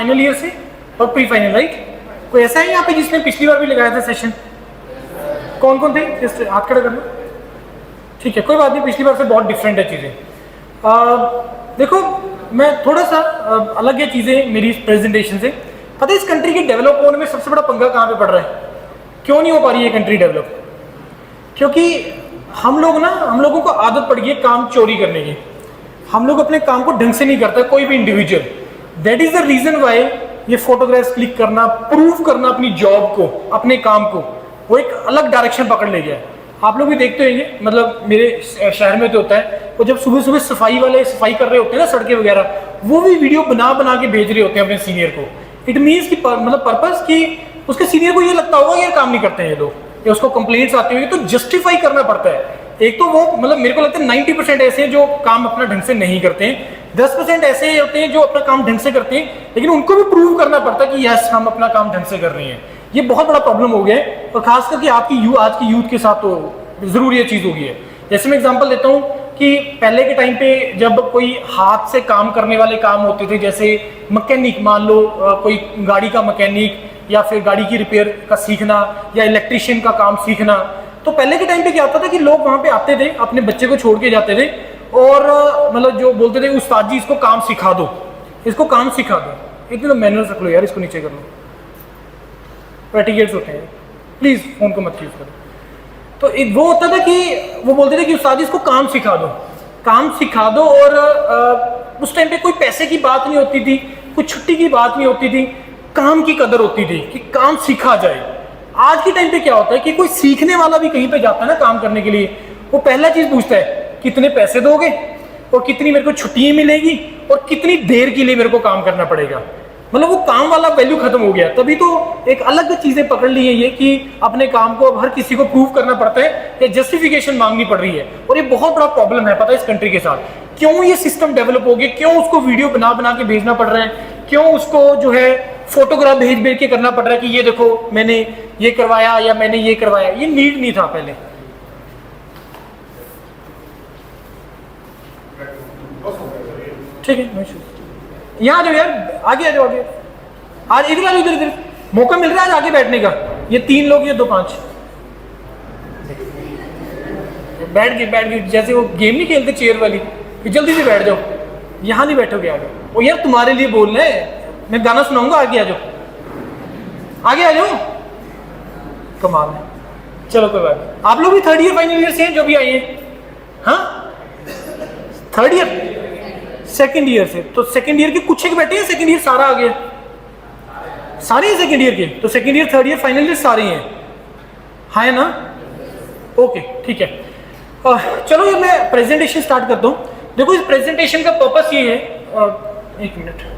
Final year से और pre final, right? कोई ऐसा है यहाँ पे जिसने पिछली बार भी लगाया था सेशन? कौन कौन थे? जस्ट हाथ खड़ा करना। ठीक है, कोई बात नहीं, पिछली बार से बहुत डिफरेंट है चीज़ें। देखो मैं थोड़ा सा अलग है चीज़ें मेरी इस प्रेजेंटेशन से। पता है इस कंट्री के डेवलप होने में सबसे बड़ा पंगा कहाँ पे पड़ रहा है? क्यों नहीं हो पा रही है कंट्री डेवलप? क्योंकि हम लोगों को आदत पड़ गई है काम चोरी करने की। हम लोग अपने काम को ढंग से नहीं करता, कोई भी individual. That is the reason why ये फोटोग्राफ्स क्लिक करना, प्रूव करना अपनी जॉब को, अपने काम को, वो एक अलग डायरेक्शन पकड़ ले गया है। आप लोग भी देखते होंगे, मतलब मेरे शहर में तो होता है, वो जब सुबह सुबह सफाई वाले सफाई कर रहे होते हैं ना सड़कें वगैरह, वो भी वीडियो बना बना के भेज रहे होते हैं अपने सीनियर को। इट मीन्स कि मतलब पर्पस कि उसके सीनियर को ये लगता होगा यार काम नहीं करते हैं ये लोग, या उसको कंप्लेंट्स आती होगी, तो जस्टिफाई करना पड़ता है। एक तो वो मतलब मेरे को लगता है 90% ऐसे हैं जो काम अपना ढंग से नहीं करते हैं, 10% ऐसे होते हैं जो अपना काम ढंग से करते हैं, लेकिन उनको भी प्रूव करना पड़ता है कि यस हम अपना काम ढंग से कर रहे हैं। ये बहुत बड़ा प्रॉब्लम हो गया है, और खास करके आपकी आज की यूथ के साथ तो जरूर ये चीज हो गई है। जैसे मैं एग्जांपल देता हूँ कि पहले के टाइम पे जब कोई हाथ से काम करने वाले काम होते थे, जैसे मैकेनिक, मान लो कोई गाड़ी का मैकेनिक, या फिर गाड़ी की रिपेयर का सीखना, या इलेक्ट्रिशियन का काम सीखना, तो पहले के टाइम पे क्या होता था कि लोग वहां पे आते थे, अपने बच्चे को छोड़ के जाते थे, और मतलब जो बोलते थे उस्ताद जी इसको काम सिखा दो, इसको काम सिखा दो। इतने तो मैनर्स रख लो यार, इसको नीचे कर लो, प्रैक्टिकल्स होते हैं, प्लीज फोन को मत यूज करो। तो वो होता था कि वो बोलते थे कि उस्ताद जी इसको काम सिखा दो, काम सिखा दो। और उस टाइम पे कोई पैसे की बात नहीं होती थी, कोई छुट्टी की बात नहीं होती थी, काम की कदर होती थी कि काम सीखा जाए। आज के टाइम पे क्या होता है कि कोई सीखने वाला भी कहीं पे जाता है ना काम करने के लिए, वो पहला चीज पूछता है कितने पैसे दोगे, और कितनी मेरे को छुट्टियां मिलेगी, और कितनी देर के लिए मेरे को काम करना पड़ेगा। मतलब वो काम वाला वैल्यू खत्म हो गया। तभी तो एक अलग चीजें पकड़ ली है ये कि अपने काम को अब हर किसी को प्रूव करना पड़ता है, या जस्टिफिकेशन मांगनी पड़ रही है। और ये बहुत बड़ा प्रॉब्लम है, पता है इस कंट्री के साथ क्यों ये सिस्टम डेवलप हो गया, क्यों उसको वीडियो बना बना के भेजना पड़ रहा है, क्यों उसको जो है फोटोग्राफ भेज भेज के करना पड़ रहा है कि ये देखो मैंने ये करवाया या मैंने ये करवाया। ये नीड नहीं था पहले। ठीक है, यहाँ आ जाओ यार, आगे आ जाओ, आगे आज इधर आ जाओ, इधर इधर मौका मिल रहा है आज आगे बैठने का। ये 3 लोग, ये 2-5 बैठ गए, जैसे वो गेम नहीं खेलते चेयर वाली, जल्दी से बैठ जाओ, यहाँ नहीं बैठोगे आगे। वो यार तुम्हारे लिए बोल रहे हैं, मैं गाना सुनाऊंगा, आगे आ जाओ, आगे आ जाओ। कमाल है, चलो कोई बात नहीं। आप लोग भी 3rd ईयर फाइनल ईयर से हैं जो भी आए हैं? हाँ 3rd ईयर 2nd ईयर से, तो 2nd ईयर के कुछ एक बैठे हैं, 2nd ईयर सारा आ गया, सारे हैं 2nd ईयर के, तो 2nd year 3rd year final year सारे हैं, हाँ है ना? ओके ठीक है। चलो ये मैं प्रेजेंटेशन स्टार्ट करता हूँ। देखो इस प्रेजेंटेशन का पर्पस ये है, 1 मिनट,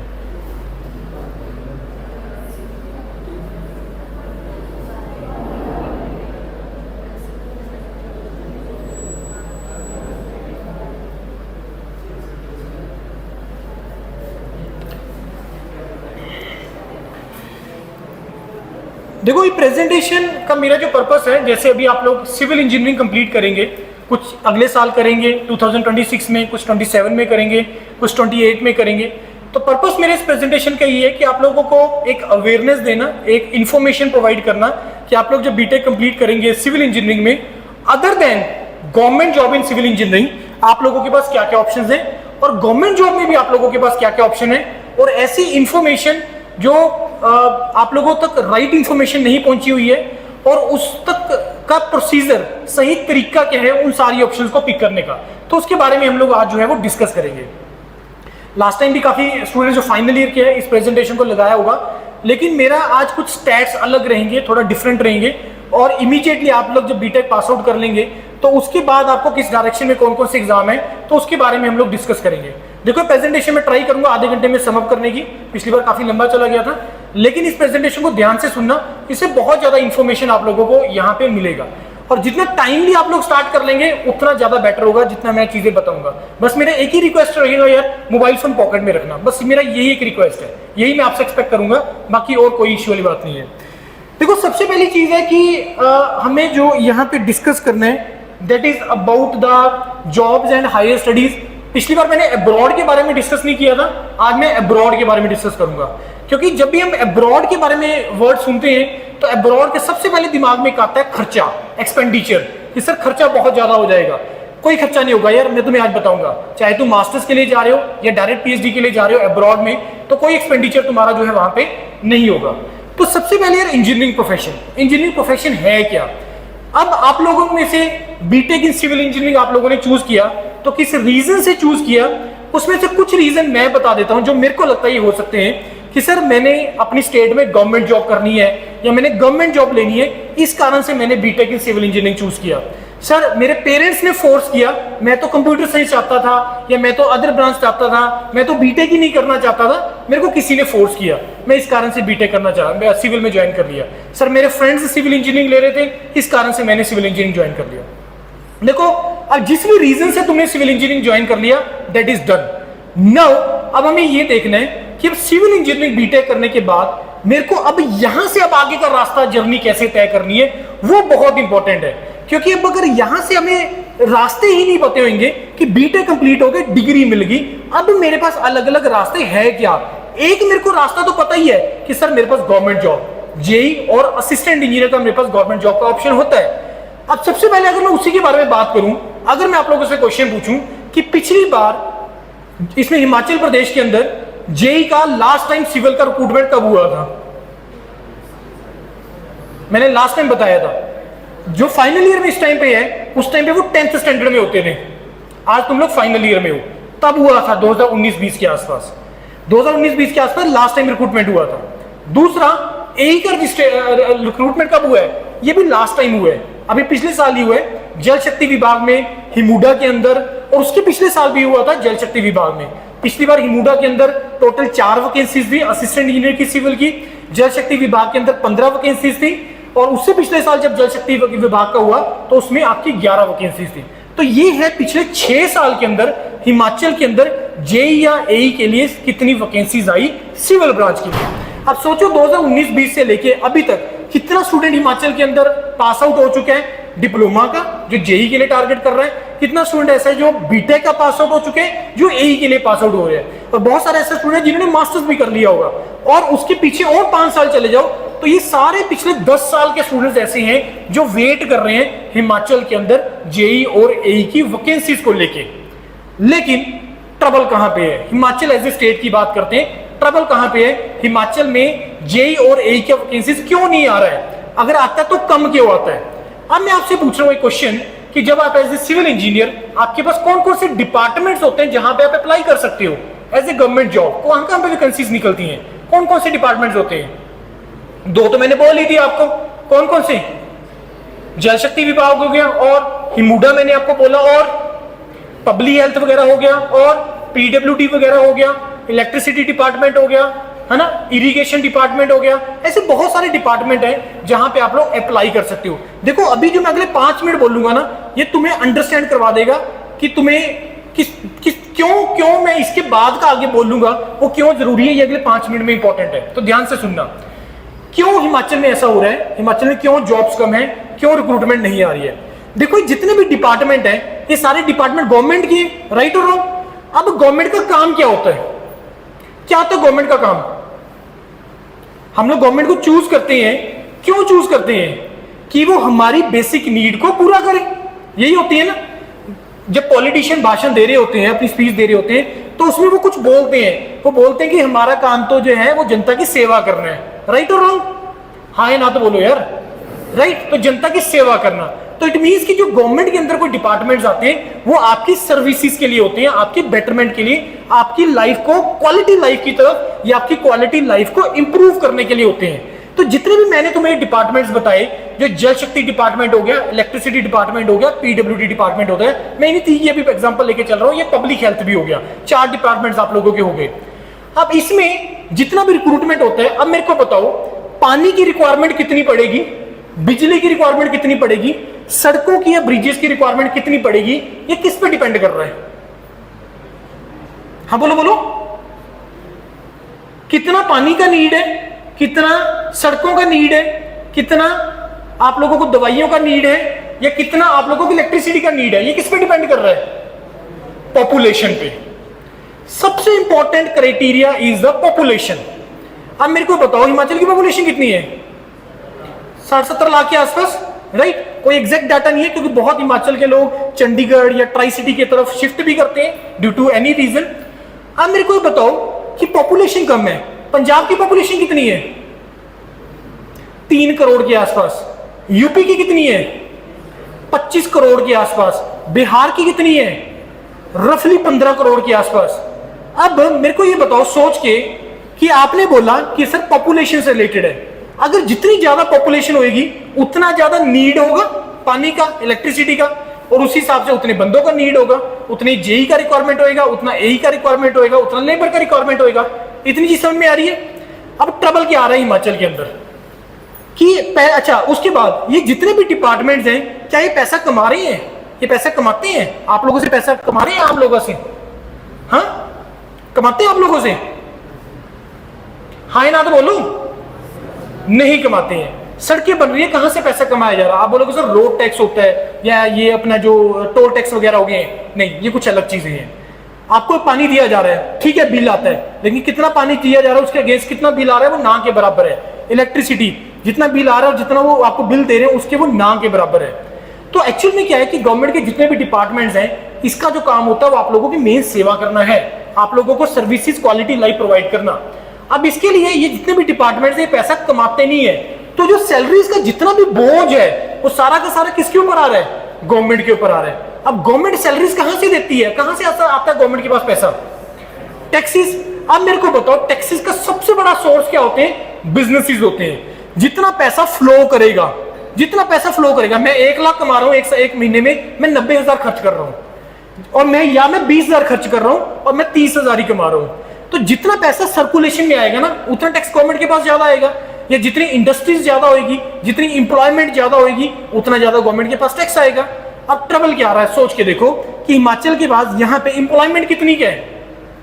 देखो ये प्रेजेंटेशन का मेरा जो पर्पस है, जैसे अभी आप लोग सिविल इंजीनियरिंग कंप्लीट करेंगे, कुछ अगले साल करेंगे 2026 में, कुछ 27 में करेंगे, कुछ 28 में करेंगे। तो पर्पस मेरे इस प्रेजेंटेशन का ये है कि आप लोगों को एक अवेयरनेस देना, एक इन्फॉर्मेशन प्रोवाइड करना कि आप लोग जब बीटेक कंप्लीट करेंगे सिविल इंजीनियरिंग में, other than government job in civil engineering आप लोगों के पास क्या क्या ऑप्शन है, और गवर्नमेंट जॉब में भी आप लोगों के पास क्या क्या ऑप्शन है, और ऐसी इंफॉर्मेशन जो आप लोगों तक राइट इंफॉर्मेशन नहीं पहुंची हुई है, और उस तक का प्रोसीजर, सही तरीका क्या है उन सारी ऑप्शंस को पिक करने का, तो उसके बारे में हम लोग आज जो है वो डिस्कस करेंगे। लास्ट टाइम भी काफी स्टूडेंट्स जो फाइनल ईयर के हैं इस प्रेजेंटेशन को लगाया होगा, लेकिन मेरा आज कुछ स्टैट्स अलग रहेंगे, थोड़ा डिफरेंट रहेंगे, और इमीडिएटली आप लोग जब बीटेक पास आउट कर लेंगे तो उसके बाद आपको किस डायरेक्शन में कौन कौन से एग्जाम है, तो उसके बारे में हम लोग डिस्कस करेंगे। देखो प्रेजेंटेशन में ट्राई करूंगा आधे घंटे में समअप करने की, पिछली बार काफी लंबा चला गया था, लेकिन इस प्रेजेंटेशन को ध्यान से सुनना, इससे बहुत ज्यादा इंफॉर्मेशन आप लोगों को यहाँ पे मिलेगा, और जितना टाइमली आप लोग स्टार्ट कर लेंगे उतना ज्यादा बेटर होगा, जितना मैं चीजें बताऊंगा। बस मेरा एक ही रिक्वेस्ट रहेगा यार, मोबाइल फोन पॉकेट में रखना, बस मेरा यही एक रिक्वेस्ट है, यही मैं आपसे एक्सपेक्ट करूंगा, बाकी और कोई इश्यू वाली बात नहीं है। देखो सबसे पहली चीज है कि हमें जो यहाँ पे डिस्कस करना है, that is about the jobs and higher studies. पिछली बार मैंने अब्रॉड के बारे में डिस्कस नहीं किया था, आज मैं अब्रॉड के बारे में डिस्कस करूंगा। क्योंकि जब भी हम अब्रॉड के बारे में वर्ड सुनते हैं तो अब्रॉड के सबसे पहले दिमाग में एक आता है खर्चा, एक्सपेंडिचर, कि सर खर्चा बहुत ज्यादा हो जाएगा। कोई खर्चा नहीं होगा यार, मैं तुम्हें आज बताऊंगा, चाहे तुम मास्टर्स के लिए जा रहे हो या डायरेक्ट पीएचडी के लिए जा रहे हो अब्रॉड में, तो कोई एक्सपेंडिचर तुम्हारा जो है वहां पे नहीं होगा। तो सबसे पहले यार इंजीनियरिंग प्रोफेशन है क्या? अब आप लोगों में से बीटेक इन सिविल इंजीनियरिंग आप लोगों ने चूज किया, तो किस रीजन से चूज किया, उसमें से कुछ रीजन मैं बता देता हूं जो मेरे को लगता है ये हो सकते हैं कि सर मैंने अपनी स्टेट में गवर्नमेंट जॉब करनी है या मैंने गवर्नमेंट जॉब लेनी है, इस कारण से मैंने BTech in civil engineering choose किया। सर मेरे पेरेंट्स ने फोर्स किया, मैं तो कंप्यूटर साइंस चाहता था या मैं तो अदर ब्रांच चाहता था, मैं तो बीटेक ही नहीं करना चाहता था, मेरे को किसी ने फोर्स किया, मैं इस कारण से बीटेक करना चाहा, मैं सिविल में ज्वाइन कर लिया। सर मेरे फ्रेंड्स सिविल इंजीनियरिंग ले रहे थे, इस कारण से मैंने सिविल इंजीनियरिंग ज्वाइन कर लिया। देखो अब जिस भी रीजन से तुमने सिविल इंजीनियरिंग ज्वाइन कर लिया, दैट इज डन। नाउ अब हमें ये देखना है कि अब सिविल इंजीनियरिंग बीटेक करने के बाद मेरे को अब यहां से अब आगे का रास्ता, जर्नी कैसे तय करनी है, वो बहुत इंपॉर्टेंट है। क्योंकि अब अगर यहां से हमें रास्ते ही नहीं पते होंगे कि बीटेक कंप्लीट हो गए, डिग्री मिल गई, अब मेरे पास अलग अलग रास्ते हैं क्या? एक मेरे को रास्ता तो पता ही है कि सर मेरे पास गवर्नमेंट जॉब, जेई और असिस्टेंट इंजीनियर का मेरे पास गवर्नमेंट जॉब का ऑप्शन होता है। अब सबसे पहले अगर मैं उसी के बारे में बात करूं, अगर मैं आप लोगों से क्वेश्चन पूछूं कि पिछली बार इसमें हिमाचल प्रदेश के अंदर जेई का लास्ट टाइम सिविल का रिक्रूटमेंट कब हुआ था? मैंने लास्ट टाइम बताया था, जो फाइनल ईयर में इस टाइम पे है, उस टाइम पे वो 10th स्टैंडर्ड में होते थे, आज तुम लोग फाइनल ईयर में हो, तब हुआ था 2019-20 के आसपास। 2019-20 के आसपास लास्ट टाइम रिक्रूटमेंट हुआ था। दूसरा एई का रिक्रूटमेंट कब हुआ है? ये भी लास्ट टाइम हुआ है, अभी पिछले साल ही हुआ है, जल शक्ति विभाग में हिमुडा के अंदर, और उसके पिछले साल भी हुआ था जल शक्ति विभाग में। पिछली बार हिमुडा के अंदर टोटल 4 वैकेंसीज थी असिस्टेंट इंजीनियर की सिविल की, जल शक्ति विभाग के अंदर 15 वैकेंसीज थी, और उससे पिछले साल जब जल शक्ति विभाग का हुआ तो उसमें आपकी 11 वैकेंसीज थी। तो ये है पिछले 6 साल के अंदर हिमाचल के अंदर जेई या एई के लिए कितनी वैकेंसीज आई सिविल ब्रांच के लिए। अब सोचो 2019-20 से लेके अभी तक कितना स्टूडेंट हिमाचल के अंदर पास आउट हो चुके हैं डिप्लोमा का, जो जेई के लिए टारगेट कर रहा है, कितना स्टूडेंट ऐसा है जो बीटेक का पास आउट हो चुके हैं, जो एई के लिए पास आउट हो रहे हैं, और बहुत सारे ऐसे स्टूडेंट जिन्होंने मास्टर्स भी कर लिया होगा, और उसके पीछे और 5 साल चले जाओ तो ये सारे पिछले 10 साल के स्टूडेंट्स ऐसे हैं जो वेट कर रहे हैं हिमाचल के अंदर जेई और एई की वैकेंसीज को लेके। लेकिन ट्रबल कहां पे है? हिमाचल एज ए स्टेट की बात करते हैं, ट्रबल कहां पे है? हिमाचल में जेई और एई के वैकेंसीज क्यों नहीं आ रहा है? अगर आता है तो कम क्यों आता है? अब मैं आपसे पूछ रहा हूं एक क्वेश्चन कि जब आप एज ए सिविल इंजीनियर, आपके पास कौन कौन से डिपार्टमेंट्स होते हैं जहां पे आप अप्लाई कर सकते हो एज ए गवर्नमेंट जॉब? कहां पे वैकेंसीज निकलती हैं? कौन कौन से डिपार्टमेंट्स होते हैं? 2 तो मैंने बोल ही दी आपको, कौन कौन से? जल शक्ति विभाग हो गया, और हिमुडा मैंने आपको बोला, और पब्लिक हेल्थ वगैरह हो गया, और पीडब्ल्यूडी वगैरह हो गया, इलेक्ट्रिसिटी डिपार्टमेंट हो गया, है ना, इरिगेशन डिपार्टमेंट हो गया। ऐसे बहुत सारे डिपार्टमेंट हैं जहां पे आप लोग अप्लाई कर सकते हो। देखो अभी जो मैं अगले 5 मिनट बोलूंगा ना, ये तुम्हें अंडरस्टैंड करवा देगा कि तुम्हें क्यों मैं इसके बाद का आगे बोलूंगा, वो क्यों जरूरी है, ये अगले 5 मिनट में इंपॉर्टेंट है। तो ध्यान से सुनना, क्यों हिमाचल में ऐसा हो रहा है, हिमाचल में क्यों जॉब्स कम है, क्यों रिक्रूटमेंट नहीं आ रही है। देखो जितने भी डिपार्टमेंट है, ये सारे डिपार्टमेंट गवर्नमेंट की, राइट और रॉन्ग? अब गवर्नमेंट का काम क्या होता है? क्या होता है गवर्नमेंट का काम? हम लोग गवर्नमेंट को चूज करते हैं, क्यों चूज करते हैं? कि वो हमारी बेसिक नीड को पूरा करे, यही होती है ना। जब पॉलिटिशियन भाषण दे रहे होते हैं, अपनी स्पीच दे रहे होते हैं, तो उसमें वो कुछ बोलते हैं, वो बोलते हैं कि हमारा काम तो जो है वो जनता की सेवा करना है, राइट और रॉन्ग? हाँ या ना तो बोलो यार, राइट? तो जनता की सेवा करना, तो इट मींस कि जो गवर्नमेंट के अंदर कोई डिपार्टमेंट्स आते हैं वो आपकी सर्विसेज के लिए होते हैं, आपके बेटरमेंट के लिए, आपकी लाइफ को क्वालिटी लाइफ की तरफ या आपकी क्वालिटी लाइफ को इंप्रूव करने के लिए होते हैं। तो जितने भी मैंने तुम्हें डिपार्टमेंट्स बताए, जो जल शक्ति डिपार्टमेंट हो गया, इलेक्ट्रिसिटी डिपार्टमेंट हो गया, पीडब्ल्यूडी डिपार्टमेंट होता है, मैं इन्हीं 3 अभी एग्जांपल लेके चल रहा हूं, ये पब्लिक हेल्थ भी हो गया, 4 डिपार्टमेंट्स आप लोगों के हो गए। अब इसमें जितना भी रिक्रूटमेंट होता है, अब मेरे को बताओ पानी की रिक्वायरमेंट कितनी पड़ेगी, बिजली की रिक्वायरमेंट कितनी पड़ेगी, सड़कों की या ब्रिजेस की रिक्वायरमेंट कितनी पड़ेगी, ये किस पे डिपेंड कर रहा है? हाँ बोलो बोलो, कितना पानी का नीड है, कितना सड़कों का नीड है, कितना आप लोगों को दवाइयों का नीड है, या कितना आप लोगों को इलेक्ट्रिसिटी का नीड है, ये किस पे डिपेंड कर रहा है? पॉपुलेशन पे। सबसे important criteria is the population. अब मेरे को बताओ हिमाचल की पॉपुलेशन कितनी है? 60-70 लाख के आसपास, राइट? कोई एग्जैक्ट डाटा नहीं है क्योंकि बहुत हिमाचल के लोग चंडीगढ़ या ट्राई सिटी की तरफ शिफ्ट भी करते हैं ड्यू टू एनी रीजन। अब मेरे को बताओ कि पॉपुलेशन कम है, पंजाब की पॉपुलेशन कितनी है? 3 करोड़ के आसपास। यूपी की कितनी है? 25 करोड़ के आसपास। बिहार की कितनी है? रफली 15 करोड़ के आसपास। अब मेरे को ये बताओ सोच के कि आपने बोला कि सर पॉपुलेशन से रिलेटेड है, अगर जितनी ज्यादा पॉपुलेशन होगी उतना ज्यादा नीड होगा पानी का, इलेक्ट्रिसिटी का, और उसी हिसाब से उतने बंदों का नीड होगा, उतने जेई का रिक्वायरमेंट होगा, उतना एई का रिक्वायरमेंट होगा, उतना लेबर का रिक्वायरमेंट होगा। इतनी चीज समझ में आ रही है? अब ट्रबल क्या आ रहा है हिमाचल के अंदर कि अच्छा उसके बाद ये जितने भी डिपार्टमेंट्स हैं क्या ये पैसा कमा रहे हैं? ये पैसा कमाते हैं? आप लोगों से पैसा कमा रहे हैं? आप लोगों से? हाँ, कमाते हैं आप लोगों से? हाँ ना तो बोलो, नहीं कमाते हैं। सड़कें बन रही है, कहां से पैसा कमाया जा रहा है? आप बोलोगे सर रोड टैक्स होता है या ये अपना जो टोल टैक्स वगैरह हो गए हैं। नहीं, ये कुछ अलग चीजें हैं। आपको पानी दिया जा रहा है, ठीक है, बिल आता है, लेकिन कितना पानी दिया जा रहा है उसके अगेंस्ट कितना बिल आ रहा है वो ना के बराबर है। इलेक्ट्रिसिटी जितना बिल आ रहा है और जितना वो आपको बिल दे रहे हैं उसके वो ना के बराबर है। तो एक्चुअल में क्या है कि गवर्नमेंट के जितने भी डिपार्टमेंट्स हैं इसका जो काम होता है वो आप लोगों की मेन सेवा करना है, आप लोगों को सर्विसेज क्वालिटी लाइफ प्रोवाइड करना। अब इसके लिए ये जितने भी डिपार्टमेंट्स हैं पैसा कमाते नहीं है, तो जो सैलरीज का जितना भी बोझ है वो सारा का सारा किसके ऊपर आ रहा है? गवर्नमेंट के ऊपर आ रहा है। अब गवर्नमेंट सैलरीज कहां से देती है? कहां से आता है गवर्नमेंट के पास पैसा? टैक्सेस। अब मेरे को बताओ टैक्सेस का सबसे बड़ा सोर्स क्या होते हैं? बिजनेसेस होते हैं। जितना पैसा फ्लो करेगा, जितना पैसा फ्लो करेगा, मैं 1 लाख कमा रहा हूं एक महीने में, मैं 90,000 खर्च कर रहा हूं, और मैं 20,000 खर्च कर रहा हूं और मैं 30,000 ही कमा रहा हूं, तो जितना पैसा सर्कुलेशन में आएगा ना उतना टैक्स गवर्नमेंट के पास ज्यादा आएगा। या जितनी इंडस्ट्रीज ज्यादा होगी, जितनी इंप्लॉयमेंट ज्यादा होगी, उतना ज्यादा गवर्नमेंट के पास टैक्स आएगा। अब ट्रबल क्या आ रहा है सोच के देखो कि हिमाचल के पास यहाँ पे इंप्लॉयमेंट कितनी क्या है?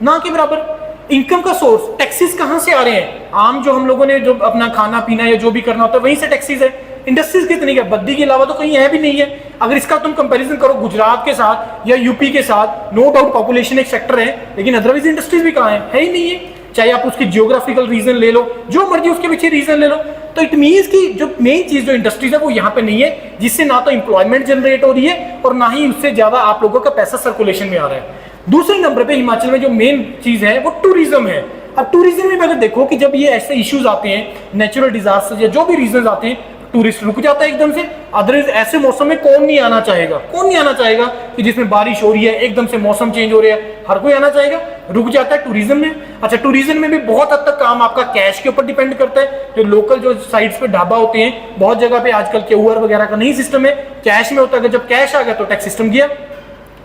ना के बराबर। इनकम का सोर्स टैक्सेस कहां से आ रहे हैं? आम जो हम लोगों ने जो अपना खाना पीना या जो भी करना होता है वहीं से टैक्सेस है। इंडस्ट्रीज कितनी है? बद्दी के अलावा तो कहीं है भी नहीं है। अगर इसका तुम कंपैरिजन करो गुजरात के साथ या यूपी के साथ, नो डाउट पॉपुलेशन एक सेक्टर है, लेकिन अदरवाइज इंडस्ट्रीज भी कहां है ही नहीं है। चाहे आप उसकी जियोग्राफिकल रीजन ले लो, जो मर्जी उसके पीछे रीजन ले लो, तो इट मींस कि जो मेन चीज जो इंडस्ट्रीज है वो यहाँ पे नहीं है, जिससे ना तो इंप्लॉयमेंट जनरेट हो रही है और ना ही उससे ज्यादा आप लोगों का पैसा सर्कुलेशन में आ रहा है। दूसरे नंबर पे हिमाचल में जो मेन चीज है वो टूरिज्म है। अब टूरिज्म में अगर देखो कि जब ये ऐसे इश्यूज आते हैं, नेचुरल डिजास्टर या जो भी रीजन आते हैं, टूरिस्ट रुक जाता है एकदम से। अदरवाइज ऐसे मौसम में कौन नहीं आना चाहेगा? कौन नहीं आना चाहेगा कि जिसमें बारिश हो रही है, एकदम से मौसम चेंज हो रहा है, हर कोई आना चाहेगा। रुक जाता है टूरिज्म में। अच्छा, टूरिज्म में भी बहुत हद तक काम आपका कैश के ऊपर डिपेंड करता है। जो लोकल जो साइट्स पे ढाबा होते हैं, बहुत जगह पे आजकल क्यूआर वगैरह का नहीं सिस्टम है, कैश में होता है। जब कैश आ गया तो टैक्स सिस्टम गया।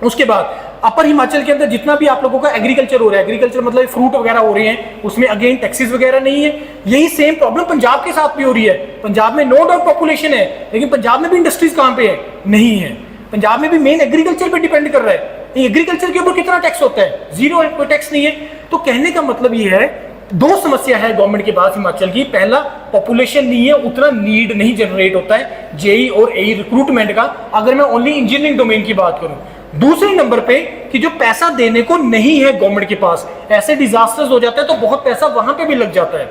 उसके बाद अपर हिमाचल के अंदर जितना भी आप लोगों का एग्रीकल्चर हो रहा है, एग्रीकल्चर मतलब फ्रूट वगैरह हो रहे हैं, उसमें अगेन टैक्सेस वगैरह नहीं है। यही सेम प्रॉब्लम पंजाब के साथ भी हो रही है। पंजाब में नो डाउट पॉपुलेशन है, लेकिन पंजाब में भी इंडस्ट्रीज कहां पे है? नहीं है। पंजाब में भी मेन एग्रीकल्चर पे डिपेंड कर रहा है। एग्रीकल्चर के ऊपर कितना टैक्स होता है? 0 है, कोई टैक्स नहीं है। तो कहने का मतलब ये है, 2 समस्या है गवर्नमेंट के पास हिमाचल की। पहला, पॉपुलेशन नहीं है, उतना नीड नहीं जनरेट होता है जेई और एई रिक्रूटमेंट का, अगर मैं ओनली इंजीनियरिंग डोमेन की बात करूं। दूसरे नंबर पे कि जो पैसा देने को नहीं है गवर्नमेंट के पास, ऐसे डिजास्टर्स हो जाते हैं तो बहुत पैसा वहां पे भी लग जाता है।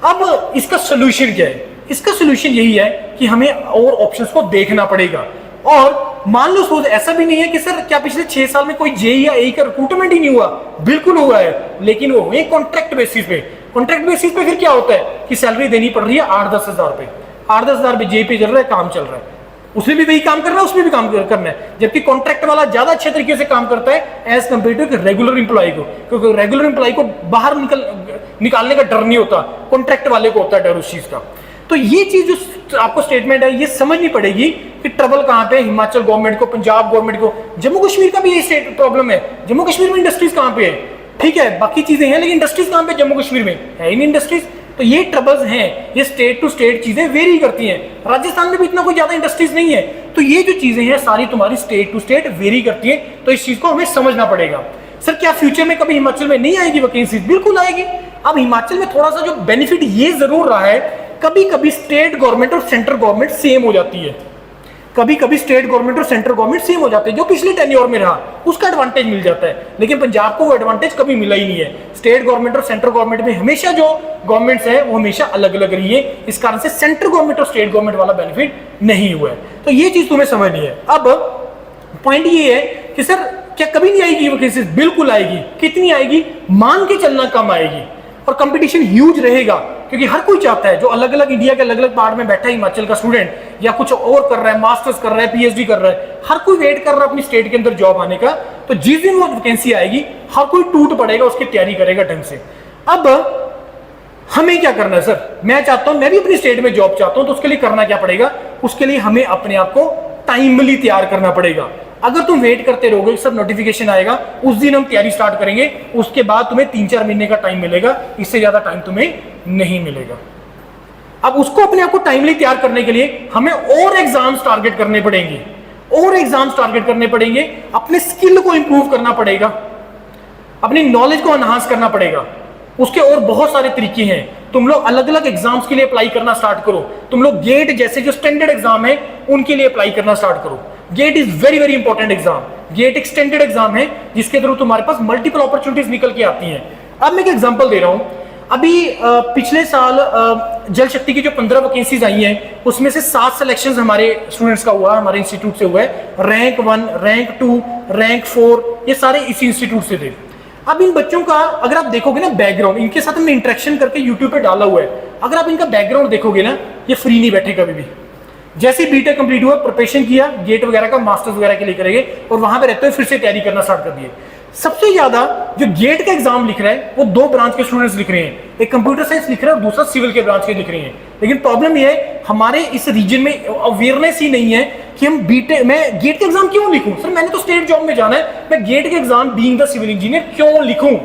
अब इसका सोल्यूशन क्या है? इसका सोल्यूशन यही है कि हमें और ऑप्शंस को देखना पड़ेगा। और मान लो सोच ऐसा भी नहीं है कि सर क्या पिछले 6 साल में कोई जेई या एई का रिक्रूटमेंट ही नहीं हुआ? बिल्कुल हुआ है, लेकिन वो हुए कॉन्ट्रैक्ट बेसिस पे। कॉन्ट्रैक्ट बेसिस पे फिर क्या होता है कि सैलरी देनी पड़ रही है 8-10 हजार रुपए। 8-10 हजार रुपए जेई पे चल रहा है, काम चल रहा है, उसमें भी वही काम करना है, उसमें भी काम करना है। जबकि कॉन्ट्रैक्ट वाला ज्यादा अच्छे तरीके से काम करता है as compare to regular employee को, क्योंकि रेगुलर इंप्लॉय को बाहर निकालने का डर नहीं होता, कॉन्ट्रैक्ट वाले को होता है डर उस चीज का। तो ये चीज जो आपको स्टेटमेंट है ये समझनी पड़ेगी कि ट्रबल कहां पे हिमाचल गवर्नमेंट को, पंजाब गवर्नमेंट को। जम्मू कश्मीर का भी यही प्रॉब्लम है। जम्मू कश्मीर में इंडस्ट्रीज कहां पे है? ठीक है, बाकी चीजें हैं, लेकिन इंडस्ट्रीज कहां पे? जम्मू कश्मीर में है ही नहीं इंडस्ट्रीज। तो ये ट्रबल्स हैं, ये स्टेट टू स्टेट चीजें वेरी करती हैं। राजस्थान में भी इतना कोई ज्यादा इंडस्ट्रीज नहीं है। तो ये जो चीजें हैं सारी तुम्हारी स्टेट टू स्टेट वेरी करती हैं। तो इस चीज को हमें समझना पड़ेगा। सर क्या फ्यूचर में कभी हिमाचल में नहीं आएगी वैकेंसी? बिल्कुल आएगी। अब हिमाचल में थोड़ा सा जो बेनिफिट ये जरूर रहा है, कभी कभी स्टेट गवर्नमेंट और सेंट्रल गवर्नमेंट सेम हो जाती है। कभी कभी स्टेट गवर्नमेंट और सेंट्रल गवर्नमेंट सेम हो जाते हैं, जो पिछले टेन्योर में रहा उसका एडवांटेज मिल जाता है, लेकिन पंजाब को वो एडवांटेज कभी मिला ही नहीं है। स्टेट गवर्नमेंट और सेंट्रल गवर्नमेंट में हमेशा जो गवर्नमेंट्स है वो हमेशा अलग अलग रही है, इस कारण से सेंट्रल गवर्नमेंट और स्टेट गवर्नमेंट वाला बेनिफिट नहीं हुआ है। तो ये चीज तुम्हें समझनी है। अब पॉइंट ये है कि सर क्या कभी नहीं आएगी वो केसेस? बिल्कुल आएगी। कितनी आएगी? मान के चलना कम आएगी, और कंपटीशन ह्यूज रहेगा, क्योंकि हर कोई चाहता है, जो अलग अलग इंडिया के अलग अलग पार्ट में बैठा है, हिमाचल का स्टूडेंट या कुछ और कर रहा है, मास्टर्स कर रहा है, पीएचडी कर रहा है, हर कोई वेट कर रहा है अपनी स्टेट के अंदर जॉब आने का। तो जिस दिन वो वैकेंसी आएगी हर कोई टूट पड़ेगा, उसकी तैयारी करेगा ढंग से। अब हमें क्या करना है सर? मैं चाहता हूं, मैं भी अपनी स्टेट में जॉब चाहता हूं, तो उसके लिए करना क्या पड़ेगा? उसके लिए हमें अपने आप को टाइमली तैयार करना पड़ेगा। अगर तुम वेट करते रहोगे सब नोटिफिकेशन आएगा, उस दिन हम तैयारी स्टार्ट करेंगे, उसके बाद तुम्हें 3-4 महीने का टाइम मिलेगा, इससे ज्यादा टाइम तुम्हें नहीं मिलेगा। अब उसको अपने आप को टाइमली तैयार करने के लिए हमें और एग्जाम्स टारगेट करने पड़ेंगे, और एग्जाम्स टारगेट करने पड़ेंगे, अपने स्किल को इंप्रूव करना पड़ेगा, अपनी नॉलेज को एनहांस करना पड़ेगा। उसके और बहुत सारे तरीके हैं। तुम लोग अलग अलग एग्जाम्स के लिए अप्लाई करना स्टार्ट करो। तुम लोग गेट जैसे जो स्टैंडर्ड एग्जाम है उनके लिए अप्लाई करना स्टार्ट करो। GATE is very very important exam. GATE एक स्टैंडर्ड एग्जाम है जिसके थ्रू तुम्हारे पास मल्टीपल अपॉर्चुनिटीज निकल के आती हैं। अब मैं एक एग्जांपल दे रहा हूं। अभी पिछले साल जल शक्ति की जो 15 वैकेंसीज आई हैं उसमें से 7 सिलेक्शंस हमारे स्टूडेंट्स का हुआ, हमारे इंस्टीट्यूट से हुआ है। रैंक 1, रैंक 2, रैंक 4 ये सारे इसी इंस्टीट्यूट से थे। अब इन बच्चों का अगर आप देखोगे ना बैकग्राउंड, इनके साथ हमने इंटरेक्शन करके यूट्यूब पे डाला हुआ है। अगर आप इनका बैकग्राउंड देखोगे ना, ये फ्री नहीं बैठे कभी भी। जैसे बीटेक कंप्लीट हुआ, प्रिपरेशन किया गेट वगैरह का, मास्टर्स वगैरह के लिए करेंगे, और वहां पे रहते हुए फिर से तैयारी करना स्टार्ट कर दिए। सबसे ज्यादा जो गेट का एग्जाम लिख रहा है वो 2 ब्रांच के स्टूडेंट्स लिख रहे हैं, एक कंप्यूटर साइंस लिख रहा है और दूसरा सिविल के ब्रांच के लिख रहे हैं। लेकिन प्रॉब्लम ये है हमारे इस रीजन में अवेयरनेस ही नहीं है कि हम बीटेक मैं गेट के एग्जाम क्यों लिखूं। सर मैंने तो स्टेट जॉब में जाना है, मैं गेट के exam being the civil engineer क्यों लिखूं?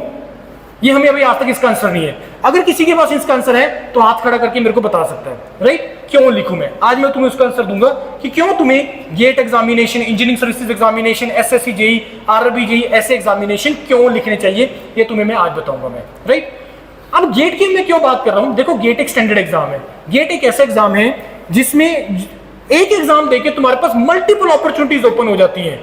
ये हमें अभी आज तक इसका आंसर नहीं है। अगर किसी के पास इसका आंसर है तो हाथ खड़ा करके मेरे को बता सकता है, राइट? क्यों लिखूं मैं? आज मैं तुम्हें उसका आंसर दूंगा कि क्यों तुम्हें GATE examination, engineering services examination, SSC JE, RRB JE ऐसे एग्जामिनेशन क्यों लिखने चाहिए, ये तुम्हें मैं आज बताऊंगा मैं, राइट? अब गेट की मैं क्यों बात कर रहा हूं? देखो गेट एक स्टैंडर्ड एग्जाम है। गेट एक ऐसा एग्जाम है जिसमें एक एग्जाम देके तुम्हारे पास मल्टीपल अपॉर्चुनिटीज ओपन हो जाती हैं।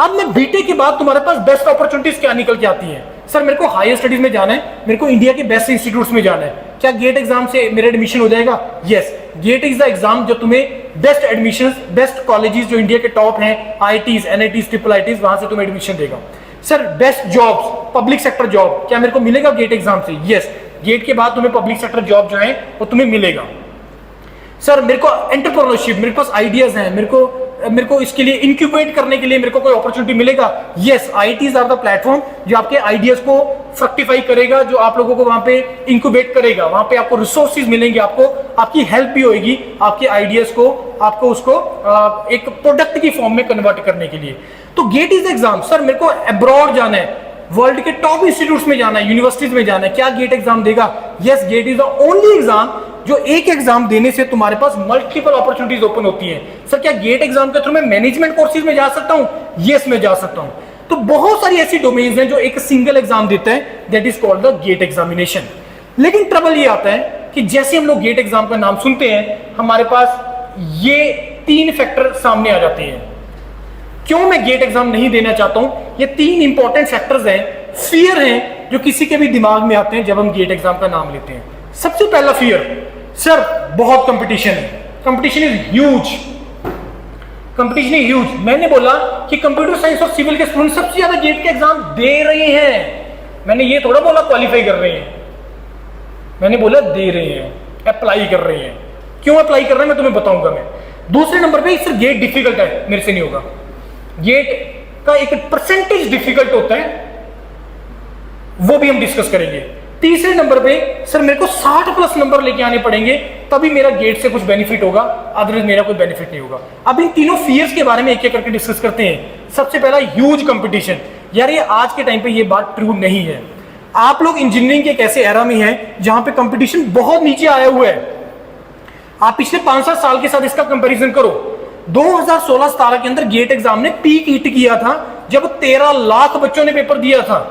अब मैं बीटेक के बाद तुम्हारे पास बेस्ट अपॉर्चुनिटीज क्या निकल के आती हैं? सर मेरे को हायर स्टडीज में जाना है, मेरे को इंडिया के बेस्ट इंस्टीट्यूट्स में जाना है, क्या गेट एग्जाम से मेरा एडमिशन हो जाएगा? Yes, GATE is the exam जो तुम्हें बेस्ट एडमिशंस, बेस्ट कॉलेजेस जो इंडिया के टॉप हैं, आईआईटीज, एनआईटीज, ट्रिपल आईटीज, वहां से तुम्हें एडमिशन देगा। Sir best jobs, public sector job क्या मेरे को मिलेगा गेट एग्जाम से? यस, गेट के बाद तुम्हें पब्लिक सेक्टर जॉब जो है वो तुम्हें मिलेगा। सर मेरे को एंटरप्रेन्योरशिप, मेरे पास आइडियाज हैं, मेरे को इसके लिए इंक्यूबेट करने के लिए मेरे को कोई अपॉर्चुनिटी मिलेगा? Yes, ITs are the platform जो आपके आइडियाज को फ्रक्टिफाई करेगा, जो आप लोगों को वहां पे इंक्यूबेट करेगा। वहां पे आपको रिसोर्सेज मिलेंगे, आपको आपकी हेल्प भी होगी आपके आइडियाज को, आपको उसको एक प्रोडक्ट की फॉर्म में कन्वर्ट करने के लिए। तो गेट इज एग्जाम। सर मेरे को अब्रॉड जाना है, वर्ल्ड के टॉप इंस्टीट्यूट्स में जाना है, यूनिवर्सिटीज में जाना है, क्या गेट एग्जाम देगा? Yes, GATE is the only exam जो एक एग्जाम देने से तुम्हारे पास मल्टीपल अपॉर्चुनिटीज ओपन होती हैं। सर क्या गेट एग्जाम के थ्रू मैं मैनेजमेंट कोर्सेज में जा सकता हूं? यस, मैं जा सकता हूं। तो बहुत सारी ऐसी डोमेन्स हैं जो एक सिंगल एग्जाम देता है, that is called the GATE examination. लेकिन ट्रबल ये आता है कि जैसे हम लोग गेट एग्जाम का नाम सुनते हैं हमारे पास ये 3 फैक्टर सामने आ जाते हैं। क्यों मैं गेट एग्जाम नहीं देना चाहता हूं? ये 3 इंपॉर्टेंट फैक्टर्स हैं, फियर हैं, जो किसी के भी दिमाग में आते हैं जब हम गेट एग्जाम का नाम लेते हैं। सबसे पहला फियर, सर बहुत कंपटीशन है, competition is huge, competition is huge. मैंने बोला कि कंप्यूटर साइंस और सिविल के स्टूडेंट सबसे ज्यादा गेट के एग्जाम दे रहे हैं। मैंने ये थोड़ा बोला क्वालिफाई कर रहे हैं, मैंने बोला दे रहे हैं, अप्लाई कर रहे हैं। क्यों अप्लाई कर रहे हैं मैं तुम्हें बताऊंगा मैं। दूसरे नंबर पे सर गेट डिफिकल्ट है, मेरे से नहीं होगा। गेट का एक परसेंटेज डिफिकल्ट होता है, वो भी हम डिस्कस करेंगे। तीसरे नंबर पे सर मेरे को 60+ नंबर लेके आने पड़ेंगे तभी मेरा गेट से कुछ बेनिफिट होगा, अदरवाइज मेरा कोई बेनिफिट नहीं होगा। अब इन तीनों फियर्स के बारे में एक एक करके डिस्कस करते हैं। सबसे पहला ह्यूज कंपटीशन। यार ये आज के टाइम पे ये बात ट्रू नहीं है। आप लोग इंजीनियरिंग के एक ऐसे एरा में हैं जहां पे कंपटीशन बहुत नीचे आया हुआ है। आप पिछले 5-7 साल के साथ इसका कंपैरिजन करो। 2016-17 के अंदर गेट एग्जाम ने पीक हिट किया था जब 13 लाख बच्चों ने पेपर दिया था।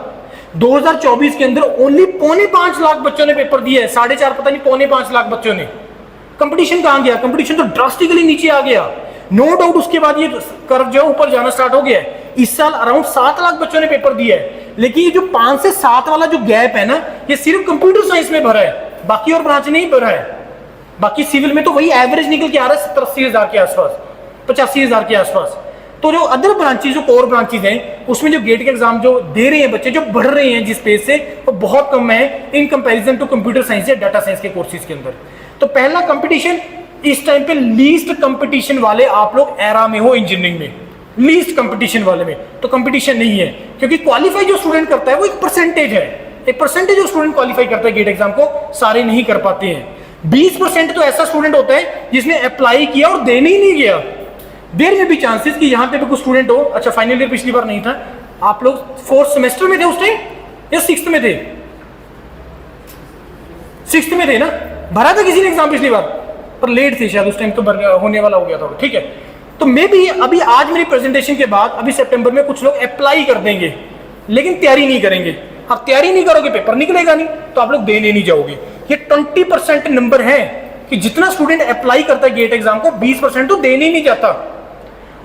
2024 के अंदर ओनली 4.25 लाख बच्चों ने पेपर दिया है, 4.5 पता नहीं 4.25 लाख बच्चों ने। कंपटीशन कहां गया? कंपटीशन तो ड्रास्टिकली नीचे आ गया। नो डाउट उसके बाद ये कर्व जो ऊपर जाना स्टार्ट हो गया है। इस साल अराउंड 7 लाख बच्चों ने पेपर दिया है, लेकिन ये जो 5 से 7 वाला जो गैप है ना, ये सिर्फ कंप्यूटर साइंस में भरा है, बाकी और ब्रांच नहीं भरा है। बाकी सिविल में तो वही एवरेज निकल के आ रहा है 70-80 हजार के आसपास, 85 हजार के आसपास। तो जो अदर ब्रांचेज, जो कोर ब्रांचेज हैं, उसमें जो गेट के एग्जाम जो दे रहे हैं बच्चे, जो बढ़ रहे हैं जिस पेज से, वो बहुत कम है in comparison to computer science या डाटा साइंस के कोर्सेज के अंदर। तो पहला कंपटीशन इस टाइम पे लीस्ट कंपटीशन वाले आप लोग एरा में हो, इंजीनियरिंग में लीस्ट कंपटीशन वाले में तो कंपटीशन नहीं है, क्योंकि क्वालिफाई जो स्टूडेंट करता है वो एक परसेंटेज है, एक परसेंटेज जो स्टूडेंट क्वालिफाई करता है गेट एग्जाम को, सारे नहीं कर पाते हैं। 20% तो ऐसा स्टूडेंट होता है जिसने अप्लाई किया और देने ही नहीं गया। देर में भी चांसेस कि यहाँ पे भी कुछ स्टूडेंट हो, अच्छा फाइनल ईयर पिछली बार नहीं था, आप लोग 4th सेमेस्टर में थे उस टाइम या 6th में थे? 6th में थे ना, भरा था किसी ने एग्जाम पिछली बार, पर लेट थे शायद उस टाइम, तो होने वाला हो गया था, ठीक है। तो मे भी अभी आज मेरी प्रेजेंटेशन के बाद अभी सितंबर में कुछ लोग अप्लाई कर देंगे, लेकिन तैयारी नहीं करेंगे। आप तैयारी नहीं करोगे, पेपर निकलेगा नहीं, तो आप लोग देने नहीं जाओगे। ये 20% नंबर है कि जितना स्टूडेंट अप्लाई करता है गेट एग्जाम को, 20% तो देने ही नहीं जाता,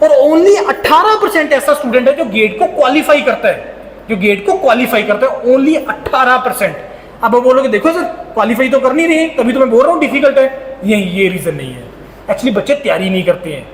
और ओनली 18% ऐसा स्टूडेंट है जो गेट को क्वालिफाई करता है, जो गेट को क्वालिफाई करता है, ओनली 18%। अब बोलोगे देखो सर क्वालिफाई तो कर नहीं रहे, तभी तो मैं बोल रहा हूँ डिफिकल्ट है। ये रीजन नहीं है, एक्चुअली बच्चे तैयारी नहीं करते हैं।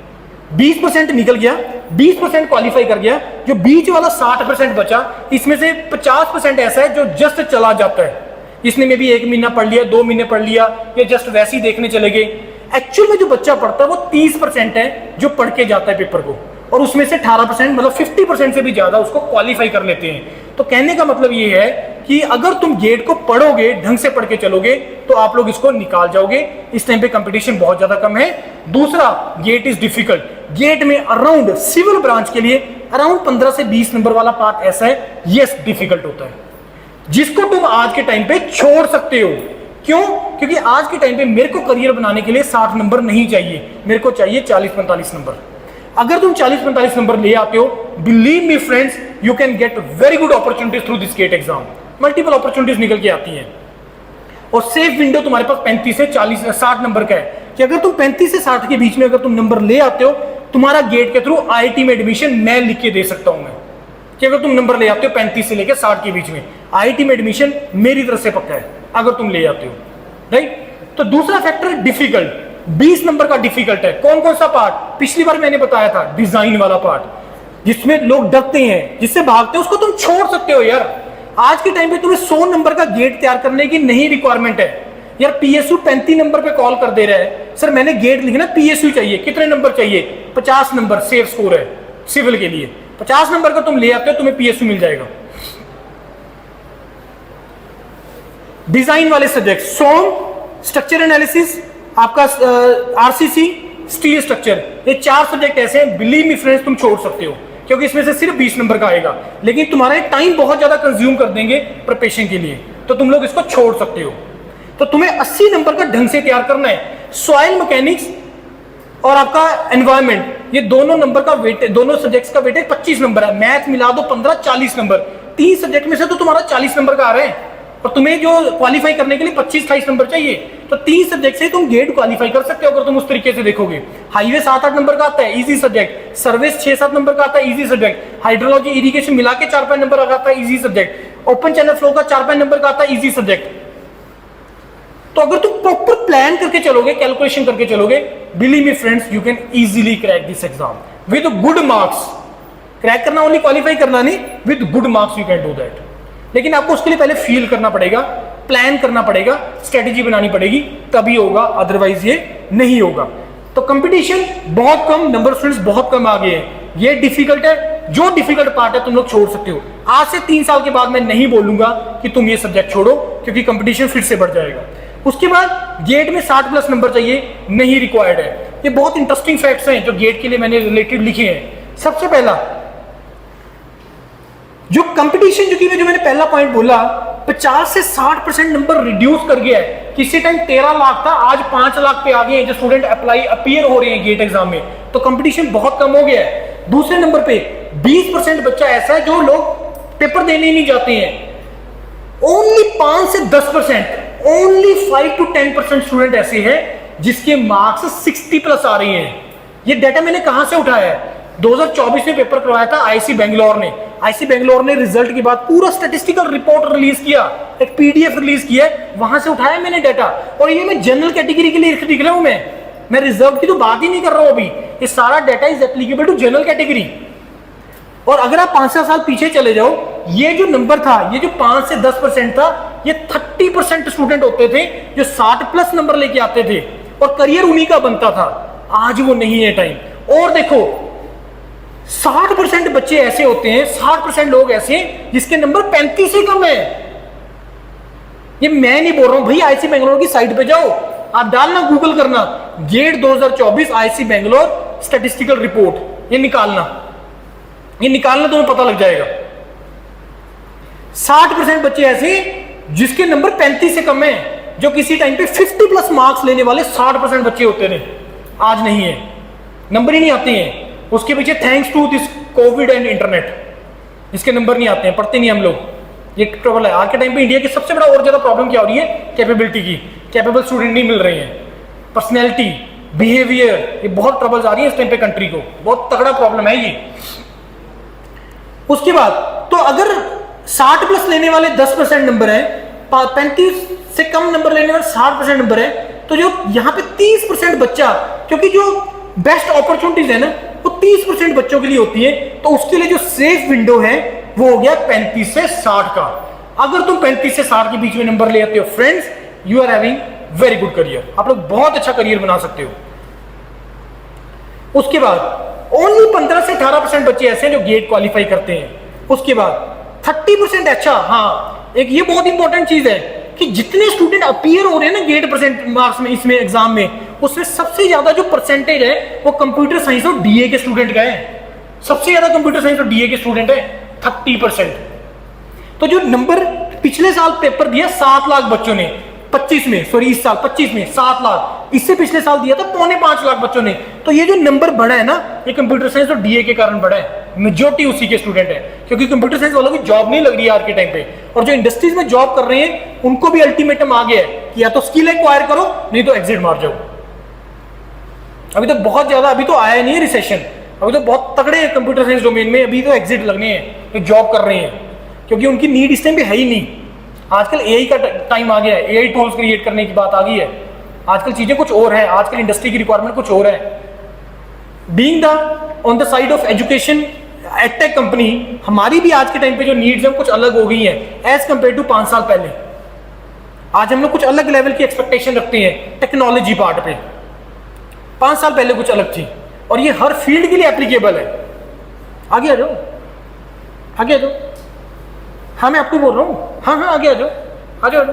20% निकल गया, 20% क्वालिफाई कर गया, जो बीच वाला 60% बचा, इसमें से 50% ऐसा है जो जस्ट चला जाता है, इसने में भी 1 महीना पढ़ लिया, 2 महीने पढ़ लिया, या जस्ट वैसे ही देखने चले गए। एक्चुअल में जो बच्चा पढ़ता है वो 30% है जो पढ़ के जाता है पेपर को, और उसमें से 18% मतलब 50% से भी ज्यादा उसको क्वालिफाई कर लेते हैं। तो कहने का मतलब ये है कि अगर तुम गेट को पढ़ोगे, ढंग से पढ़ के चलोगे, तो आप लोग इसको निकाल जाओगे। इस टाइम पे कंपटीशन बहुत ज्यादा कम है। दूसरा, गेट इज डिफिकल्ट। गेट में अराउंड सिविल ब्रांच के लिए अराउंड 15 से 20 नंबर वाला पार्ट ऐसा है, यस डिफिकल्ट होता है, जिसको तुम आज के टाइम पे छोड़ सकते हो। क्यों? क्योंकि आज के टाइम पे मेरे को करियर बनाने के लिए 60 नंबर नहीं चाहिए, मेरे को चाहिए 40-45 नंबर। अगर तुम 40-45 नंबर ले आते हो, believe me friends, you can get very good opportunities through this GATE exam. Multiple opportunities निकल के आती हैं, और सेफ विंडो तुम्हारे पास 35 से 60 नंबर का है, कि अगर तुम 35 से 60 के बीच में अगर तुम नंबर ले आते हो, तुम्हारा गेट के थ्रू आईआईटी में एडमिशन मैं लिख के दे सकता हूं मैं, कि अगर तुम नंबर ले आते हो 35 से लेकर 60 के बीच में, आईआईटी में एडमिशन मेरी तरफ से पक्का है अगर तुम ले आते हो, राइट। तो दूसरा फैक्टर डिफिकल्ट, 20 नंबर का डिफिकल्ट है। कौन कौन सा पार्ट? पिछली बार मैंने बताया था, डिजाइन वाला पार्ट, जिसमें लोग डरते हैं, जिससे भागते हैं, उसको तुम छोड़ सकते हो यार। आज के टाइम पे तुम्हें 100 नंबर का गेट तैयार करने की नहीं रिक्वायरमेंट है यार। पीएसयू 35 नंबर पे कॉल कर दे रहा है, सर मैंने गेट लिखना, पीएसयू चाहिए, कितने नंबर चाहिए? 50 नंबर सेफ स्कोर है सिविल के लिए, 50 नंबर का तुम ले आते हो, तुम्हें पीएसयू मिल जाएगा। डिजाइन वाले सब्जेक्ट, सोम, स्ट्रक्चर एनालिसिस, आपका आरसीसी, स्टील स्ट्रक्चर, ये 4 सब्जेक्ट ऐसे हैं, बिलीव मी फ्रेंड्स, तुम छोड़ सकते हो, क्योंकि इसमें से सिर्फ 20 नंबर का आएगा, लेकिन तुम्हारा टाइम बहुत ज्यादा कंज्यूम कर देंगे प्रिपरेशन के लिए, तो तुम लोग इसको छोड़ सकते हो। तो तुम्हें 80 नंबर का ढंग से तैयार करना है। सॉइल मैकेनिक्स और आपका एनवायरमेंट, ये दोनों नंबर का वेट, दोनों सब्जेक्ट्स का वेटेज 25 नंबर है। मैथ मिला दो 15-40 नंबर, 3 सब्जेक्ट में से तो तुम्हारा 40 नंबर का आ रहा है, और तुम्हें जो क्वालिफाई करने के लिए 25-28 नंबर चाहिए, तो 3 सब्जेक्ट से तुम गेट क्वालिफाई कर सकते हो अगर तुम उस तरीके से देखोगे। हाईवे 7-8 नंबर का आता है, इजी सब्जेक्ट। सर्विस 6-7 नंबर का आता है, इजी सब्जेक्ट। हाइड्रोलॉजी, इरिगेशन मिला के 4-5 नंबर का आता है, easy subject. Open channel flow का 4-5 नंबर का आता है, इजी सब्जेक्ट। तो अगर तुम प्रॉपर प्लान करके चलोगे, कैलकुलेशन करके चलोगे, believe me friends, you can easily crack this exam with good marks. Crack करना ओनली, क्वालिफाई करना नहीं, with good marks you can do that. लेकिन आपको उसके लिए पहले फील करना पड़ेगा, प्लान करना पड़ेगा, स्ट्रेटेजी बनानी पड़ेगी, तभी होगा, अदरवाइज ये नहीं होगा। तो कंपटीशन बहुत कम, नंबर स्टूडेंट्स बहुत कम आ गए हैं, ये डिफिकल्ट है। जो डिफिकल्ट पार्ट है तुम लोग छोड़ सकते हो। आज से 3 साल के बाद मैं नहीं बोलूंगा कि तुम ये सब्जेक्ट छोड़ो, क्योंकि कंपटीशन फिर से बढ़ जाएगा। उसके बाद गेट में 60+ नंबर चाहिए, नहीं रिक्वायर्ड है। ये बहुत इंटरेस्टिंग फैक्ट्स हैं जो गेट के लिए मैंने रिलेटेड लिखे हैं। सबसे पहला, जो कंपटीशन जो मैंने पहला पॉइंट बोला, 50 से 60% नंबर रिड्यूस कर गया है। किसी टाइम 13 लाख था, आज 5 लाख पे आ गए हैं जो स्टूडेंट अपीयर हो रहे हैं गेट एग्जाम में। तो कंपटीशन बहुत कम हो गया है। दूसरे नंबर पे 20% बच्चा ऐसा है जो लोग पेपर देने ही नहीं जाते हैं। ओनली 5 से 10%, ओनली 5 to 10% स्टूडेंट ऐसे हैं जिसके मार्क्स 60+ आ रहे हैं। ये डाटा मैंने कहां से उठाया है? 2024 में पेपर करवाया था आईसी बेंगलोर ने। आईसी बेंगलोर ने रिजल्ट के बाद पूरा स्टैटिस्टिकल रिपोर्ट रिलीज किया, एक पीडीएफ रिलीज किया है, वहां से उठाया मैंने डाटा। और ये मैं जनरल कैटेगरी के लिए लिख रहा हूं, मैं रिजर्व की तो बात ही नहीं कर रहा हूं अभी। ये सारा data is applicable to general category. और अगर आप 5 साल पीछे चले जाओ, ये जो नंबर था, ये जो 5 से 10% था, ये 30% स्टूडेंट होते थे जो 60+ नंबर लेके आते थे और करियर उन्हीं का बनता था। आज वो नहीं है टाइम। और देखो 60% बच्चे ऐसे होते हैं, 60% लोग ऐसे हैं जिसके नंबर 35 से कम है। ये मैं नहीं बोल रहा हूं भाई, आईसी बेंगलोर की साइट पे जाओ, आप डालना, गूगल करना, GATE 2024 IC Bangalore statistical report, ये निकालना तुम्हें पता लग जाएगा। 60% बच्चे ऐसे जिसके नंबर 35 से कम है, जो किसी टाइम पे 50+ मार्क्स लेने वाले 60% बच्चे होते थे, आज नहीं है, नंबर ही नहीं आते हैं। उसके पीछे thanks to this COVID and internet, इसके नंबर नहीं आते हैं, पढ़ते नहीं हम लोग। ये ट्रबल है आज के टाइम पे। इंडिया की सबसे बड़ा और ज्यादा प्रॉब्लम क्या हो रही है? कैपेबिलिटी की। कैपेबल स्टूडेंट नहीं मिल रहे हैं, पर्सनैलिटी, बिहेवियर, ये बहुत ट्रबल्स आ रही है इस टाइम पे कंट्री को, बहुत तगड़ा प्रॉब्लम है ये। उसके बाद तो अगर 60+ लेने वाले 10% नंबर है, 35 से कम नंबर लेने वाले 60% नंबर है, तो जो यहाँ पे 30% बच्चा, क्योंकि जो बेस्ट अपॉर्चुनिटीज है ना वो 30% बच्चों के लिए होती है, तो उसके लिए जो सेफ विंडो है वो हो गया 35 से 60 का। अगर तुम 35 से 60 के बीच में नंबर ले आते हो friends, you are having very good career, आप लोग बहुत अच्छा करियर बना सकते हो। उसके बाद ओनली 15 से 18% बच्चे ऐसे हैं जो गेट क्वालिफाई करते हैं। उसके बाद 30%, अच्छा हाँ, एक ये बहुत इंपॉर्टेंट चीज है कि जितने स्टूडेंट अपीयर हो रहे हैं ना गेट परसेंट मार्क्स में, इसमें एग्जाम में, उसमें सबसे ज्यादा जो परसेंटेज है वो कंप्यूटर साइंस और डीए के स्टूडेंट का है। सबसे ज्यादा कंप्यूटर साइंस और डीए के स्टूडेंट है 30%। तो जो नंबर पिछले साल पेपर दिया 7 लाख बच्चों ने, 25 में, सॉरी इस साल 25 में 7 लाख, इससे पिछले साल दिया था 4.25 लाख बच्चों ने। तो ये जो नंबर बढ़ा है ना, ये कंप्यूटर साइंस और डीए के कारण बढ़ा है। मेजॉरिटी उसी के स्टूडेंट है, क्योंकि कंप्यूटर साइंस वालों की जॉब नहीं लग रही है आज के टाइम पे, और जो इंडस्ट्रीज में जॉब कर रहे हैं उनको भी अल्टीमेटम आ गया है कि या तो स्किल एक्वायर करो, नहीं तो एग्जिट मार जाओ। अभी तो बहुत ज्यादा, अभी तो आया नहीं है रिसेशन, अभी तो बहुत तगड़े कंप्यूटर साइंस डोमेन में अभी तो एग्जिट लगने हैं, जॉब कर रहे हैं, क्योंकि उनकी नीड इस टाइम पे है ही नहीं। आजकल एआई का टाइम आ गया है, एआई टूल्स क्रिएट करने की बात आ गई है। आजकल चीजें कुछ और है, आजकल इंडस्ट्री की रिक्वायरमेंट कुछ और है। Being the on the side of education edtech company, हमारी भी आज के टाइम पे जो नीड्स हैं कुछ अलग हो गई हैं एज कंपेयर टू 5 साल पहले। आज हम लोग कुछ अलग लेवल की एक्सपेक्टेशन रखते हैं टेक्नोलॉजी पार्ट पे, 5 साल पहले कुछ अलग थी, और ये हर फील्ड के लिए एप्लीकेबल है। आगे आ जाओ, आगे आ जाओ, हाँ मैं आपको बोल रहा हूँ, हाँ आगे आ जाओ, आ जाओ,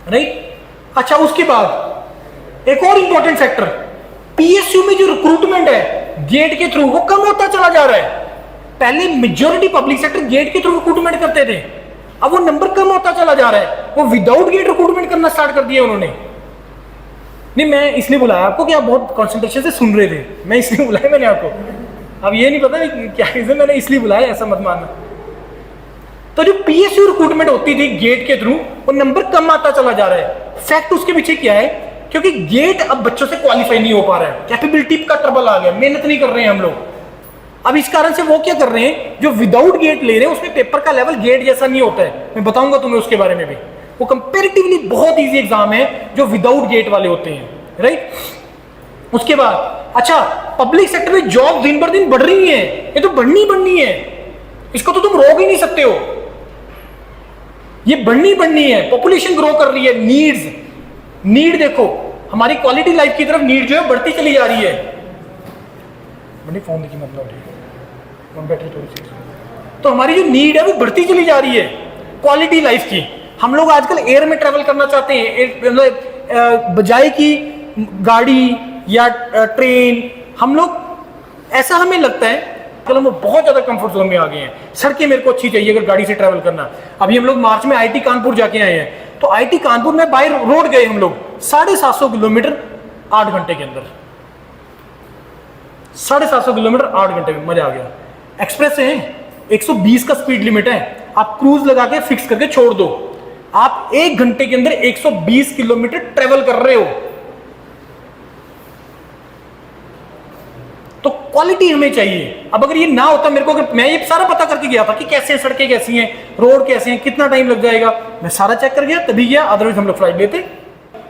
राइट। अच्छा, उसके बाद एक और इंपॉर्टेंट फैक्टर, पीएसयू में जो रिक्रूटमेंट है गेट के थ्रू वो कम होता चला जा रहा है। पहले मेजॉरिटी पब्लिक सेक्टर गेट के थ्रू रिक्रूटमेंट करते थे, अब वो नंबर कम होता चला जा रहा है, वो विदाउट गेट रिक्रूटमेंट करना स्टार्ट कर दिया उन्होंने। नहीं, मैं इसलिए बुलाया आपको कि आप बहुत कंसंट्रेशन से सुन रहे थे, मैं इसलिए बुलाया मैंने आपको। अब ये नहीं पता क्या रीजन, मैंने इसलिए बुलाया, ऐसा मत मानना। तो जो पीएसयू रिक्रूटमेंट होती थी गेट के थ्रू, वो नंबर कम आता चला जा रहा है। फैक्ट उसके पीछे क्या है? क्योंकि गेट अब बच्चों से क्वालिफाई नहीं हो पा रहा है, कैपेबिलिटी का ट्रबल आ गया, मेहनत नहीं कर रहे हैं हम लोग। अब इस कारण से वो क्या कर रहे हैं, जो विदाउट गेट ले रहे हैं उसमें पेपर का लेवल गेट जैसा नहीं होता है। मैं बताऊंगा तुम्हें उसके बारे में भी। वो कंपैरेटिवली बहुत इजी एग्जाम है जो विदाउट गेट वाले होते हैं, राइट। उसके बाद अच्छा, पब्लिक सेक्टर में जॉब दिन बर दिन बढ़ रही है, ये तो बढ़नी है, इसको तो तुम रोक ही नहीं सकते हो, ये बढ़नी है। पॉपुलेशन ग्रो कर रही है, नीड देखो, हमारी क्वालिटी लाइफ की तरफ नीड जो है बढ़ती चली जा रही है। बड़ी फोन की मतलब बैटरी थोड़ी सी, तो हमारी जो नीड है वो बढ़ती चली जा रही है क्वालिटी लाइफ की। हम लोग आजकल एयर में ट्रेवल करना चाहते हैं, बजाय की गाड़ी या ट्रेन, हम लोग, ऐसा हमें लगता है कल हम बहुत ज्यादा कंफर्ट जोन में आ गए हैं। सड़कें मेरे को अच्छी चाहिए अगर गाड़ी से ट्रैवल करना। अभी हम लोग मार्च में आईटी कानपुर जाके आए हैं, तो आईटी कानपुर में बाय रोड गए हम लोग 750 किलोमीटर 8 घंटे के अंदर, 750 किलोमीटर 8 घंटे में, मजा आ गया। एक्सप्रेस है, 120 का स्पीड लिमिट है, आप क्रूज लगा के फिक्स करके छोड़ दो, आप 1 घंटे के अंदर 120 किलोमीटर ट्रेवल कर रहे हो। क्वालिटी हमें चाहिए। अब अगर ये ना होता मेरे को, अगर मैं ये सारा पता करके गया था कि कैसे सड़कें कैसी हैं, रोड कैसे हैं, कितना टाइम लग जाएगा, मैं सारा चेक कर गया तभी गया, अदरवाइज हम लोग फ्लाइट लेते।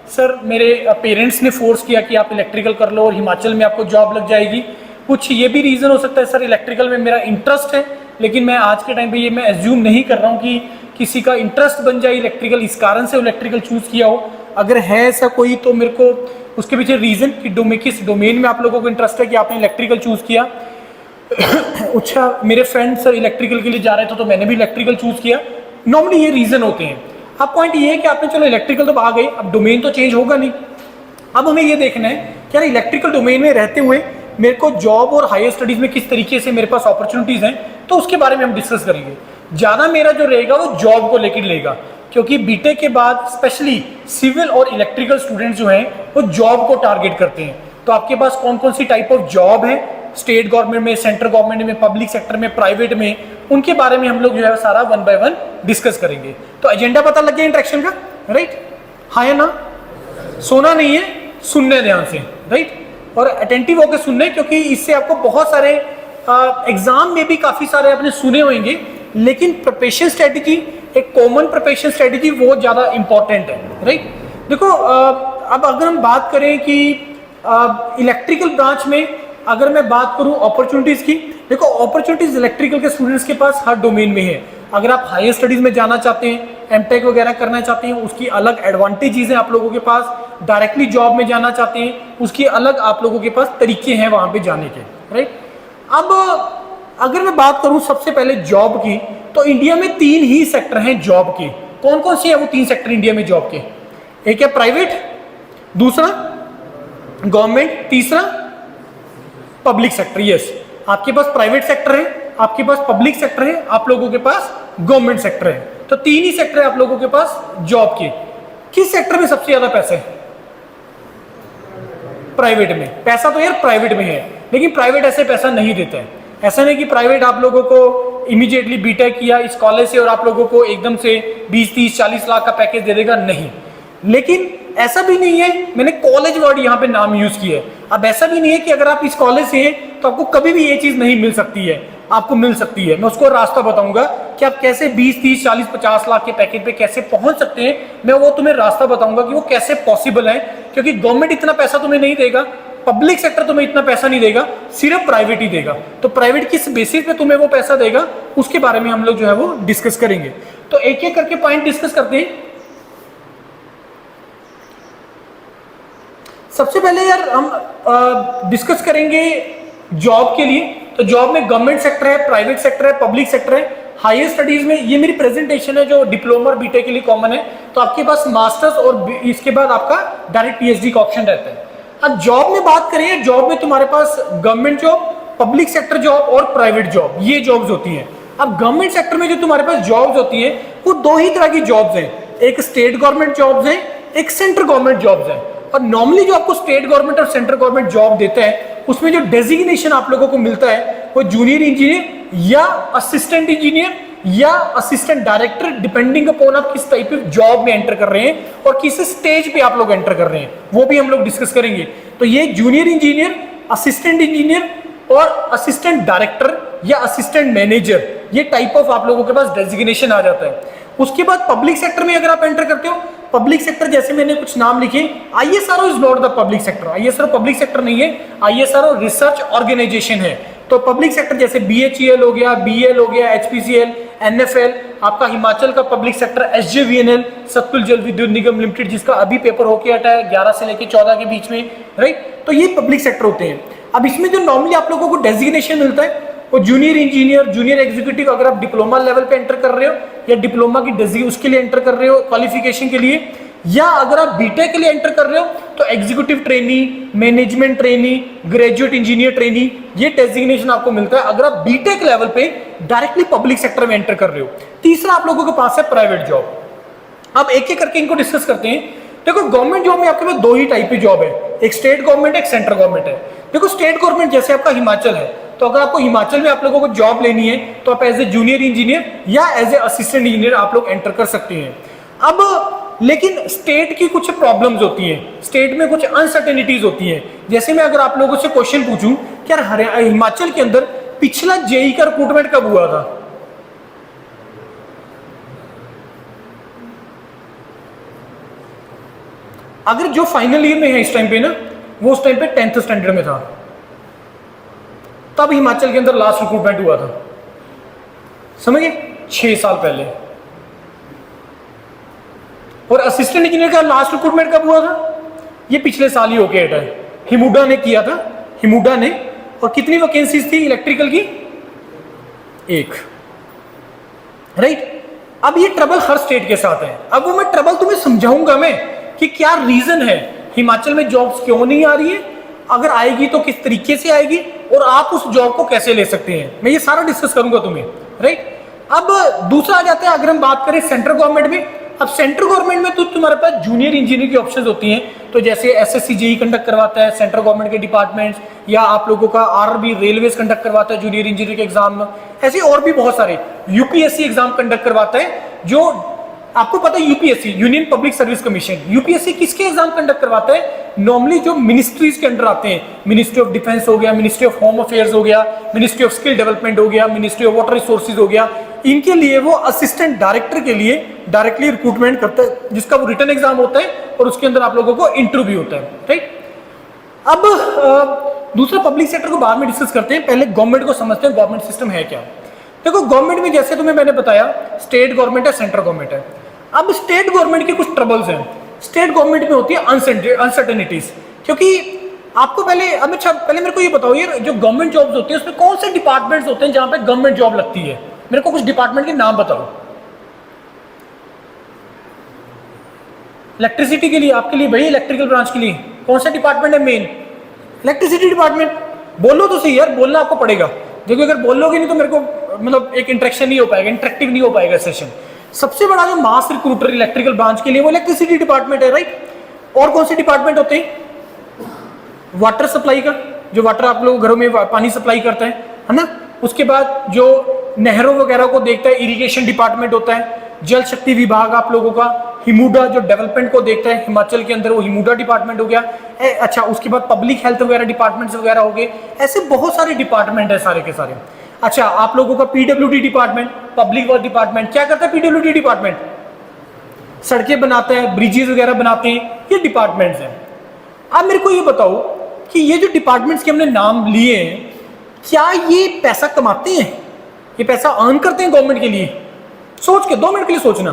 सर मेरे पेरेंट्स ने फोर्स किया कि आप इलेक्ट्रिकल कर लो और हिमाचल में आपको जॉब लग जाएगी। कुछ ये भी रीज़न हो सकता है सर, इलेक्ट्रिकल में मेरा इंटरेस्ट है, लेकिन मैं आज के टाइम पे ये मैं एज्यूम नहीं कर रहा हूँ कि किसी का इंटरेस्ट बन जाए इलेक्ट्रिकल, इस कारण से इलेक्ट्रिकल चूज़ किया हो। अगर है ऐसा कोई तो मेरे को उसके पीछे रीज़न कि किस डोमेन में आप लोगों को इंटरेस्ट है कि आपने इलेक्ट्रिकल चूज़ किया। अच्छा, मेरे फ्रेंड सर इलेक्ट्रिकल के लिए जा रहे थे तो मैंने भी इलेक्ट्रिकल चूज़ किया। नॉर्मली ये रीज़न होते हैं। अब पॉइंट ये है कि आपने चलो इलेक्ट्रिकल तो आ गई, अब डोमेन तो चेंज होगा नहीं। अब हमें ये देखना है कि यार इलेक्ट्रिकल डोमेन में रहते हुए मेरे को जॉब और हायर स्टडीज़ में किस तरीके से मेरे पास अपॉर्चुनिटीज़ हैं, तो उसके बारे में हम डिस्कस करेंगे। ज़्यादा मेरा जो रहेगा वो जॉब को लेकर रहेगा, क्योंकि बीटेक के बाद स्पेशली सिविल और इलेक्ट्रिकल स्टूडेंट्स जो हैं वो जॉब को टारगेट करते हैं। तो आपके पास कौन कौन सी टाइप ऑफ जॉब है, स्टेट गवर्नमेंट में, सेंट्रल गवर्नमेंट में, पब्लिक सेक्टर में, प्राइवेट में, उनके बारे में हम लोग जो है सारा 1 बाय 1 डिस्कस करेंगे। तो एजेंडा पता लग गया इंट्रैक्शन का, राइट? हाँ या ना? सोना नहीं है, सुनना है ध्यान से, राइट? और अटेंटिव होकर सुनना है, क्योंकि इससे आपको बहुत सारे एग्जाम में भी काफी सारे आपने सुने होंगे, लेकिन प्रिपरेशन स्ट्रेटेजी, एक कॉमन प्रिपरेशन स्ट्रेटेजी वो ज्यादा इंपॉर्टेंट है, राइट? देखो अब अगर हम बात करें कि इलेक्ट्रिकल ब्रांच में अगर मैं बात करूं अपॉर्चुनिटीज की, देखो अपॉर्चुनिटीज इलेक्ट्रिकल के स्टूडेंट्स के पास हर डोमेन में है। अगर आप हायर स्टडीज में जाना चाहते हैं, एमटेक वगैरह करना चाहते हैं, उसकी अलग एडवांटेजेस हैं आप लोगों के पास। डायरेक्टली जॉब में जाना चाहते हैं, उसकी अलग आप लोगों के पास तरीके हैं वहां पे जाने के, राइट? अब अगर मैं बात करूं सबसे पहले जॉब की, तो इंडिया में 3 ही सेक्टर हैं जॉब के। कौन कौन से हैं वो 3 सेक्टर इंडिया में जॉब के? एक है प्राइवेट, दूसरा गवर्नमेंट, तीसरा पब्लिक सेक्टर। यस, आपके पास प्राइवेट सेक्टर है, आपके पास पब्लिक सेक्टर है, आप लोगों के पास गवर्नमेंट सेक्टर है। तो 3 ही सेक्टर है आप लोगों के पास जॉब के। किस सेक्टर में सबसे ज्यादा पैसा है? प्राइवेट में। पैसा तो यार प्राइवेट में है, लेकिन प्राइवेट ऐसे पैसा नहीं देता है। ऐसा नहीं कि प्राइवेट आप लोगों को इमीडिएटली बीटेक किया इस कॉलेज से और आप लोगों को एकदम से 20, 30, 40 लाख का पैकेज दे देगा, नहीं। लेकिन ऐसा भी नहीं है, मैंने कॉलेज वर्ड यहाँ पे नाम यूज किया है। अब ऐसा भी नहीं है कि अगर आप इस कॉलेज से हैं तो आपको कभी भी ये चीज नहीं मिल सकती है, आपको मिल सकती है। मैं उसको रास्ता बताऊंगा कि आप कैसे 20, 30, 40, 50 लाख के पैकेज पे कैसे पहुंच सकते हैं। मैं वो तुम्हें रास्ता बताऊंगा कि वो कैसे पॉसिबल है, क्योंकि गवर्नमेंट इतना पैसा तुम्हें नहीं देगा, पब्लिक सेक्टर तुम्हें इतना पैसा नहीं देगा, सिर्फ प्राइवेट ही देगा। तो प्राइवेट किस बेसिस पे तुम्हें वो पैसा देगा, उसके बारे में हम लोग जो है वो डिस्कस करेंगे। तो एक एक करके पॉइंट डिस्कस करते हैं। सबसे पहले यार हम डिस्कस करेंगे जॉब के लिए। तो जॉब में गवर्नमेंट सेक्टर है, प्राइवेट सेक्टर है, पब्लिक सेक्टर है। हायर स्टडीज में ये मेरी प्रेजेंटेशन है जो डिप्लोमा और बीटेक के लिए कॉमन है। तो आपके पास मास्टर्स और इसके बाद आपका डायरेक्ट पीएचडी का ऑप्शन रहता है। अब जॉब में बात करें, जॉब में तुम्हारे पास government job, public sector job और प्राइवेट जॉब, ये जॉब्स होती हैं। अब गवर्नमेंट सेक्टर में जो तुम्हारे पास जॉब्स होती है वो 2 ही तरह की जॉब्स हैं, एक स्टेट गवर्नमेंट जॉब्स है, एक सेंट्रल गवर्नमेंट जॉब्स है। और नॉर्मली जो आपको स्टेट गवर्नमेंट और सेंट्रल गवर्नमेंट जॉब देता है उसमें जो डेजिग्नेशन आप लोगों को मिलता है वो जूनियर इंजीनियर या असिस्टेंट इंजीनियर या असिस्टेंट डायरेक्टर, डिपेंडिंग अपॉन आप किस टाइप ऑफ जॉब में एंटर कर रहे हैं और किस स्टेज पे आप लोग एंटर कर रहे हैं, वो भी हम लोग डिस्कस करेंगे। तो ये जूनियर इंजीनियर, असिस्टेंट इंजीनियर और असिस्टेंट डायरेक्टर या असिस्टेंट मैनेजर, ये टाइप ऑफ आप लोगों के पास डेजिग्नेशन आ जाता है। उसके बाद पब्लिक सेक्टर में अगर आप एंटर करते हो, पब्लिक सेक्टर जैसे मैंने कुछ नाम लिखे, ISRO is not the public sector. ISRO public sector नहीं है, आईएसआरओ रिसर्च ऑर्गेनाइजेशन है। तो पब्लिक सेक्टर जैसे बीएचईएल हो गया, बीएल हो गया, एचपीसीएल, एनएफएल, आपका हिमाचल का पब्लिक सेक्टर एसजेवीएनएल, सतलुज जल विद्युत निगम लिमिटेड, जिसका अभी पेपर होके हटा है 11 से लेकर 14 के बीच में, राइट? तो ये पब्लिक सेक्टर होते हैं। अब इसमें जो नॉर्मली आप लोगों को डेजिग्नेशन मिलता है वो जूनियर इंजीनियर, जूनियर एग्जीक्यूटिव, अगर आप डिप्लोमा लेवल पे एंटर कर रहे हो या डिप्लोमा की डिग्री उसके लिए एंटर कर रहे हो क्वालिफिकेशन के लिए, या अगर आप बीटेक के लिए एंटर कर रहे हो तो executive trainee, management trainee, graduate engineer trainee, ये डेजिग्नेशन आपको मिलता है अगर आप बीटेक लेवल पे डायरेक्टली पब्लिक सेक्टर में एंटर कर रहे हो। तीसरा आप लोगों के पास है प्राइवेट जॉब। अब एक एक करके इनको डिस्कस करते हैं। देखो गवर्नमेंट जॉब में आपके पास 2 ही टाइप की जॉब है, एक स्टेट गवर्नमेंट, एक सेंट्रल गवर्नमेंट है। देखो स्टेट गवर्नमेंट जैसे आपका हिमाचल है, तो अगर आपको हिमाचल में आप लोगों को जॉब लेनी है तो आप एज ए जूनियर इंजीनियर या एज ए असिस्टेंट इंजीनियर आप लोग एंटर कर सकते हैं। अब लेकिन स्टेट की कुछ प्रॉब्लम्स होती हैं, स्टेट में कुछ अनसर्टेनिटीज होती हैं। जैसे मैं अगर आप लोगों से क्वेश्चन पूछूं कि यार हिमाचल के अंदर पिछला जेई का रिक्रूटमेंट कब हुआ था? अगर जो फाइनल ईयर में है इस टाइम पे ना, वो उस टाइम पे 10th स्टैंडर्ड में था, तब हिमाचल के अंदर लास्ट रिक्रूटमेंट हुआ था। समझ गए? 6 साल पहले। और असिस्टेंट इंजीनियर का लास्ट रिक्रूटमेंट कब हुआ था? ये पिछले साल ही होके हटा है, हिमुडा ने किया था, हिमुडा ने। और कितनी वैकेंसीज थी इलेक्ट्रिकल की? 1। राइट। अब ये ट्रबल हर स्टेट के साथ है। अब वो मैं ट्रबल तुम्हें समझाऊंगा मैं कि क्या रीजन है हिमाचल में जॉब्स क्यों नहीं आ रही है, अगर आएगी तो किस तरीके से आएगी, और आप उस जॉब को कैसे ले सकते हैं, मैं ये सारा डिस्कस करूंगा तुम्हें। राइट। अब दूसरा आ जाता है, अगर हम बात करें सेंट्रल गवर्नमेंट में। अब सेंट्रल गवर्नमेंट में तो तुम्हारे पास जूनियर इंजीनियर की ऑप्शंस होती हैं, तो जैसे एसएससी जेई कंडक्ट करवाता है सेंट्रल गवर्नमेंट के डिपार्टमेंट्स, या आप लोगों का आरआरबी रेलवेज कंडक्ट करवाता है जूनियर इंजीनियर के एग्जाम। ऐसे और भी बहुत सारे, यूपीएससी एग्जाम कंडक्ट करवाता है। जो आपको पता है UPSC, union public service commission, UPSC किसके एग्जाम कंडक्ट करवाता है? नॉर्मली जो मिनिस्ट्रीज के अंडर आते हैं, मिनिस्ट्री ऑफ डिफेंस हो गया, मिनिस्ट्री ऑफ होम अफेयर्स हो गया, मिनिस्ट्री ऑफ स्किल डेवलपमेंट हो गया, मिनिस्ट्री ऑफ वाटर रिसोर्सेज हो गया, इनके लिए वो असिस्टेंट डायरेक्टर के लिए डायरेक्टली रिक्रूटमेंट करता है, जिसका वो रिटन एग्जाम होता है और उसके अंदर आप लोगों को इंटरव्यू होता है। राइट। अब दूसरा पब्लिक सेक्टर को बाद में डिस्कस करते हैं, पहले गवर्नमेंट को समझते हैं गवर्नमेंट सिस्टम है क्या। देखो गवर्नमेंट में जैसे तुम्हें मैंने बताया, स्टेट गवर्नमेंट है, सेंट्रल गवर्नमेंट है। अब स्टेट गवर्नमेंट के कुछ ट्रबल्स हैं। स्टेट गवर्नमेंट में होती है अनसर्टेनिटीज, क्योंकि आपको पहले मेरे को ये बताओ, ये जो गवर्नमेंट जॉब्स होती है उसमें कौन से डिपार्टमेंट्स होते हैं जहां पे गवर्नमेंट जॉब लगती है? मेरे को कुछ डिपार्टमेंट के नाम बताओ। इलेक्ट्रिसिटी के लिए, आपके लिए भाई इलेक्ट्रिकल ब्रांच के लिए कौन सा डिपार्टमेंट है मेन? Electricity department. बोलो तो सही यार, बोलना आपको पड़ेगा। देखो अगर बोलोगे नहीं तो मेरे को मतलब एक इंटरेक्शन नहीं हो पाएगा, इंटरेक्टिव नहीं हो पाएगा सेशन। सबसे बड़ा जो मास रिक्रूटर इलेक्ट्रिकल ब्रांच के लिए वो इलेक्ट्रिसिटी डिपार्टमेंट है। राइट। और कौन से डिपार्टमेंट होते हैं? वाटर सप्लाई का, जो वाटर आप लोग घरों में पानी सप्लाई करते हैं, है ना। उसके बाद जो नहरों वगैरह को देखता है, इरिगेशन डिपार्टमेंट होता है। जल शक्ति विभाग आप लोगों का, हिमुडा जो डेवलपमेंट को देखता है हिमाचल के अंदर, वो हिमुडा डिपार्टमेंट हो गया। अच्छा, उसके बाद पब्लिक हेल्थ वगैरह डिपार्टमेंट्स वगैरह हो गए। ऐसे बहुत सारे डिपार्टमेंट है सारे के सारे। अच्छा, आप लोगों का PWD department, public work department, क्या करता है पीडब्ल्यूडी डिपार्टमेंट? सड़कें बनाता है, ब्रिजेस वगैरह बनाते हैं, ये डिपार्टमेंट्स हैं। अब मेरे को ये बताओ कि ये जो डिपार्टमेंट्स के हमने नाम लिए हैं, क्या ये पैसा कमाते हैं? ये पैसा अर्न करते हैं गवर्नमेंट के लिए? सोच के 2 मिनट के लिए सोचना,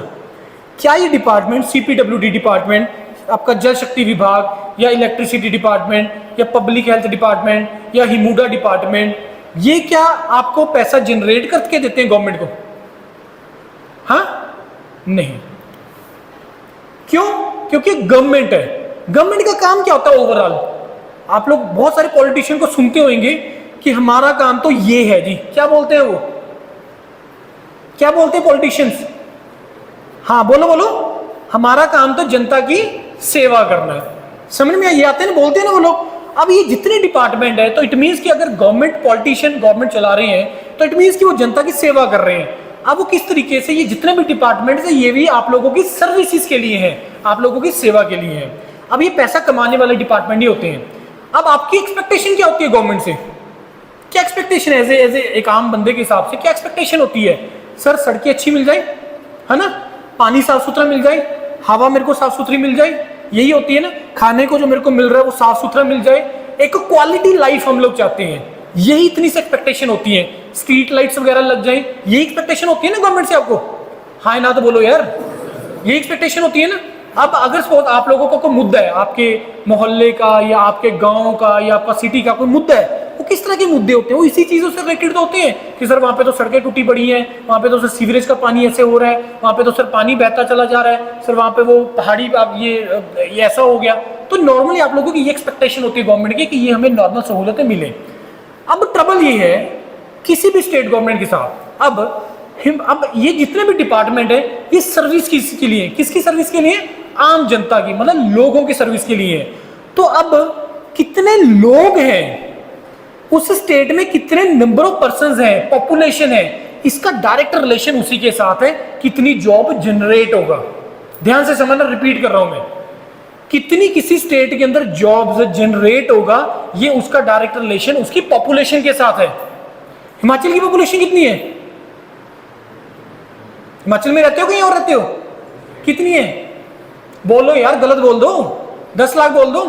क्या ये डिपार्टमेंट, सीपीडब्ल्यूडी डिपार्टमेंट, आपका जल शक्ति विभाग या इलेक्ट्रिसिटी डिपार्टमेंट या पब्लिक हेल्थ डिपार्टमेंट या हिमुडा डिपार्टमेंट, ये क्या आपको पैसा जनरेट करके देते हैं गवर्नमेंट को? हाँ? नहीं। क्यों? क्योंकि गवर्नमेंट है। गवर्नमेंट का काम क्या होता है ओवरऑल? आप लोग बहुत सारे पॉलिटिशियन को सुनते होंगे कि हमारा काम तो ये है जी, क्या बोलते हैं वो, क्या बोलते हैं पॉलिटिशियंस? हाँ बोलो बोलो, हमारा काम तो जनता की सेवा करना है। समझ में ये आते हैं ना, बोलते हैं ना वो लोग। अब ये जितने डिपार्टमेंट है तो इट मीन्स कि अगर गवर्नमेंट पॉलिटिशियन गवर्नमेंट चला रहे हैं तो इट मीन्स कि वो जनता की सेवा कर रहे हैं। अब वो किस तरीके से, ये जितने भी डिपार्टमेंट है ये भी आप लोगों की सर्विसेज के लिए है, आप लोगों की सेवा के लिए है। अब ये पैसा कमाने वाले डिपार्टमेंट ही होते हैं। अब आपकी एक्सपेक्टेशन क्या होती है गवर्नमेंट से? क्या एक्सपेक्टेशन है एज ए एक आम बंदे के हिसाब से क्या एक्सपेक्टेशन होती है? सर सड़कें अच्छी मिल जाए, है ना, पानी साफ सुथरा मिल जाए, हवा मेरे को साफ सुथरी मिल जाए, यही होती है ना। खाने को जो मेरे को मिल रहा है वो साफ सुथरा मिल जाए, एक क्वालिटी लाइफ हम लोग चाहते हैं, यही इतनी सी एक्सपेक्टेशन होती है। स्ट्रीट लाइट्स वगैरह लग जाए, यही एक्सपेक्टेशन होती है ना गवर्नमेंट से आपको? हाँ ना तो बोलो यार, यही एक्सपेक्टेशन होती है ना। अब अगर सपोज आप लोगों को कोई मुद्दा है, आपके मोहल्ले का या आपके गांव का या आपका सिटी का कोई मुद्दा है, वो किस तरह के मुद्दे होते हैं? वो इसी चीजों से रिलेटेड तो होते हैं कि सर वहाँ पे तो सड़कें टूटी पड़ी हैं, वहाँ पे तो सर सीवरेज का पानी ऐसे हो रहा है, वहाँ पे तो सर पानी बहता चला जा रहा है, सर वहाँ पे वो पहाड़ी अब ये ऐसा हो गया। तो नॉर्मली आप लोगों की ये एक्सपेक्टेशन होती है गवर्नमेंट की कि ये हमें नॉर्मल सहूलतें मिले। अब ट्रबल ये है किसी भी स्टेट गवर्नमेंट के साथ, अब ये जितने भी डिपार्टमेंट है ये सर्विस किसके लिए, किसकी सर्विस के लिए? आम जनता की, मतलब लोगों की सर्विस के लिए है। तो अब कितने लोग हैं उस स्टेट में, कितने नंबर ऑफ पर्संस हैं, पॉपुलेशन है, इसका डायरेक्ट रिलेशन उसी के साथ है कितनी जॉब जनरेट होगा। ध्यान से समझना, रिपीट कर रहा हूं मैं। कितनी किसी स्टेट के अंदर जॉब्स जनरेट होगा, ये उसका डायरेक्ट रिलेशन उसकी पॉपुलेशन के साथ है। हिमाचल की पॉपुलेशन कितनी है? हिमाचल में रहते हो कहीं और रहते हो? कितनी है? बोलो यार, गलत बोल दो, 10 लाख बोल दो।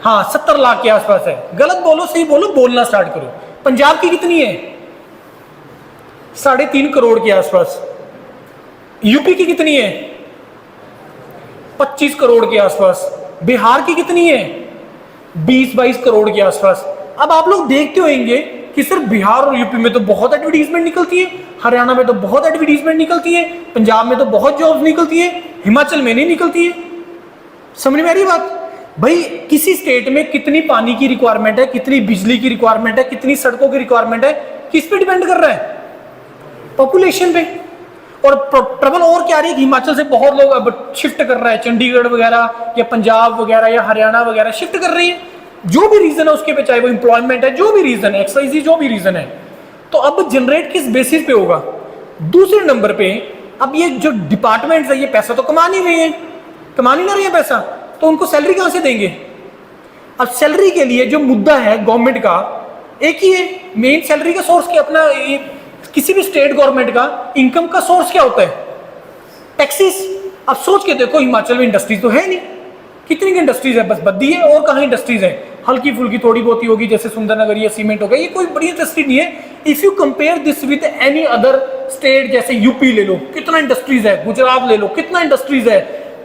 हाँ 70 लाख के आसपास है। गलत बोलो, सही बोलो, बोलना स्टार्ट करो। पंजाब की कितनी है? 3.5 करोड़ के आसपास। यूपी की कितनी है? 25 करोड़ के आसपास। बिहार की कितनी है? 20-22 करोड़ के आसपास। अब आप लोग देखते होंगे कि सिर्फ बिहार और यूपी में तो बहुत एडवर्टीजमेंट निकलती है, हरियाणा में तो बहुत एडवर्टीजमेंट निकलती है, पंजाब में तो बहुत जॉब्स निकलती है, हिमाचल में नहीं निकलती है। समझ में आ रही बात? भाई किसी स्टेट में कितनी पानी की रिक्वायरमेंट है, कितनी बिजली की रिक्वायरमेंट है, कितनी सड़कों की रिक्वायरमेंट है, किस पे डिपेंड कर रहा है? पॉपुलेशन पे। और ट्रबल और क्या रही है कि हिमाचल से बहुत लोग अब शिफ्ट कर रहा है, चंडीगढ़ वगैरह या पंजाब वगैरह या हरियाणा वगैरह शिफ्ट कर रही है। जो भी रीजन है उसके पे, चाहे वो एम्प्लॉयमेंट है, जो भी रीजन है, एक्सवाइजी जो भी रीजन है, तो अब जनरेट किस बेसिस पे होगा? दूसरे नंबर पे अब ये जो डिपार्टमेंट्स है ये पैसा तो कमा नहीं रहे हैं, कमा नहीं ना रही है पैसा, तो उनको सैलरी कहां से देंगे? अब सैलरी के लिए जो मुद्दा है गवर्नमेंट का एक ही है, मेन सैलरी का सोर्स क्या? अपना किसी भी स्टेट गवर्नमेंट का इनकम का सोर्स क्या होता है? टैक्सेस। अब सोच के देखो, हिमाचल में इंडस्ट्रीज तो है नहीं, कितनी इंडस्ट्रीज है? बस बद्दी है, और कहाँ इंडस्ट्रीज है? हल्की फुल्की थोड़ी बहुत ही होगी, जैसे सुंदरनगर या सीमेंट हो गया, ये कोई बड़ी इंडस्ट्री नहीं है। If you compare this with any other state, जैसे यूपी ले लो, कितना इंडस्ट्रीज है, गुजरात ले लो, कितना इंडस्ट्रीज है,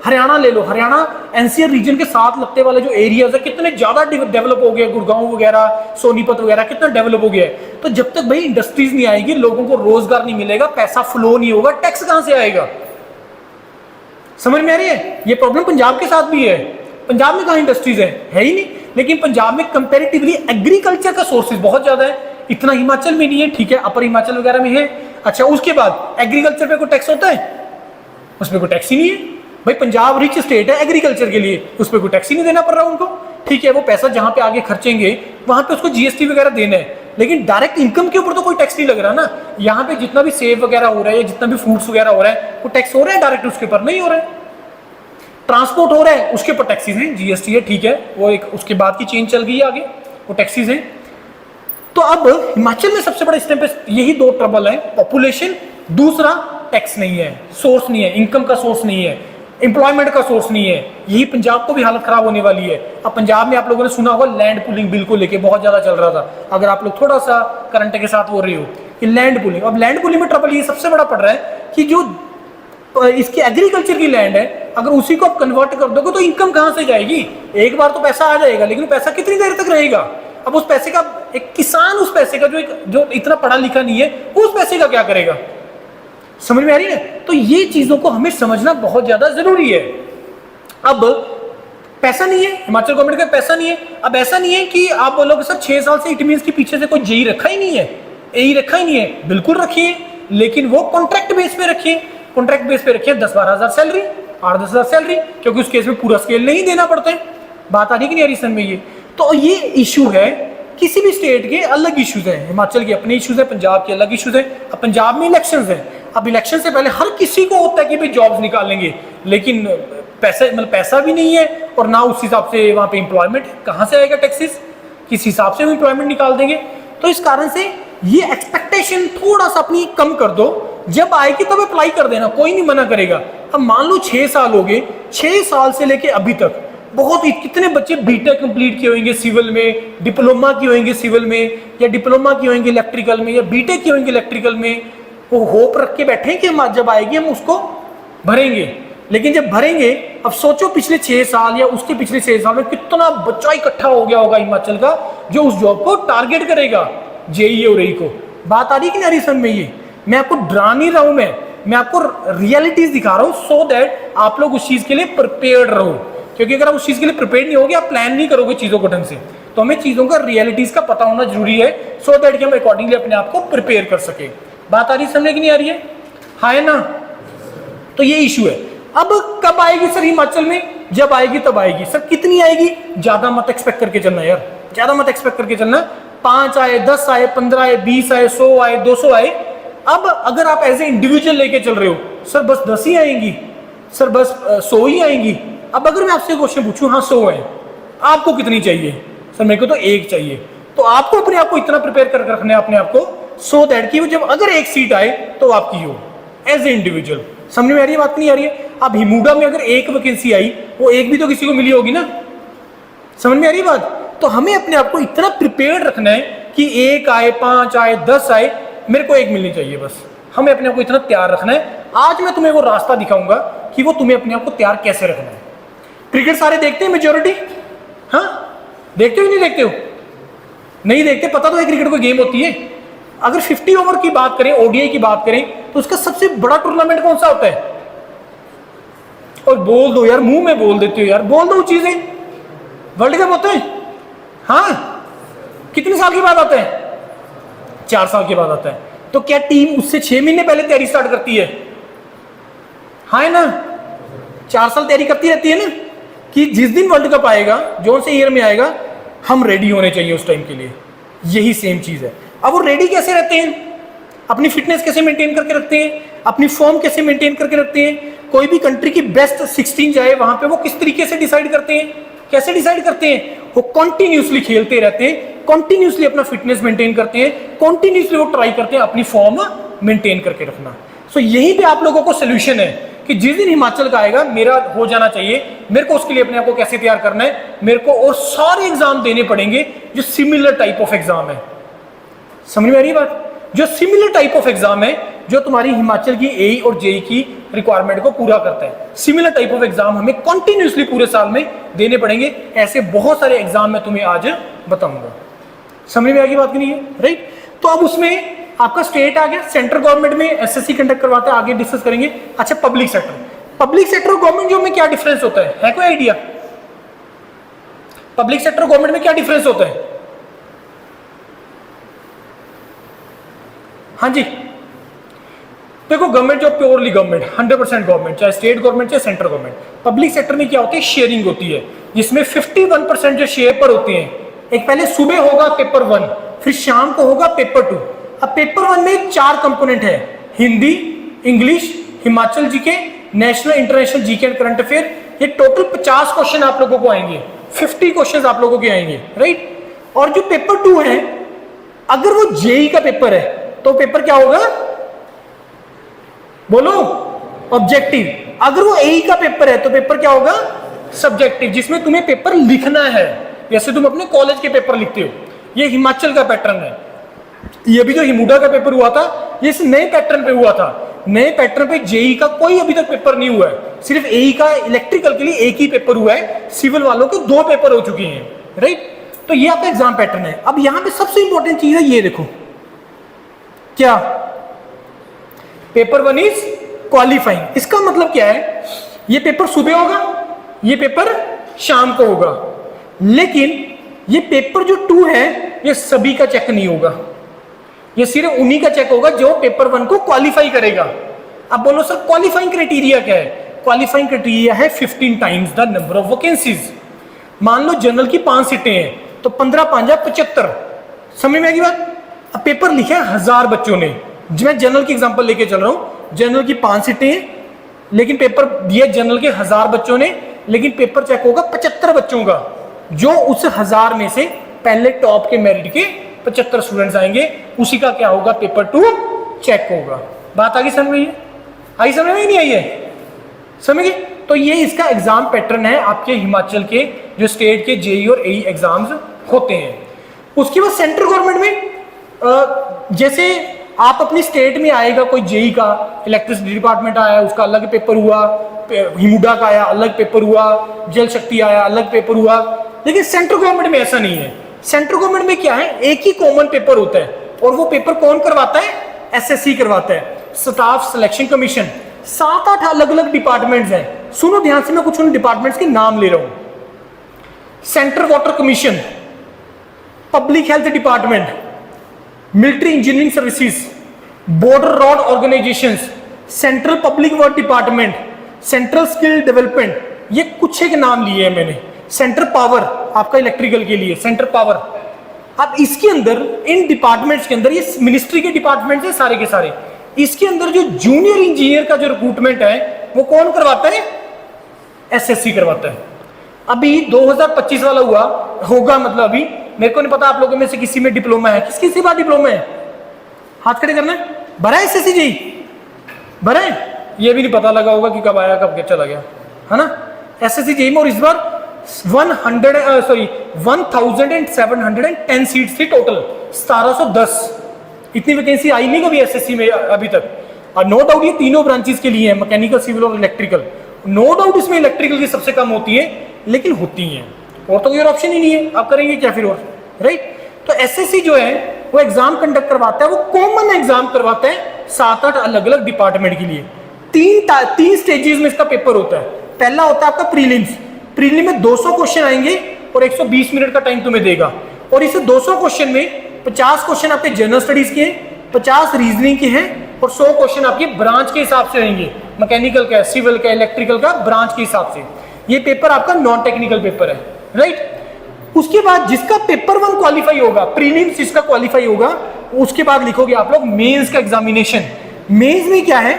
हरियाणा ले लो, हरियाणा एनसीआर रीजन के साथ लगते वाले जो एरियाज है कितने ज्यादा डेवलप हो गए, गुड़गांव वगैरह, सोनीपत वगैरह कितना डेवलप हो गया है। तो जब तक भाई इंडस्ट्रीज नहीं आएगी, लोगों को रोजगार नहीं मिलेगा, पैसा फ्लो नहीं होगा, टैक्स कहां से आएगा? समझ में आ रही है? ये प्रॉब्लम पंजाब के साथ भी है। पंजाब में कहां इंडस्ट्रीज है ही नहीं, लेकिन पंजाब में कंपैरेटिवली एग्रीकल्चर का सोर्सेज बहुत ज्यादा है, इतना हिमाचल में नहीं है। ठीक है, अपर हिमाचल वगैरह में है। अच्छा, उसके बाद एग्रीकल्चर पे कोई टैक्स होता है? उस पर कोई टैक्स ही नहीं है। भाई पंजाब रिच स्टेट है एग्रीकल्चर के लिए, उस पर कोई टैक्स ही नहीं देना पड़ रहा उनको। ठीक है, वो पैसा जहां पे आगे खर्चेंगे वहां पे उसको जीएसटी वगैरह देना है, लेकिन डायरेक्ट इनकम के ऊपर तो कोई टैक्स नहीं लग रहा ना। यहाँ पे जितना भी सेब वगैरह हो रहा है या जितना भी फ्रूट्स वगैरह हो रहा है, वो टैक्स हो रहा है डायरेक्ट, उसके ऊपर नहीं हो रहा है। ट्रांसपोर्ट हो रहा है, उसके ऊपर टैक्सीज हैं, जीएसटी है, ठीक है, वो एक उसके बाद की चेंज चल गई है आगे, वो टैक्सीज हैं। तो अब हिमाचल में सबसे बड़ा स्टेप पे यही दो ट्रबल है, पॉपुलेशन, दूसरा टैक्स नहीं है, सोर्स नहीं है, इनकम का सोर्स नहीं है, एम्प्लॉयमेंट का सोर्स नहीं है। यही पंजाब को भी हालत खराब होने वाली है। अब पंजाब में आप लोगों ने सुना होगा लैंड पुलिंग बिल को लेके बहुत ज्यादा चल रहा था, अगर आप लोग थोड़ा सा करंट के साथ हो रहे हो कि लैंड पुलिंग। अब लैंड पुलिंग में ट्रबल ये सबसे बड़ा पड़ रहा है कि जो इसकी एग्रीकल्चर की लैंड है, अगर उसी को आप कन्वर्ट कर दोगे तो इनकम कहां से जाएगी? एक बार तो पैसा आ जाएगा, लेकिन पैसा कितनी देर तक रहेगा? अब उस पैसे का एक किसान, उस पैसे का जो इतना पढ़ा लिखा नहीं है, उस पैसे का क्या करेगा? समझ में आ रही है? तो ये चीजों को हमें समझना बहुत ज्यादा जरूरी है। अब पैसा नहीं है, हिमाचल गवर्नमेंट का पैसा नहीं है। अब ऐसा नहीं है कि आप बोलोगे सर 6 साल से इट मींस के पीछे से कोई जेई रखा ही नहीं है, एई रखा ही नहीं है। बिल्कुल रखिए, लेकिन वो कॉन्ट्रैक्ट बेस पे रखिए, कॉन्ट्रैक्ट बेस पे रखिए, 10-12 हज़ार सैलरी, 8-10 हज़ार सैलरी, क्योंकि उस केस में पूरा स्केल नहीं देना पड़ता है। बात आ रही कि नहीं आ रही सन में? ये तो ये इशू है, किसी भी स्टेट के अलग इश्यूज हैं, हिमाचल के अपने इश्यूज हैं, पंजाब के अलग इश्यूज हैं। अब पंजाब में इलेक्शंस हैं, अब इलेक्शन से पहले हर किसी को होता है कि भाई जॉब्स निकालेंगे, लेकिन पैसा भी नहीं है और ना उस हिसाब से वहां पे एम्प्लॉयमेंट, कहां से आएगा टैक्सेस? किस हिसाब से वो एम्प्लॉयमेंट निकाल देंगे? तो इस कारण से ये एक्सपेक्टेशन थोड़ा सा अपनी कम कर दो, जब आएगी तब अप्लाई कर देना, कोई नहीं मना करेगा। अब मान लो 6 साल हो गए, 6 साल से लेके अभी तक बहुत कितने बच्चे बीटेक कंप्लीट किए होंगे सिविल में, डिप्लोमा किए होंगे सिविल में, या डिप्लोमा किए होंगे इलेक्ट्रिकल में, या बीटेक किए होंगे इलेक्ट्रिकल में। वो होप रख के बैठे कि हम जब आएगी हम उसको भरेंगे, लेकिन जब भरेंगे, अब सोचो पिछले 6 साल या उसके पिछले 6 साल में कितना बच्चा इकट्ठा हो गया होगा हिमाचल का जो उस जॉब को टारगेट करेगा, जेईई और एई को। बात आ रही कि नहीं आ रही समझ में? ये मैं आपको डरा नहीं रहा हूं, मैं आपको रियलिटीज दिखा रहा हूं, सो दैट आप लोग उस चीज के लिए प्रिपेयर्ड रहो। क्योंकि अगर आप उस चीज के लिए प्रिपेयर नहीं होगे, आप प्लान नहीं करोगे चीजों को ढंग से, तो हमें चीजों का रियलिटीज का पता होना जरूरी है, सो दैट कि हम अकॉर्डिंगली अपने आप को प्रिपेयर कर सके। बात आ रही समझ की नहीं आ रही है? हाँ है ना? तो ये इशू है। अब कब आएगी सर हिमाचल में? जब आएगी तब आएगी। सर कितनी आएगी? ज्यादा मत एक्सपेक्ट करके चलना यार, ज्यादा मत एक्सपेक्ट करके चलना। 5 आए, 10 आए, 15 आए, 20 आए, 100 आए, 200 आए। अब अगर आप एज ए इंडिविजुअल लेके चल रहे हो, सर बस 10 ही आएंगी, सर बस 100 ही आएंगी, अब अगर मैं आपसे क्वेश्चन पूछूं, हाँ 100 है, आपको कितनी चाहिए? सर मेरे को तो 1 चाहिए। तो आपको अपने आप को इतना प्रिपेयर कर रखना है अपने आप को, सो दैट कि वो जब अगर 1 सीट आए तो आपकी हो एज ए इंडिविजुअल। समझ में आ रही है बात? नहीं आ रही है? अब हिमुडा में अगर 1 वैकेंसी आई, वो 1 भी तो किसी को मिली होगी ना। समझ में आ रही है बात? तो हमें अपने आप को इतना प्रिपेयर रखना है कि 1 आए, 5 आए, 10 आए, मेरे को 1 मिलनी चाहिए बस। हमें अपने आप को इतना तैयार रखना है। आज मैं तुम्हें वो रास्ता दिखाऊंगा कि वो तुम्हें अपने आप को तैयार कैसे रखना है। क्रिकेट सारे देखते हैं मेजोरिटी? हाँ, देखते हो नहीं देखते हो? नहीं देखते, पता तो है क्रिकेट कोई गेम होती है। अगर 50 ओवर की बात करें, ओडीआई की बात करें, तो उसका सबसे बड़ा टूर्नामेंट कौन सा होता है? और बोल दो यार, मुंह में बोल देते हो यार, बोल दो चीजें। वर्ल्ड कप होता है? हाँ, कितने साल के बाद आता है? 4 साल के बाद आता है। तो क्या टीम उससे 6 महीने पहले तैयारी स्टार्ट करती है? हाँ है ना? 4 साल तैयारी करती रहती है ना, कि जिस दिन वर्ल्ड कप आएगा, जो से ईयर में आएगा, हम रेडी होने चाहिए उस टाइम के लिए। यही सेम चीज है। अब वो रेडी कैसे रहते हैं? अपनी फिटनेस कैसे मेंटेन करके रखते हैं? अपनी फॉर्म कैसे मेंटेन करके रखते हैं? कोई भी कंट्री की बेस्ट 16 जाए वहां पे, वो किस तरीके से डिसाइड करते हैं? कैसे डिसाइड करते हैं? वो कॉन्टिन्यूसली खेलते रहते हैं, कॉन्टिन्यूसली अपना फिटनेस मेंटेन करते हैं, कॉन्टिन्यूसली वो ट्राई करते हैं अपनी फॉर्म मेंटेन करके रखना। सो यहीं पे आप लोगों को सोल्यूशन है कि जिस दिन हिमाचल का आएगा, मेरा हो जाना चाहिए, मेरे को उसके लिए अपने आप को कैसे तैयार करना है, मेरे को और सारे एग्जाम देने पड़ेंगे जो सिमिलर टाइप ऑफ एग्जाम है। समझ में आ रही है बात? जो सिमिलर टाइप ऑफ एग्जाम है, जो तुम्हारी हिमाचल की एई और जेई की रिक्वायरमेंट को पूरा करता है। सिमिलर टाइप ऑफ एग्जाम हमें कंटिन्यूअसली पूरे साल में देने पड़ेंगे। ऐसे बहुत सारे एग्जाम मैं तुम्हें आज बताऊंगा। समझ में आ गई बात की नहीं है? राइट। तो अब उसमें आपका स्टेट आ गया, सेंट्रल गवर्नमेंट में एसएससी कंडक्ट करवाते हैं, आगे डिस्कस करेंगे। अच्छा, पब्लिक सेक्टर और गवर्नमेंट जॉब में क्या डिफरेंस होता है कोई आइडिया? पब्लिक सेक्टर और गवर्नमेंट में क्या डिफरेंस होता है? हाँ जी, देखो government job purely government, 100% government, चाहे स्टेट गवर्नमेंट चाहे सेंट्रल गवर्नमेंट। पब्लिक सेक्टर में क्या होती है? शेयरिंग होती है, जिसमें 51% जो शेयर पर होते हैं। एक पहले सुबह होगा पेपर 1, फिर शाम को होगा पेपर 2। अब पेपर 1 में 4 कंपोनेंट है, Hindi, English, Himachal GK, national international GK and current affair. ये टोटल 50 क्वेश्चन आप लोगों को आएंगे, 50 क्वेश्चन आप लोगों के आएंगे, राइट। और जो पेपर 2 है, अगर वो जेई का पेपर है तो पेपर क्या होगा? बोलो, ऑब्जेक्टिव। अगर वो एई का पेपर है तो पेपर क्या होगा? सब्जेक्टिव, जिसमें तुम्हें पेपर लिखना है, जैसे तुम अपने कॉलेज के पेपर लिखते हो। ये हिमाचल का पैटर्न है। ये भी जो हिमुडा का पेपर हुआ था, ये इस नए पैटर्न पे हुआ था। नए पैटर्न पे जेई का कोई अभी तक पेपर नहीं हुआ है, सिर्फ एई का इलेक्ट्रिकल के लिए एक ही पेपर हुआ है, सिविल वालों के 2 पेपर हो चुके हैं, राइट। तो ये आपका एग्जाम पैटर्न है। अब यहां पे सबसे इंपॉर्टेंट चीज है, ये देखो क्या, पेपर 1 इज क्वालिफाइंग। इसका मतलब क्या है? ये पेपर सुबह होगा, ये पेपर शाम को होगा, लेकिन ये पेपर जो 2 है, ये सभी का चेक नहीं होगा, ये सिर्फ उन्हीं का चेक होगा जो पेपर 1 को क्वालिफाई करेगा। अब बोलो सर क्वालिफाइंग क्राइटेरिया क्या है? क्वालिफाइंग क्राइटेरिया है 15 times the number of vacancies. मान लो जनरल की 5 सीटें हैं, तो 15 5 75। समझ में आएगी बात? अब पेपर लिखे 1000 बच्चों ने, मैं जनरल की एग्जांपल लेके चल रहा हूं। जनरल की 5 सीटें हैं, लेकिन पेपर दिए जनरल के 1000 बच्चों ने, लेकिन पेपर चेक होगा 75 बच्चों का, जो उस 1000 में से पहले टॉप के मेरिट के 75 स्टूडेंट्स आएंगे, उसी का क्या होगा? पेपर 2 चेक होगा। बात आगे समझ में आई? समझ में नहीं आई है? समझ गए? तो ये इसका एग्जाम पैटर्न है आपके हिमाचल के जो स्टेट के जेई और एई एग्जाम्स होते हैं। उसके बाद सेंट्रल गवर्नमेंट में जैसे आप अपनी स्टेट में आएगा कोई जेई का, इलेक्ट्रिसिटी डिपार्टमेंट आया उसका अलग पेपर हुआ, हिमुडा का आया अलग पेपर हुआ, जल शक्ति आया अलग पेपर हुआ। लेकिन सेंट्रल गवर्नमेंट में ऐसा नहीं है। सेंट्रल गवर्नमेंट में क्या है? एक ही कॉमन पेपर होता है, और वो पेपर कौन करवाता है? एसएससी करवाता है, स्टाफ सिलेक्शन कमीशन। 7-8 अलग अलग डिपार्टमेंट्स हैं। सुनो ध्यान से, मैं कुछ उन डिपार्टमेंट्स के नाम ले रहा हूं। Central water commission, public health department, military engineering services, border road organisations, central public work department, central skill development. ये कुछ एक नाम लिए हैं मैंने। सेंट्रल पावर आपका इलेक्ट्रिकल के लिए, सेंट्रल पावर। अब इसके अंदर, इन डिपार्टमेंट्स के अंदर, ये मिनिस्ट्री के डिपार्टमेंट है सारे के सारे। इसके अंदर जो जूनियर इंजीनियर का जो रिक्रूटमेंट है वो कौन करवाता है? एसएससी करवाता है। अभी 2025 वाला हुआ होगा, मतलब अभी मेरे को नहीं पता आप लोगों में से किसी में डिप्लोमा है, किस किसी बात डिप्लोमा है, हाथ खड़े करना है। भरा है एसएससी जी, भरा है, ये भी नहीं पता लगा होगा कि कब आया कब चला गया, है ना। एसएससी जेई में और इस बार 1710 सीट्स थी टोटल, 1710। इतनी वैकेंसी आई नहीं कभी एसएससी में अभी तक। और नो डाउट ये तीनों ब्रांचेस के लिए है, मैकेनिकल, सिविल और इलेक्ट्रिकल। नो डाउट इसमें इलेक्ट्रिकल की सबसे कम होती है, लेकिन होती है, और तो कोई और ऑप्शन ही नहीं है, आप करेंगे क्या फिर और, राइट। तो एसएससी जो है वो एग्जाम कंडक्ट करवाता है, वो कॉमन एग्जाम करवाता है 7-8 अलग अलग डिपार्टमेंट के लिए। तीन स्टेजेस में इसका पेपर होता है। पहला होता है आपका प्रीलिम्स। प्रीलिम में 200 क्वेश्चन आएंगे और 120 मिनट का टाइम तुम्हें देगा, और इस 200 क्वेश्चन में 50 क्वेश्चन आपके जनरल स्टडीज के हैं, 50 रीजनिंग के हैं, और 100 क्वेश्चन आपके ब्रांच के हिसाब से रहेंगे, मैकेनिकल का, सिविल का, इलेक्ट्रिकल का, ब्रांच के हिसाब से। ये पेपर आपका नॉन टेक्निकल पेपर है, राइट। उसके बाद जिसका पेपर 1 क्वालिफाई होगा, प्रीलिम्स जिसका क्वालिफाई होगा, उसके बाद लिखोगे आप लोग मेंस का एग्जामिनेशन। मेंस में क्या है,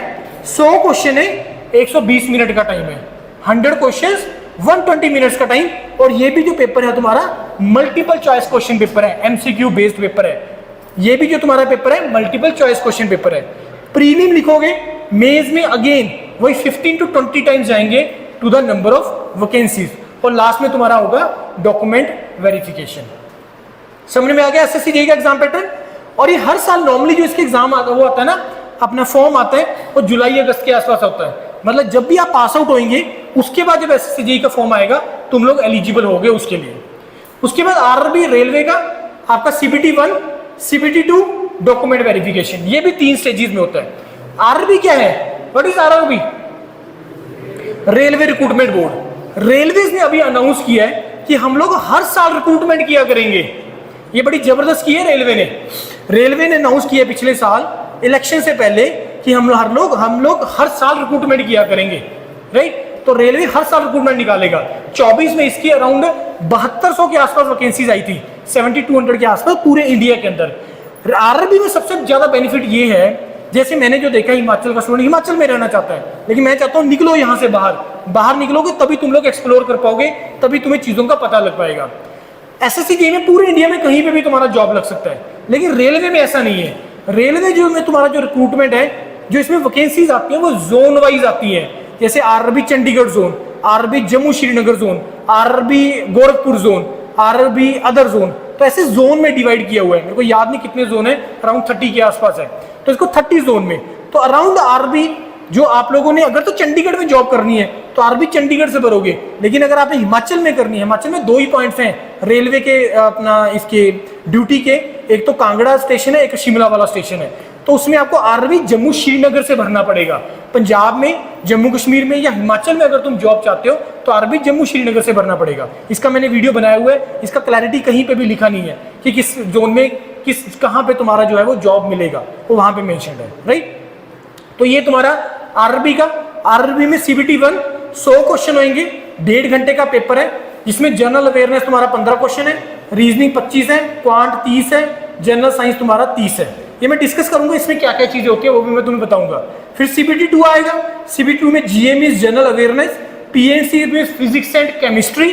100 क्वेश्चन है, 120 मिनट का टाइम है, 100 क्वेश्चंस 120 मिनट्स का टाइम। और ये भी जो पेपर है तुम्हारा मल्टीपल चॉइस क्वेश्चन पेपर है, एमसीक्यू बेस्ड पेपर है। ये भी जो तुम्हारा पेपर है मल्टीपल चॉइस क्वेश्चन पेपर है। प्रीलिम लिखोगे, मेंस में अगेन वही 15 to 20 टाइम्स जाएंगे to the number of vacancies, और लास्ट में तुम्हारा होगा डॉक्यूमेंट वेरिफिकेशन। समझ में आ गया एसएससी जेईई का एग्जाम पैटर्न। और ये हर साल नॉर्मली जो इसके एग्जाम आता है वो आता है ना, अपना फॉर्म आता है, वो जुलाई अगस्त के आसपास होता है। मतलब जब भी आप पास आउट होंगे उसके बाद जब एसएससी जेईई का फॉर्म आएगा तुम लोग एलिजिबल होगे उसके लिए। उसके बाद आरआरबी रेलवे का आपका CBT 1, CBT 2 डॉक्यूमेंट वेरिफिकेशन, ये भी 3 स्टेजेस में होता है। आरआरबी क्या है, what is RRB? Railway recruitment board. Railways ने अभी अनाउंस किया है कि हम लोग हर साल रिक्रूटमेंट किया करेंगे। ये बड़ी जबरदस्त की है रेलवे ने। रेलवे ने अनाउंस किया पिछले साल इलेक्शन से पहले कि हम लोग हर साल रिक्रूटमेंट किया करेंगे, राइट। तो रेलवे हर साल रिक्रूटमेंट निकालेगा। 24 में इसकी अराउंड 7200 के आसपास वैकेंसीज आई थी, 7200 के आसपास पूरे इंडिया के अंदर। आरआरबी में सबसे ज्यादा बेनिफिट ये है, जैसे मैंने जो देखा, हिमाचल का स्टूडेंट हिमाचल में रहना चाहता है, लेकिन मैं चाहता हूँ निकलो यहाँ से बाहर निकलोगे तभी तुम लोग एक्सप्लोर कर पाओगे, तभी तुम्हें चीजों का पता लग पाएगा। एसएससी जेईई में पूरे इंडिया में कहीं पे भी तुम्हारा जॉब लग सकता है, लेकिन रेलवे में ऐसा नहीं है। रेलवे जो में तुम्हारा जो रिक्रूटमेंट है, जो इसमें वैकेंसीज आती है वो जोन वाइज आती है। जैसे RRB Chandigarh zone, RRB Jammu Srinagar zone, RRB Gorakhpur zone, RRB other zone, तो ऐसे जोन में डिवाइड किया हुआ है। मेरे को याद नहीं कितने जोन है, अराउंड 30 के आसपास है, तो इसको 30 जोन में। तो अराउंड आरआरबी जो आप लोगों ने अगर तो चंडीगढ़ में जॉब करनी है तो आरआरबी चंडीगढ़ से भरोगे, लेकिन अगर आपने हिमाचल में करनी है, हिमाचल में 2 ही पॉइंट्स हैं रेलवे के अपना इसके ड्यूटी के, एक तो कांगड़ा स्टेशन है, एक शिमला वाला स्टेशन है। तो उसमें आपको आरआरबी जम्मू श्रीनगर से भरना पड़ेगा। पंजाब में, जम्मू कश्मीर में या हिमाचल में अगर तुम जॉब चाहते हो तो आरआरबी जम्मू श्रीनगर से भरना पड़ेगा। इसका मैंने वीडियो बनाया हुआ है, इसका क्लैरिटी कहीं पे भी लिखा नहीं है कि किस जोन में कहाँ पे तुम्हारा जो है वो जॉब मिलेगा, वो वहां पे मेंशन्ड है, राइट। तो ये तुम्हारा आरआरबी का। आरआरबी में CBT 1 100 क्वेश्चन होंगे, 1.5 घंटे का पेपर है, जिसमें जनरल अवेयरनेस तुम्हारा 15 क्वेश्चन है, रीजनिंग 25 है, क्वांट 30 है, जनरल साइंस तुम्हारा 30 है। ये मैं डिस्कस करूंगा इसमें क्या क्या चीजें होती है, वो भी मैं तुम्हें बताऊंगा। फिर CBT 2 आएगा। CBT 2 में GM is general awareness, PNC में physics and chemistry,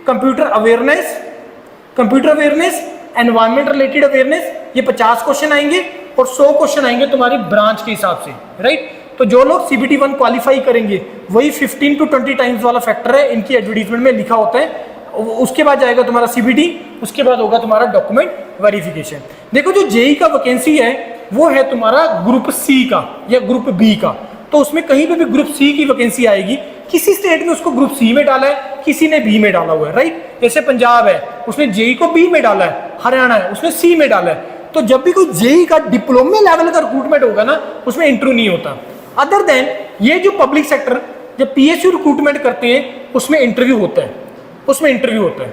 computer awareness, environment related awareness, ये 50 क्वेश्चन आएंगे, और 100 क्वेश्चन आएंगे तुम्हारी ब्रांच के हिसाब से, राइट। तो जो लोग CBT 1 क्वालिफाई करेंगे, वही 15 to 20 टाइम्स वाला फैक्टर है, इनकी एडवर्टीजमेंट में लिखा होता है। उसके बाद जाएगा तुम्हारा CBT, उसके बाद होगा तुम्हारा डॉक्यूमेंट वेरिफिकेशन। देखो जो जेईई का वैकेंसी है वो है तुम्हारा ग्रुप C का या ग्रुप B का, तो उसमें कहीं पे भी ग्रुप C की वैकेंसी आएगी। किसी स्टेट ने उसको ग्रुप C में डाला है, किसी ने B में डाला हुआ है, राइट। जैसे पंजाब है, उसने जेईई को B में डाला है, हरियाणा है, उसने C में डाला है। तो जब भी कोई जेईई का डिप्लोमा लेवल का रिक्रूटमेंट होगा ना, उसमें इंटरव्यू नहीं होता। अदर देन ये जो पब्लिक सेक्टर जब PSU रिक्रूटमेंट करते हैं उसमें इंटरव्यू होता है,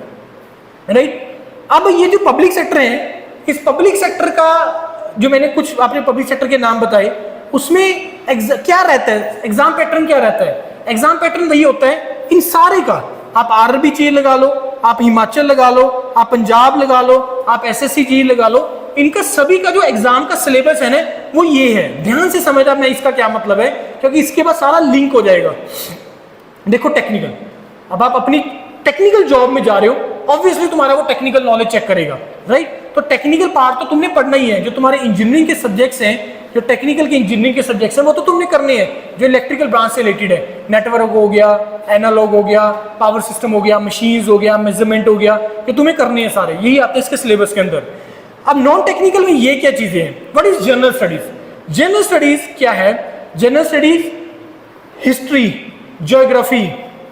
राइट। अब ये जो पब्लिक सेक्टर है, इस पब्लिक सेक्टर का जो मैंने कुछ आपने पब्लिक सेक्टर के नाम बताए, उसमें क्या रहता है, एग्जाम पैटर्न क्या रहता है? एग्जाम पैटर्न वही होता है इन सारे का। आप आरआरबी जेईई लगा लो, आप हिमाचल लगा लो, आप पंजाब लगा लो, आप एसएससी जेईई लगा लो, इनका सभी का जो एग्जाम का सिलेबस है ना वो ये है। ध्यान से समझना मैं इसका क्या मतलब है, क्योंकि इसके बाद सारा लिंक हो जाएगा। देखो टेक्निकल, अब आप अपनी टेक्निकल जॉब में जा रहे हो, ऑब्वियसली तुम्हारा वो टेक्निकल नॉलेज चेक करेगा, राइट। तो टेक्निकल पार्ट तो तुमने पढ़ना ही है, जो तुम्हारे इंजीनियरिंग के सब्जेक्ट्स हैं, जो टेक्निकल के इंजीनियरिंग के सब्जेक्ट्स हैं वो तो तुमने करने हैं, जो इलेक्ट्रिकल ब्रांच से रिलेटेड है, नेटवर्क हो गया, एनालॉग हो गया, पावर सिस्टम हो गया, मशीन्स हो गया, मेजरमेंट हो गया, ये तुम्हें करने हैं सारे, यही आते हैं इसके सिलेबस के अंदर। अब नॉन टेक्निकल में ये क्या चीजें हैं, what is general studies. General studies क्या है, general studies history, geography,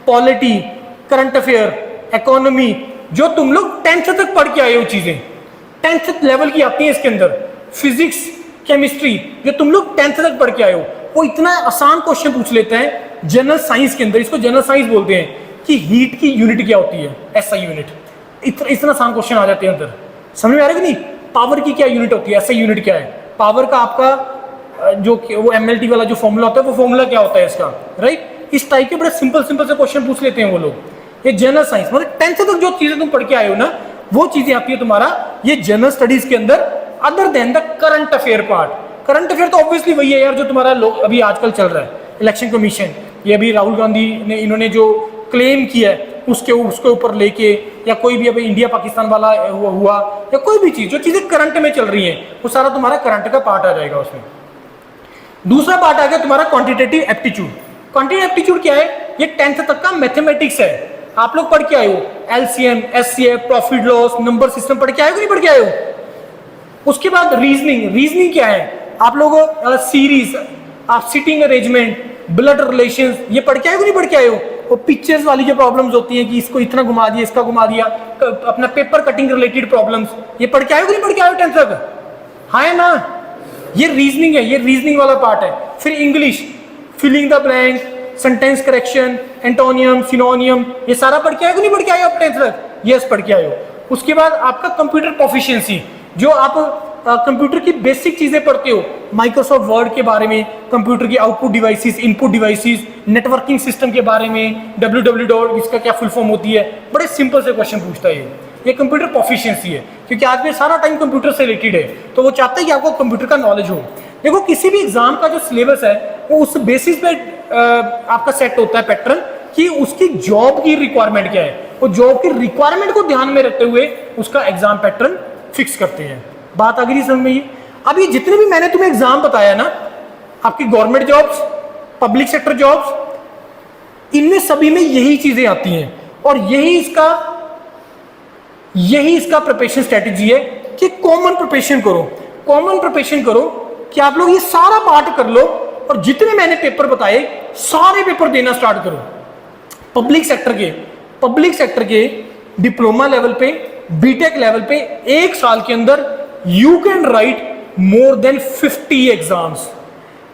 polity, current affair, economy, जो तुम लोग 10th तक पढ़ के आए हो चीजें, 10th लेवल की आती है इसके अंदर। फिजिक्स, केमिस्ट्री, जो तुम लोग 10th तक पढ़ के आए हो, वो इतना आसान क्वेश्चन पूछ लेते हैं जनरल साइंस के अंदर, इसको जनरल साइंस बोलते हैं, कि हीट की यूनिट क्या होती है, एसआई यूनिट। इतना आसान क्वेश्चन आ जाते हैं अंदर, समझ में आ रहा है कि नहीं। पावर की क्या यूनिट होती है, एसआई यूनिट क्या है, पावर का आपका जो वो एमएलटी वाला जो फॉर्मूला होता है, वो फॉर्मूला क्या होता है इसका, राइट। इस टाइप के बड़े सिंपल से क्वेश्चन पूछ लेते हैं वो लोग, ये जनरल साइंस। मतलब 10th तक जो चीजें तुम पढ़ के आए हो ना, वो चीजें आती है तुम्हारा ये जनरल स्टडीज के अंदर, other than the current affair part. Current affair तो ऑब्वियसली वही है यार, जो तुम्हारा अभी आजकल चल रहा है, इलेक्शन कमीशन, ये अभी राहुल गांधी ने इन्होंने जो क्लेम किया है उसके ऊपर लेके, या कोई भी अभी इंडिया पाकिस्तान वाला हुआ, या कोई भी चीज, जो चीजें करंट में चल रही है, वो सारा तुम्हारा करंट का पार्ट आ जाएगा उसमें। दूसरा पार्ट आ गया तुम्हारा क्वांटिटेटिव एप्टीट्यूड। क्वांटिटेटिव एप्टीट्यूड क्या है, ये 10th तक का मैथमेटिक्स है, आप लोग पढ़ के आए हो, LCM, HCF, profit loss, number system पढ़ के आए हो कि नहीं पढ़ के आए हो। उसके बाद रीजनिंग, रीजनिंग क्या है, आप लोग सीरीज, आप सिटिंग अरेंजमेंट, ब्लड रिलेशंस, ये पढ़ के आए हो कि नहीं पढ़ के आए हो। वो पिक्चर्स वाली जो प्रॉब्लम्स होती हैं कि इसको इतना घुमा दिया, इसका घुमा दिया, अपना पेपर कटिंग रिलेटेड प्रॉब्लम्स, ये पढ़ के आए हो कि नहीं पढ़ के आए हो 10th तक, हाँ है ना। ये रीजनिंग है, ये रीजनिंग वाला पार्ट है। फिर English, filling the blank, sentence correction, antonym, synonym, ये सारा पढ़ के आए हो नहीं पढ़ के आए हो आप 10th तक, यस पढ़ के आए हो। उसके बाद आपका कंप्यूटर प्रोफिशिएंसी, जो आप कंप्यूटर की बेसिक चीजें पढ़ते हो, माइक्रोसॉफ्ट वर्ड के बारे में, कंप्यूटर की output devices, input devices, networking system के बारे में, www इसका क्या फुल फॉर्म होती है, बड़े सिंपल से क्वेश्चन पूछता है ये कंप्यूटर प्रोफिशिएंसी है, क्योंकि आज में सारा टाइम कंप्यूटर से रिलेटेड है, तो वो चाहता है कि आपको कंप्यूटर का नॉलेज हो। देखो किसी भी एग्जाम का जो सिलेबस है वो उस बेसिस पे आपका सेट होता है पैटर्न, कि उसकी जॉब की रिक्वायरमेंट क्या है, वो जॉब की रिक्वायरमेंट को ध्यान में रखते हुए उसका एग्जाम पैटर्न फिक्स करते हैं। बात आ गई समझ में। अब ये जितने भी मैंने तुम्हें एग्जाम बताया ना, आपकी government jobs, public sector jobs, इनमें सभी में यही चीजें आती हैं, और यही इसका प्रिपरेशन स्ट्रेटेजी है कि कॉमन प्रिपरेशन करो, कॉमन प्रिपरेशन करो, कि आप लोग ये सारा पार्ट कर लो, और जितने मैंने पेपर बताए सारे पेपर देना स्टार्ट करो। पब्लिक सेक्टर के डिप्लोमा लेवल पे, बीटेक लेवल पे, एक साल के अंदर you can write more than 50 exams.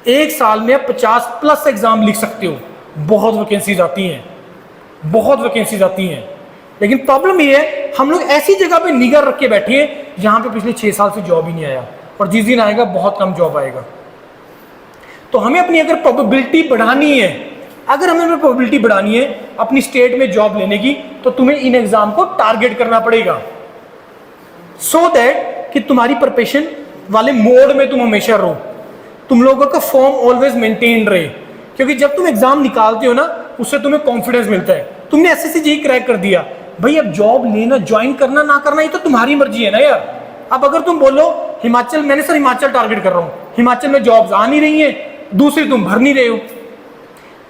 एक साल में 50+ एग्जाम लिख सकते हो। बहुत वैकेंसीज आती हैं, बहुत वैकेंसीज आती हैं, लेकिन प्रॉब्लम ये है हम लोग ऐसी जगह पे निगाह रख के बैठे हैं जहां पे पिछले 6 साल से जॉब ही नहीं आया, और जिस दिन आएगा बहुत कम जॉब आएगा। तो हमें अपनी अगर प्रोबेबिलिटी बढ़ानी है, अपनी स्टेट में जॉब लेने की, तो तुम्हें इन एग्जाम को टारगेट करना पड़ेगा, सो दैट कि तुम्हारी प्रिपरेशन वाले मोड में तुम हमेशा रहो, तुम लोगों का फॉर्म ऑलवेज मेंटेन रहे, क्योंकि जब तुम एग्जाम निकालते हो ना, उससे तुम्हें कॉन्फिडेंस मिलता है। तुमने एसएससी जेईई क्रैक कर दिया भाई, अब जॉब लेना, ज्वाइन करना ना करना, ये तो तुम्हारी मर्जी है ना यार। अब अगर तुम बोलो हिमाचल, मैंने सर हिमाचल टारगेट कर रहा हूं, हिमाचल में जॉब्स आ नहीं रही है, दूसरी तुम भर नहीं रहे हो,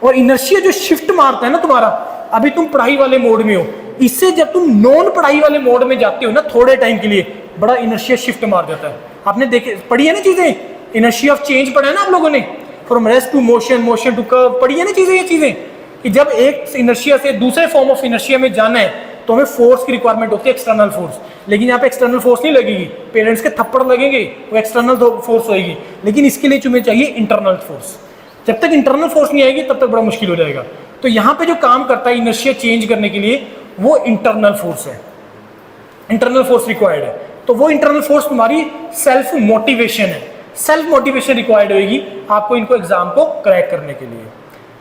और इनर्शिया जो शिफ्ट मारता है ना तुम्हारा, अभी तुम पढ़ाई वाले मोड में हो, इससे जब तुम नॉन पढ़ाई वाले मोड में जाते हो ना, थोड़े टाइम के लिए बड़ा इनर्शिया शिफ्ट मार जाता है। आपने देखे, पढ़ी है ना चीजें, इनर्शिया ऑफ चेंज पढ़ा है ना आप लोगों ने, from rest to motion, motion to curve, पढ़ी है ना चीजें, ये चीजें, कि जब एक इनर्शिया से दूसरे फॉर्म ऑफ इनर्शिया में जाना है तो हमें फोर्स की रिक्वायरमेंट होती है, एक्सटर्नल फोर्स। लेकिन यहाँ पे एक्सटर्नल फोर्स नहीं लगेगी, पेरेंट्स के थप्पड़ लगेंगे, वो एक्सटर्नल फोर्स होगी, लेकिन इसके लिए तुम्हें चाहिए इंटरनल फोर्स। जब तक इंटरनल फोर्स नहीं आएगी तब तक बड़ा मुश्किल हो जाएगा। तो यहाँ पे जो काम करता है इनर्शिया चेंज करने के लिए, वो इंटरनल फोर्स है, इंटरनल फोर्स रिक्वायर्ड है। तो वो इंटरनल फोर्स तुम्हारी सेल्फ मोटिवेशन है, सेल्फ मोटिवेशन रिक्वायर्ड होगी आपको इनको एग्जाम को क्रैक करने के लिए।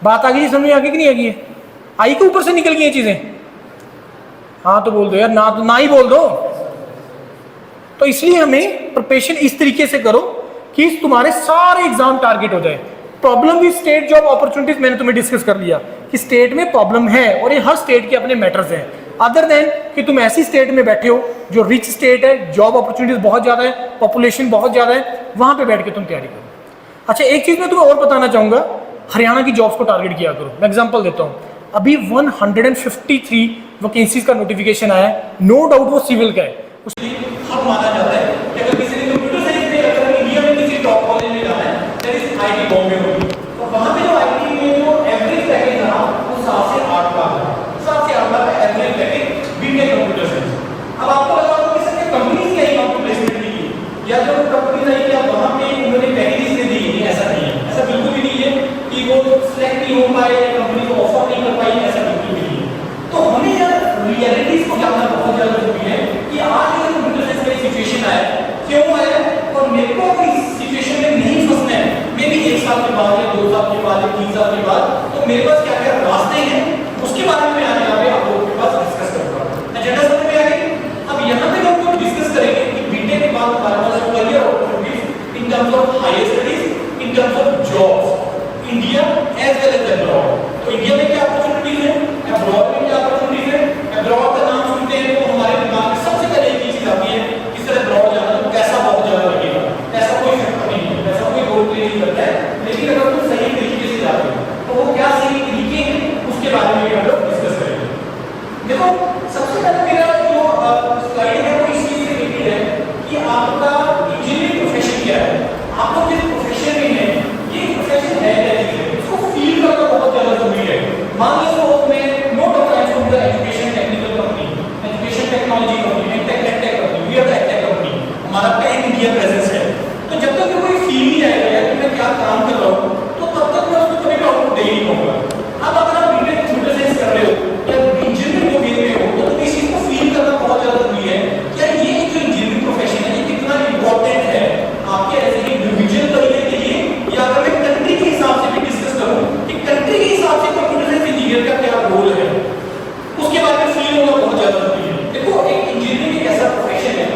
बात आ गई समझ में, आगे कि नहीं आ गई है? आई के ऊपर से निकल गई ये चीजें? हाँ तो बोल दो यार, ना ही बोल दो। तो इसलिए हमें प्रिपरेशन इस तरीके से करो कि तुम्हारे सारे एग्जाम टारगेट हो जाए। Problem with state job opportunities मैंने तुम्हें डिस्कस कर लिया कि स्टेट में प्रॉब्लम है और ये हर स्टेट के अपने मैटर्स हैं। अदर देन कि तुम ऐसी स्टेट में बैठे हो जो रिच स्टेट है, जॉब अपॉर्चुनिटीज बहुत ज़्यादा है, पॉपुलेशन बहुत ज़्यादा है, वहाँ पे बैठ के तुम तैयारी करो। अच्छा, एक चीज़ मैं तुम्हें और बताना चाहूँगा, हरियाणा की जॉब्स को टारगेट किया करो। मैं एग्जांपल देता हूँ, अभी 153 वैकेंसीज का नोटिफिकेशन आया है, नो डाउट वो सिविल का है। उसके हम माना जाता है कि अगर किसी ने कंप्यूटर साइंस में अगर इंडिया में किसी टॉप कॉलेज में जाना है, दैट इज आईटी बॉम्बे होगी, तो वहाँ पे जो आईटी में जो एवरेज पैकेज रहा वो 7 से 8 लाख है, 7 से 8 लाख का average package BTech computer science. अब आपको लगा होगा कि सर कंपनीज क्या ही आपको प्लेसमेंट दी या जो कंपनी आई क्या वहाँ पे उन्होंने पैकेजेस दे दी, ऐसा नहीं है, ऐसा बिल्कुल भी नहीं है कि वो सिलेक्ट नहीं हो पाए, कंपनी को ऑफर नहीं कर पाई, ऐसा बिल्कुल भी नहीं है। तो हमें यार रियलिटीज को जानना बहुत ज्यादा जरूरी है कि आज जो कंप्यूटर साइंस का सिचुएशन आया क्यों आया, और मेरे को अगर इस सिचुएशन में नहीं फंसना है, मे बी 1 साल के बाद या 2 साल के बाद या 3 साल के बाद, तो मेरे पास क्या क्या रास्ते हैं उसके बारे में आज यहाँ पे आप लोगों के पास डिस्कस करूंगा। एजेंडा समझ में आ गई। अब यहाँ पे हम लोग डिस्कस करेंगे कि बीटेक के बाद हमारे पास career opportunities in terms of higher studies, in terms of jobs, India as well as abroad. तो इंडिया में क्या अपॉर्चुनिटीज है, अब्रॉड में क्या अपॉर्चुनिटीज है। अब्रॉड का नाम सुनते हैं तो हमारे दिमाग में सबसे पहले एक चीज आती है कि सर अब्रॉड जाना तो पैसा बहुत ज्यादा लगेगा, ऐसा कोई फैक्टर नहीं है, ऐसा कोई रोल प्ले नहीं करता है। लेकिन अगर तुम सही तरीके से जाते हो तो वो क्या सही तरीके हैं उसके बारे में हम लोग डिस्कस करेंगे। देखो, सबसे पहले मेरा जो स्लाइड है वो इस चीज से रिलेटेड है कि आपका इंजीनियरिंग प्रोफेशन क्या है, आप लोग जिस प्रोफेशन में हैं ये प्रोफेशन है क्या चीज है, इसको फील करना बहुत ज्यादा जरूरी है। मान लो मैं note of education technical company, education technology company, tech company, we are the tech company, हमारा पैन इंडिया प्रेजेंस है। तो जब तक कोई फील नहीं आएगा कि मैं क्या काम कर रहा हूँ तो तब तक मैं उसको कभी भी आउटपुट दे नहीं पाऊंगा। अब अगर आप बीटेक कंप्यूटर साइंस कर रहे हो या इंजीनियरिंग डोमेन में हो तो इस चीज को फील करना बहुत ज्यादा जरूरी है क्या ये जो इंजीनियरिंग प्रोफेशन है ये कितना इंपॉर्टेंट है आपके एज ए इंडिविजुअल करियर के लिए, या अगर मैं कंट्री के हिसाब से भी डिस्कस करूं कि कंट्री के हिसाब से कंप्यूटर साइंस इंजीनियर का क्या रोल है, उसके बारे में फील होना बहुत ज्यादा जरूरी है। देखो, एक इंजीनियरिंग एक ऐसा प्रोफेशन है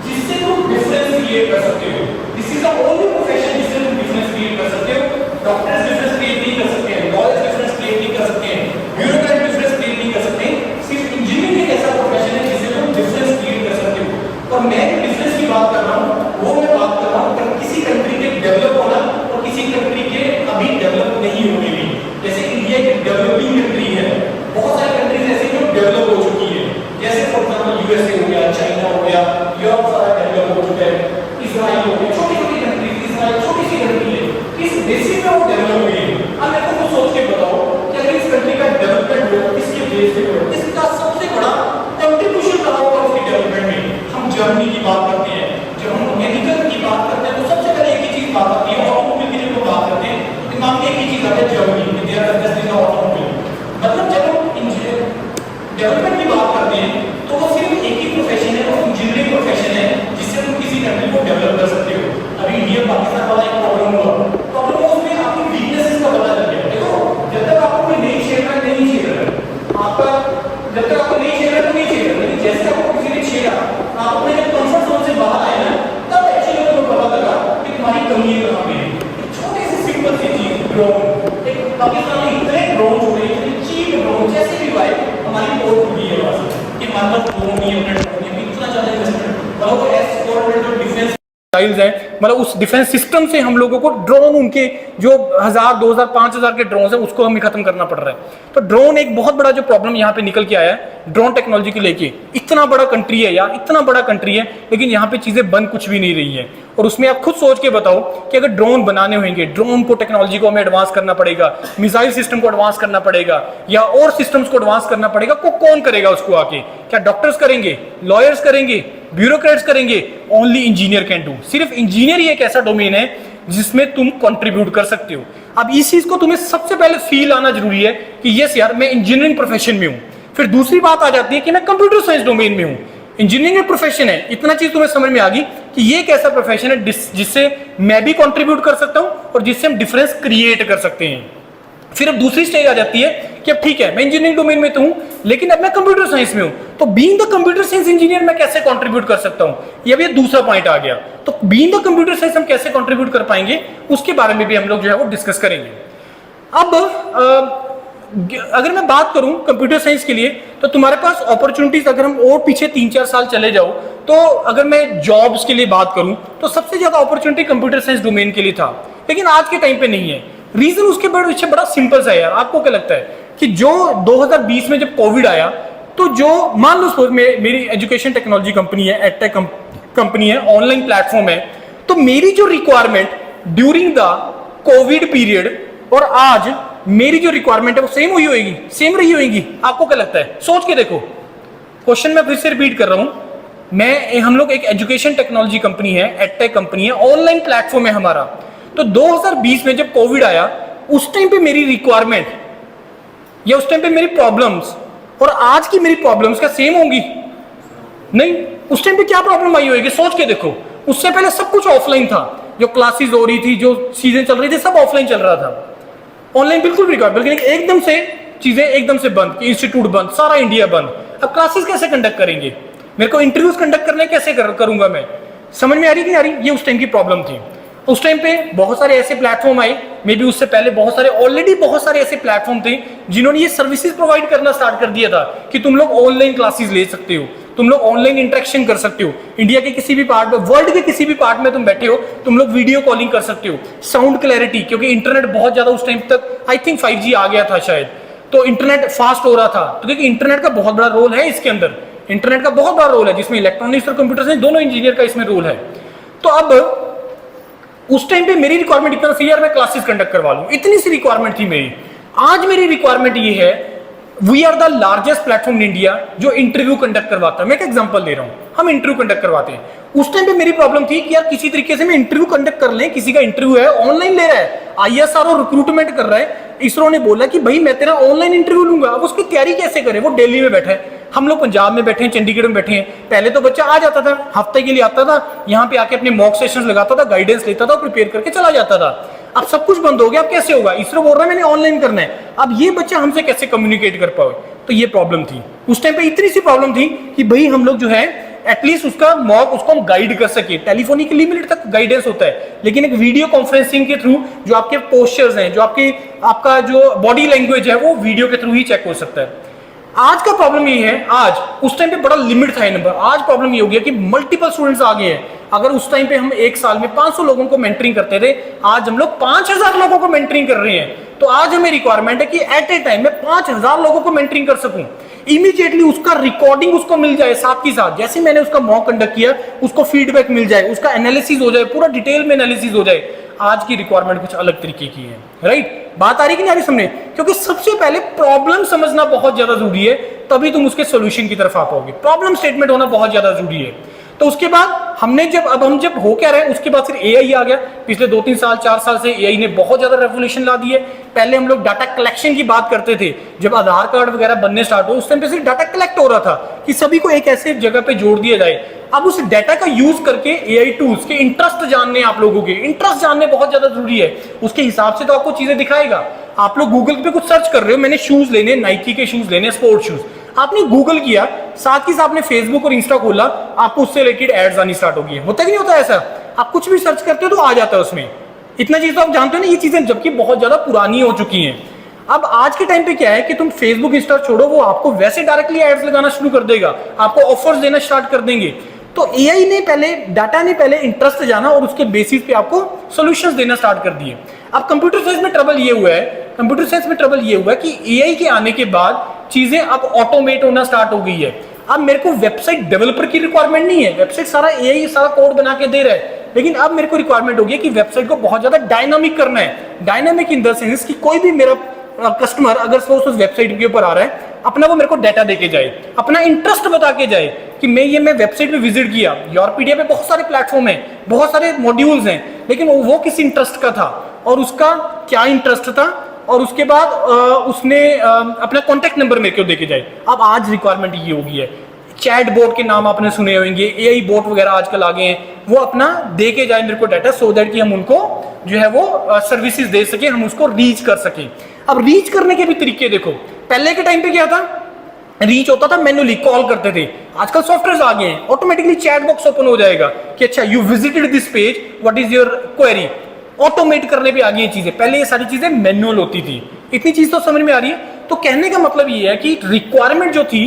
जिससे तुम डिफरेंस क्रिएट कर सकते हो। This is the only profession जिससे तुम डिफरेंस क्रिएट कर सकते हो। डॉक्टर्स डिफरेंस क्रिएट नहीं कर सकते हैं, लॉयर्स डिफरेंस क्रिएट नहीं कर सकते हैं, ब्यूरोक्रेट डिफरेंस क्रिएट नहीं कर सकते। सिर्फ इंजीनियरिंग एक ऐसा प्रोफेशन है जिससे तुम डिफरेंस क्रिएट कर सकते हो। और मैं जो डिफरेंस की बात कर रहा हूँ वो मैं बात कर रहा हूँ किसी कंट्री के डेवलप होना और किसी कंट्री के अभी डेवलप नहीं होने में। जैसे इंडिया एक डेवलपिंग कंट्री है, बहुत सारी कंट्रीज ऐसी जो डेवलप हो चुकी है, जैसे फॉर एग्जांपल यूएसए हो गया, चाइना हो गया, यूरोप सारा डेवलप हो चुका है, इजराइल हो गया, छोटी छोटी कंट्रीज, इजराइल छोटी सी कंट्री है, किस बेसिस पे वो डेवलप हुई है। अब मेरे को सोच के बताओ कि अगर इस कंट्री का डेवलपमेंट हो किसके बेस पे हो, इसका सबसे बड़ा कंट्रीब्यूशन कहाँ होगा उसकी डेवलपमेंट में। हम जर्मनी की बात करते हैं, जब हम मेडिकल की बात करते हैं तो सबसे पहले एक ही चीज बात आती है, ऑटोमोबाइल की जब बात करते हैं तो दिमाग में एक ही चीज आती है, जर्मनी में there are just in automobile. मतलब जब हम डेवलपमेंट की बात करते हैं तो वो सिर्फ एक ही प्रोफेशन है, वो इंजीनियरिंग प्रोफेशन है जिससे तुम किसी कंट्री को डेवलप कर सकते हो। अभी इंडिया पाकिस्तान वाला एक प्रॉब्लम हुआ उसमें आपकी वीकनेसेस का पता चल गया। देखो, जब तक आपको कोई नहीं छेड़ रहा है नहीं छेड़ रहा है आपका, जब तक आपको नहीं छेड़ रहा है तो नहीं छेड़ रहा, लेकिन जैसे आपको किसी ने छेड़ा आप अपने कंफर्ट जोन से बाहर आए ना, तब एक्चुअली आपको पता लगा कि तुम्हारी कमी कहाँ पे है। छोटी सी सिंपल सी चीज, ड्रोन, एक पाकिस्तान में इतने ड्रोन हो रहे हैं, चीप ड्रोन जैसे भी भाई हमारी पोर्ट खुली है वहां से कि मान लो ड्रोन नहीं अपने ड्रोन में इतना ज्यादा इन्वेस्टमेंट, मतलब S-400 जो डिफेंस मिसाइल्स हैं, मतलब उस डिफेंस सिस्टम से हम लोगों को ड्रोन, उनके जो 1000, 2000, 5000 के ड्रोन हैं उसको हमें खत्म करना पड़ रहा है। तो ड्रोन एक बहुत बड़ा जो प्रॉब्लम यहाँ पे निकल के आया है ड्रोन टेक्नोलॉजी को लेके। इतना बड़ा कंट्री है यार, इतना बड़ा कंट्री है, लेकिन यहाँ पे चीजें बन कुछ भी नहीं रही है। और उसमें आप खुद सोच के बताओ कि अगर ड्रोन बनाने होंगे, ड्रोन को टेक्नोलॉजी को हमें एडवांस करना पड़ेगा, मिसाइल सिस्टम को एडवांस करना पड़ेगा या और सिस्टम्स को एडवांस करना पड़ेगा, कौन करेगा उसको आके? क्या डॉक्टर्स करेंगे, लॉयर्स करेंगे, ब्यूरोक्रेट्स करेंगे? Only engineer can do. सिर्फ इंजीनियर ही एक ऐसा डोमेन है जिसमें तुम कंट्रीब्यूट कर सकते हो। अब इस चीज को तुम्हें सबसे पहले फील आना जरूरी है कि यस यार मैं इंजीनियरिंग प्रोफेशन में हूं। फिर दूसरी बात आ जाती है कि मैं कंप्यूटर साइंस डोमेन में हूं। इंजीनियरिंग एक प्रोफेशन है, इतना चीज तुम्हें समझ में आ गई कि ये एक ऐसा प्रोफेशन है जिससे मैं भी कंट्रीब्यूट कर सकता हूं और जिससे हम डिफरेंस क्रिएट कर सकते हैं। फिर अब दूसरी स्टेज आ जाती है कि अब ठीक है मैं इंजीनियरिंग डोमेन में तो हूं लेकिन अब मैं कंप्यूटर साइंस में हूं, तो being the computer science engineer मैं कैसे कंट्रीब्यूट कर सकता हूं, ये भी दूसरा पॉइंट आ गया। तो बीइंग द कंप्यूटर साइंस हम कैसे कंट्रीब्यूट कर पाएंगे, उसके बारे में भी हम लोग जो है वो डिस्कस करेंगे। अब अगर मैं बात करूं कंप्यूटर साइंस के लिए, तो तुम्हारे पास अपॉर्चुनिटीज, अगर हम और पीछे 3-4 साल चले जाओ, तो अगर मैं जॉब्स के लिए बात करूं तो सबसे ज्यादा अपॉर्चुनिटी कंप्यूटर साइंस डोमेन के लिए था, लेकिन आज के टाइम पे नहीं है। रीजन उसके पीछे बड़ा सिंपल सा है यार। आपको क्या लगता है कि जो 2020 में जब कोविड आया, तो जो मान लो सपोज मेरी एजुकेशन टेक्नोलॉजी कंपनी है, एडटेक कंपनी है, ऑनलाइन प्लेटफॉर्म है, तो मेरी जो requirement during the Covid period और आज मेरी जो रिक्वायरमेंट है वो सेम हुई होगी, सेम रही होगी। आपको क्या लगता है, सोच के देखो। क्वेश्चन मैं फिर से रिपीट कर रहा हूं। हम लोग एक एजुकेशन टेक्नोलॉजी कंपनी है, एडटेक कंपनी है, ऑनलाइन प्लेटफॉर्म है हमारा। तो 2020 में जब कोविड आया, उस टाइम पे मेरी रिक्वायरमेंट या उस टाइम पे मेरी प्रॉब्लम्स और आज की मेरी प्रॉब्लम्स क्या सेम होंगी? नहीं। उस टाइम पे क्या प्रॉब्लम आई होगी, सोच के देखो। उससे पहले सब कुछ ऑफलाइन था, जो क्लासेस हो रही थी, जो चीजें चल रही थी, सब ऑफलाइन चल रहा था। ऑनलाइन बिल्कुल रिकॉर्ड, लेकिन एकदम से चीजें एकदम से बंद, इंस्टीट्यूट बंद, सारा इंडिया बंद। अब क्लासेस कैसे कंडक्ट करेंगे? मेरे को इंटरव्यूज कंडक्ट करने कैसे करूंगा मैं? समझ में आ रही कि नहीं आ रही? ये उस टाइम की प्रॉब्लम थी। उस टाइम पे बहुत सारे ऐसे प्लेटफॉर्म आए, मे बी उससे पहले ऑलरेडी बहुत सारे ऐसे प्लेटफॉर्म थे जिन्होंने ये सर्विसेज प्रोवाइड करना स्टार्ट कर दिया था कि तुम लोग ऑनलाइन क्लासेस ले सकते हो, तुम लोग ऑनलाइन इंटरेक्शन कर सकते हो। इंडिया के किसी भी पार्ट में, वर्ल्ड के किसी भी पार्ट में तुम बैठे हो, तुम लोग वीडियो कॉलिंग कर सकते हो। साउंड क्लैरिटी, क्योंकि इंटरनेट बहुत ज्यादा उस टाइम तक, आई थिंक 5G आ गया था शायद, तो इंटरनेट फास्ट हो रहा था। तो देखिए इंटरनेट का बहुत बड़ा रोल है इसके अंदर, इंटरनेट का बहुत बड़ा रोल है, जिसमें इलेक्ट्रॉनिक्स और कंप्यूटर साइंस दोनों इंजीनियर का इसमें रोल है। तो अब उस टाइम पे मेरी रिक्वायरमेंट इतना सी यार मैं क्लासेस कंडक्ट करवा लूं, इतनी सी रिक्वायरमेंट थी मेरी। आज मेरी रिक्वायरमेंट ये है, we are the largest platform in India जो इंटरव्यू कंडक्ट करवाता है। मैं एक एग्जांपल दे रहा हूं, हम इंटरव्यू कंडक्ट करवाते हैं। उस टाइम पे मेरी प्रॉब्लम थी कि यार किसी तरीके से मैं इंटरव्यू कंडक्ट कर लें, किसी का इंटरव्यू है, ऑनलाइन ले रहा है, ISRO रिक्रूटमेंट कर रहा है, इसरो ने बोला कि भाई मैं तेरा ऑनलाइन इंटरव्यू लूंगा। अब उसकी तैयारी कैसे करे? वो दिल्ली में बैठा है, हम लोग पंजाब में बैठे हैं, चंडीगढ़ में बैठे हैं। पहले तो बच्चा आ जाता था, हफ्ते के लिए आता था, यहाँ पे आके अपने मॉक सेशंस लगाता था, गाइडेंस लेता था, प्रिपेयर करके चला जाता था। अब सब कुछ बंद हो गया, अब कैसे होगा? इसरो बोल रहा है मैंने ऑनलाइन करना है, अब ये बच्चा हमसे कैसे कम्युनिकेट कर पाए? तो ये प्रॉब्लम थी उस टाइम पे, इतनी सी प्रॉब्लम थी कि भाई हम लोग जो है एटलीस्ट उसका मॉक, उसको हम गाइड कर सके। टेलीफोनिक लिमिटेड तक गाइडेंस होता है, लेकिन एक वीडियो कॉन्फ्रेंसिंग के थ्रू जो आपके पोस्चर्स हैं, जो आपका जो बॉडी लैंग्वेज है, वो वीडियो के थ्रू ही चेक हो सकता है। आज का प्रॉब्लम ये है, आज उस टाइम पे बड़ा लिमिट था ये नंबर, आज प्रॉब्लम ये हो गया कि मल्टीपल स्टूडेंट्स आ गए हैं। अगर उस टाइम पे हम एक साल में 500 लोगों को मेंटरिंग करते थे, आज हम लोग 5000 लोगों को मेंटरिंग कर रहे हैं। तो आज हमें रिक्वायरमेंट है कि एट ए टाइम में 5000 लोगों को मेंटरिंग कर सकूं, इमीडिएटली उसका रिकॉर्डिंग उसको मिल जाए, साथ ही साथ जैसे मैंने उसका मॉक कंडक्ट किया उसको फीडबैक मिल जाए, उसका एनालिसिस हो जाए, पूरा डिटेल में एनालिसिस हो जाए। आज की रिक्वायरमेंट कुछ अलग तरीके की है, राइट? बात आ रही कि नहीं आ रही समझे? क्योंकि सबसे पहले प्रॉब्लम समझना बहुत ज्यादा जरूरी है, तभी तुम उसके सोल्यूशन की तरफ आ पाओगे। प्रॉब्लम स्टेटमेंट होना बहुत ज्यादा जरूरी है। तो उसके बाद हम जब हो क्या रहे, उसके बाद फिर AI आ गया। पिछले 2-3 साल 4 साल से AI ने बहुत ज्यादा रेवोल्यूशन ला दी है। पहले हम लोग डाटा कलेक्शन की बात करते थे, जब आधार कार्ड वगैरह बनने स्टार्ट हो, उस टाइम पे सिर्फ डाटा कलेक्ट हो रहा था कि सभी को एक ऐसे जगह पे जोड़ दिया जाए। अब उस डाटा का यूज करके AI टूल्स के इंटरेस्ट जानने, आप लोगों के इंटरेस्ट जानने बहुत ज्यादा जरूरी है। उसके हिसाब से तो आपको चीजें दिखाएगा। आप लोग गूगल पे कुछ सर्च कर रहे हो, मैंने शूज लेने, नाइकी के शूज लेने, स्पोर्ट शूज, आपने गूगल किया, साथ ही साथ आपने फेसबुक और इंस्टा खोला, आपको उससे रिलेटेड एड्स आनी स्टार्ट होगी। होता कि नहीं होता ऐसा? आप कुछ भी सर्च करते हो तो आ जाता है उसमें। इतना चीज तो आप जानते हो ना, ये चीजें जबकि बहुत ज्यादा पुरानी हो चुकी हैं। अब आज के टाइम पे क्या है कि तुम फेसबुक इंस्टा छोड़ो, वो आपको वैसे डायरेक्टली एड्स लगाना शुरू कर देगा, आपको ऑफर्स देना स्टार्ट कर देंगे। तो AI ने पहले, डाटा ने पहले इंटरेस्ट जाना और उसके बेसिस पे आपको सॉल्यूशंस देना स्टार्ट कर दिए। अब कंप्यूटर साइंस में ट्रबल ये हुआ है, कंप्यूटर साइंस में ट्रबल ये हुआ है कि AI के आने के बाद चीजें अब ऑटोमेट होना स्टार्ट हो गई है। अब मेरे को वेबसाइट डेवलपर की रिक्वायरमेंट नहीं है, वेबसाइट सारा AI सारा कोड बना के दे रहा है, लेकिन अब मेरे को रिक्वायरमेंट होगी कि वेबसाइट को बहुत ज्यादा डायनामिक करना है। डायनामिक इन द सेंस कि कोई भी मेरा कस्टमर अगर उस वेबसाइट के ऊपर आ रहा है, अपना वो मेरे को डाटा देके जाए, अपना इंटरेस्ट बता के जाए कि मैं वेबसाइट पे विजिट किया। योरपीडिया पे बहुत सारे प्लेटफॉर्म हैं, बहुत सारे मॉड्यूल्स हैं, लेकिन वो किस इंटरेस्ट का था और उसका क्या इंटरेस्ट था, और उसके बाद उसने अपना कॉन्टेक्ट नंबर मेरे को देके जाए। अब आज रिक्वायरमेंट ये होगी है, चैट बोट के नाम आपने सुने होंगे, AI बोट वगैरह आजकल आ गए हैं, वो अपना दे के जाए मेरे को डाटा, सो दैट कि हम उनको जो है वो सर्विसेज दे सके, हम उसको रीच कर सके। अब रीच करने के भी तरीके देखो, पहले के टाइम पे क्या था, रीच होता था मैन्युअली, कॉल करते थे। आजकल सॉफ्टवेयर आ गए हैं, ऑटोमेटिकली चैट बॉक्स ओपन हो जाएगा कि अच्छा you visited this page, what is your query. Automate करने पे आ गई ये चीजें, पहले ये सारी चीजें मैनुअल होती थी। इतनी चीज तो समझ में आ रही है। तो कहने का मतलब ये है कि रिक्वायरमेंट जो थी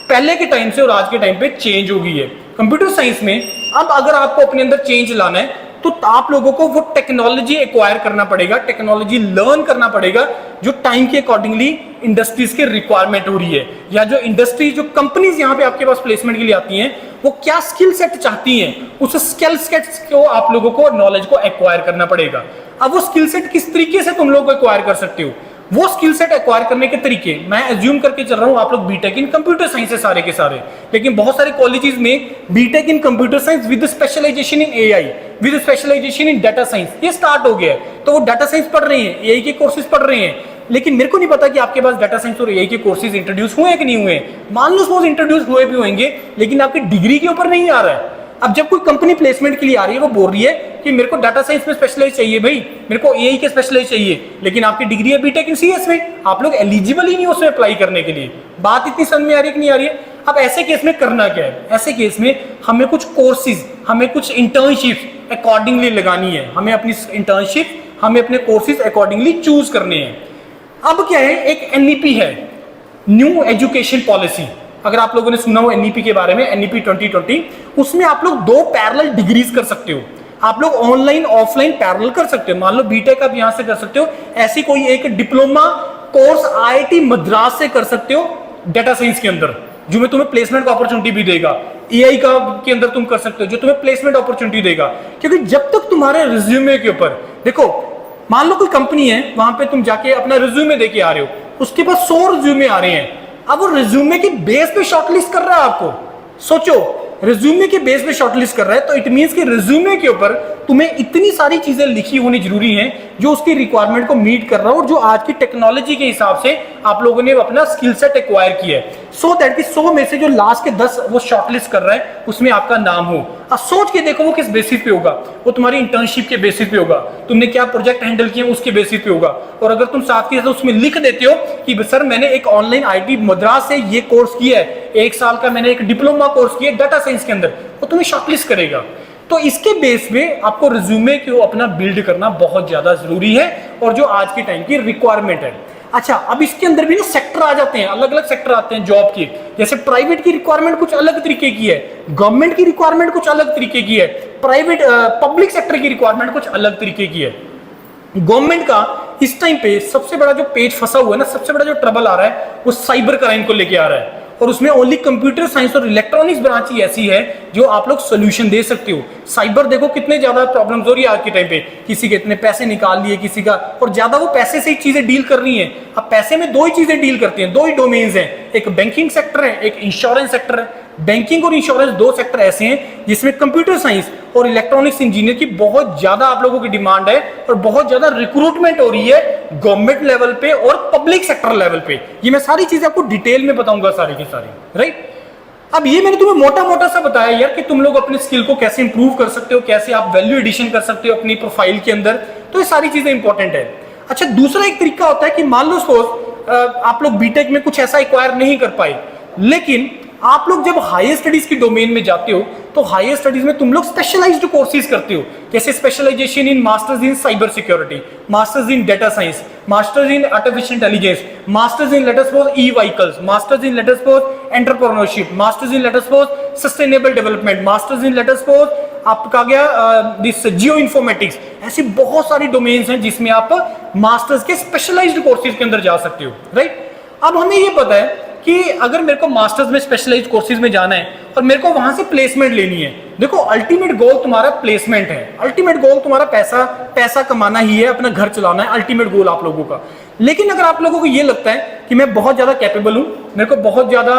पहले के टाइम से और आज के टाइम पे चेंज हो गई है कंप्यूटर साइंस में। अब अगर आपको अपने अंदर चेंज लाना है तो आप लोगों को वो टेक्नोलॉजी एक्वायर करना पड़ेगा, टेक्नोलॉजी लर्न करना पड़ेगा जो टाइम के अकॉर्डिंगली इंडस्ट्रीज के रिक्वायरमेंट हो रही है, या जो इंडस्ट्री जो कंपनीज यहाँ पे आपके पास प्लेसमेंट के लिए आती हैं वो क्या स्किल सेट चाहती हैं, उस स्किल सेट को आप लोगों को नॉलेज को एक्वायर करना पड़ेगा। अब वो स्किल सेट किस तरीके से तुम लोग को एक्वायर कर सकते हो, वो स्किल सेट एक्वायर करने के तरीके मैं एज्यूम करके चल रहा हूं आप लोग बीटेक इन कंप्यूटर साइंस है सारे के सारे, लेकिन बहुत सारे कॉलेजेस में BTech in computer science with specialization in AI, with specialization in data science ये स्टार्ट हो गया है। तो वो डाटा साइंस पढ़ रहे हैं, एआई के कोर्सेज पढ़ रहे हैं, लेकिन मेरे को नहीं पता कि आपके पास डाटा साइंस और एआई के कोर्सेज इंट्रोड्यूस हुए कि नहीं हुए। मान लो सपोज इंट्रोड्यूस हुए भी होंगे, लेकिन आपकी डिग्री के ऊपर नहीं आ रहा है। अब जब कोई कंपनी प्लेसमेंट के लिए आ रही है, वो बोल रही है कि मेरे को डाटा साइंस में स्पेशलाइज चाहिए भाई, मेरे को एआई के स्पेशलाइज चाहिए, लेकिन आपकी डिग्री है बीटेक इन सीएस में, आप लोग एलिजिबल ही नहीं उसमें अप्लाई करने के लिए। बात इतनी समझ में आ रही है कि नहीं आ रही है। अब ऐसे केस में करना क्या है, ऐसे केस में हमें कुछ कोर्सेज, हमें कुछ इंटर्नशिप अकॉर्डिंगली लगानी है, हमें अपनी इंटर्नशिप, हमें अपने कोर्सेज अकॉर्डिंगली चूज करने हैं। अब क्या है, एक एनईपी है, न्यू एजुकेशन पॉलिसी, अगर आप लोगों ने सुना हो एनईपी के बारे में, एनईपी 2020, उसमें आप लोग 2 पैरेलल डिग्रीज कर सकते हो। आप लोग ऑनलाइन ऑफलाइन पैरेलल कर सकते हो। मान लो बीटेक आप यहां से कर सकते हो, ऐसी कोई एक डिप्लोमा कोर्स आईआईटी मद्रास से कर सकते हो डाटा साइंस के अंदर, जो में तुम्हें प्लेसमेंट का अपॉर्चुनिटी भी देगा। एआई का के अंदर तुम कर सकते हो, जो तुम्हें प्लेसमेंट अपॉर्चुनिटी देगा। क्योंकि जब तक तुम्हारे रिज्यूमे के ऊपर, देखो मान लो कोई कंपनी है, वहां पे तुम जाके अपना रिज्यूमे देके आ रहे हो, उसके पास 100 रिज्यूमे आ रहे हैं। अब वो रिज्यूमे की बेस पे शॉर्टलिस्ट कर रहा है आपको। सोचो, रिज्यूमे के बेस पे शॉर्टलिस्ट कर रहा है, तो इट मींस कि रिज्यूमे के ऊपर तुम्हें इतनी सारी चीजें लिखी होनी जरूरी हैं जो उसकी रिक्वायरमेंट को मीट कर रहा हो, और जो आज की टेक्नोलॉजी के हिसाब से आप लोगों ने अपना स्किल सेट एक्वायर किया है, सो दैट कि 100 में से जो लास्ट के 10 वो शॉर्टलिस्ट कर रहा है उसमें आपका नाम हो। अब सोच के देखो वो किस बेसिस पे होगा, वो तुम्हारी इंटर्नशिप के बेसिस पे होगा, तुमने क्या प्रोजेक्ट हैंडल किए उसके बेसिस पे होगा। और अगर तुम साथ के साथ उसमें लिख देते हो कि सर मैंने एक ऑनलाइन आईआईटी मद्रास से ये कोर्स किया है, 1 साल का मैंने एक डिप्लोमा कोर्स किया डाटा साइंस के अंदर, वो तुम्हें शॉर्टलिस्ट करेगा। तो इसके बेस पे आपको रिज्यूमे को अपना बिल्ड करना बहुत ज्यादा जरूरी है, और जो आज के टाइम की रिक्वायरमेंट है। अच्छा, अब इसके अंदर भी ना सेक्टर आ जाते हैं, अलग अलग सेक्टर आते हैं जॉब के। जैसे प्राइवेट की रिक्वायरमेंट कुछ अलग तरीके की है, गवर्नमेंट की रिक्वायरमेंट कुछ अलग तरीके की है, प्राइवेट पब्लिक सेक्टर की रिक्वायरमेंट कुछ अलग तरीके की है। गवर्नमेंट का इस टाइम पे सबसे बड़ा जो पेज फंसा हुआ है ना, सबसे बड़ा जो ट्रबल आ रहा है वो साइबर क्राइम को लेके आ रहा है, और उसमें ओनली कंप्यूटर साइंस और इलेक्ट्रॉनिक्स ब्रांच ही ऐसी है जो आप लोग सोल्यूशन दे सकते हो। साइबर देखो कितने ज्यादा प्रॉब्लम्स हो रही है आज के टाइम पे, किसी के इतने पैसे निकाल लिए किसी का, और ज्यादा वो पैसे से ही चीजें डील कर रही हैं। अब पैसे में 2 ही चीजें डील करती हैं, 2 ही डोमेन्स हैं, एक बैंकिंग सेक्टर है, एक इंश्योरेंस सेक्टर है। बैंकिंग और इंश्योरेंस 2 सेक्टर ऐसे हैं जिसमें कंप्यूटर साइंस और इलेक्ट्रॉनिक्स इंजीनियर की बहुत ज्यादा आप लोगों की डिमांड है, और बहुत ज्यादा रिक्रूटमेंट हो रही है गवर्नमेंट लेवल पे और पब्लिक सेक्टर लेवल पे। ये मैं सारी चीजें आपको डिटेल में बताऊंगा सारी की सारी, राइट। अब ये मैंने तुम्हें मोटा मोटा सा बताया यार कि तुम लोग अपने स्किल को कैसे इंप्रूव कर सकते हो, कैसे आप वैल्यू एडिशन कर सकते हो अपनी प्रोफाइल के अंदर, तो ये सारी चीजें इंपॉर्टेंट है। अच्छा, दूसरा एक तरीका होता है कि मान लो सपोज आप लोग बीटेक में कुछ ऐसा एक्वायर नहीं कर पाए, लेकिन आप लोग जब हायर स्टडीज की डोमेन में जाते हो तो हायर स्टडीज में तुम लोग स्पेशलाइज्ड कोर्सेज करते हो, जैसे specialization in masters in cyber security, masters in data science, masters in artificial intelligence, masters in let us suppose E vehicles, masters in let us suppose entrepreneurship, masters in let us suppose sustainable development, masters in let us suppose आपका गया this geo informatics. ऐसी बहुत सारी domains हैं जिसमें आप masters के specialised courses के अंदर जा सकते हो, राइट। अब हमें ये पता है कि अगर मेरे को मास्टर्स में स्पेशलाइज्ड कोर्सेज में जाना है और मेरे को वहां से प्लेसमेंट लेनी है, देखो अल्टीमेट गोल तुम्हारा प्लेसमेंट है, अल्टीमेट गोल तुम्हारा पैसा कमाना ही है, अपना घर चलाना है, अल्टीमेट गोल आप लोगों का। लेकिन अगर आप लोगों को ये लगता है कि मैं बहुत ज्यादा कैपेबल हूं, मेरे को बहुत ज्यादा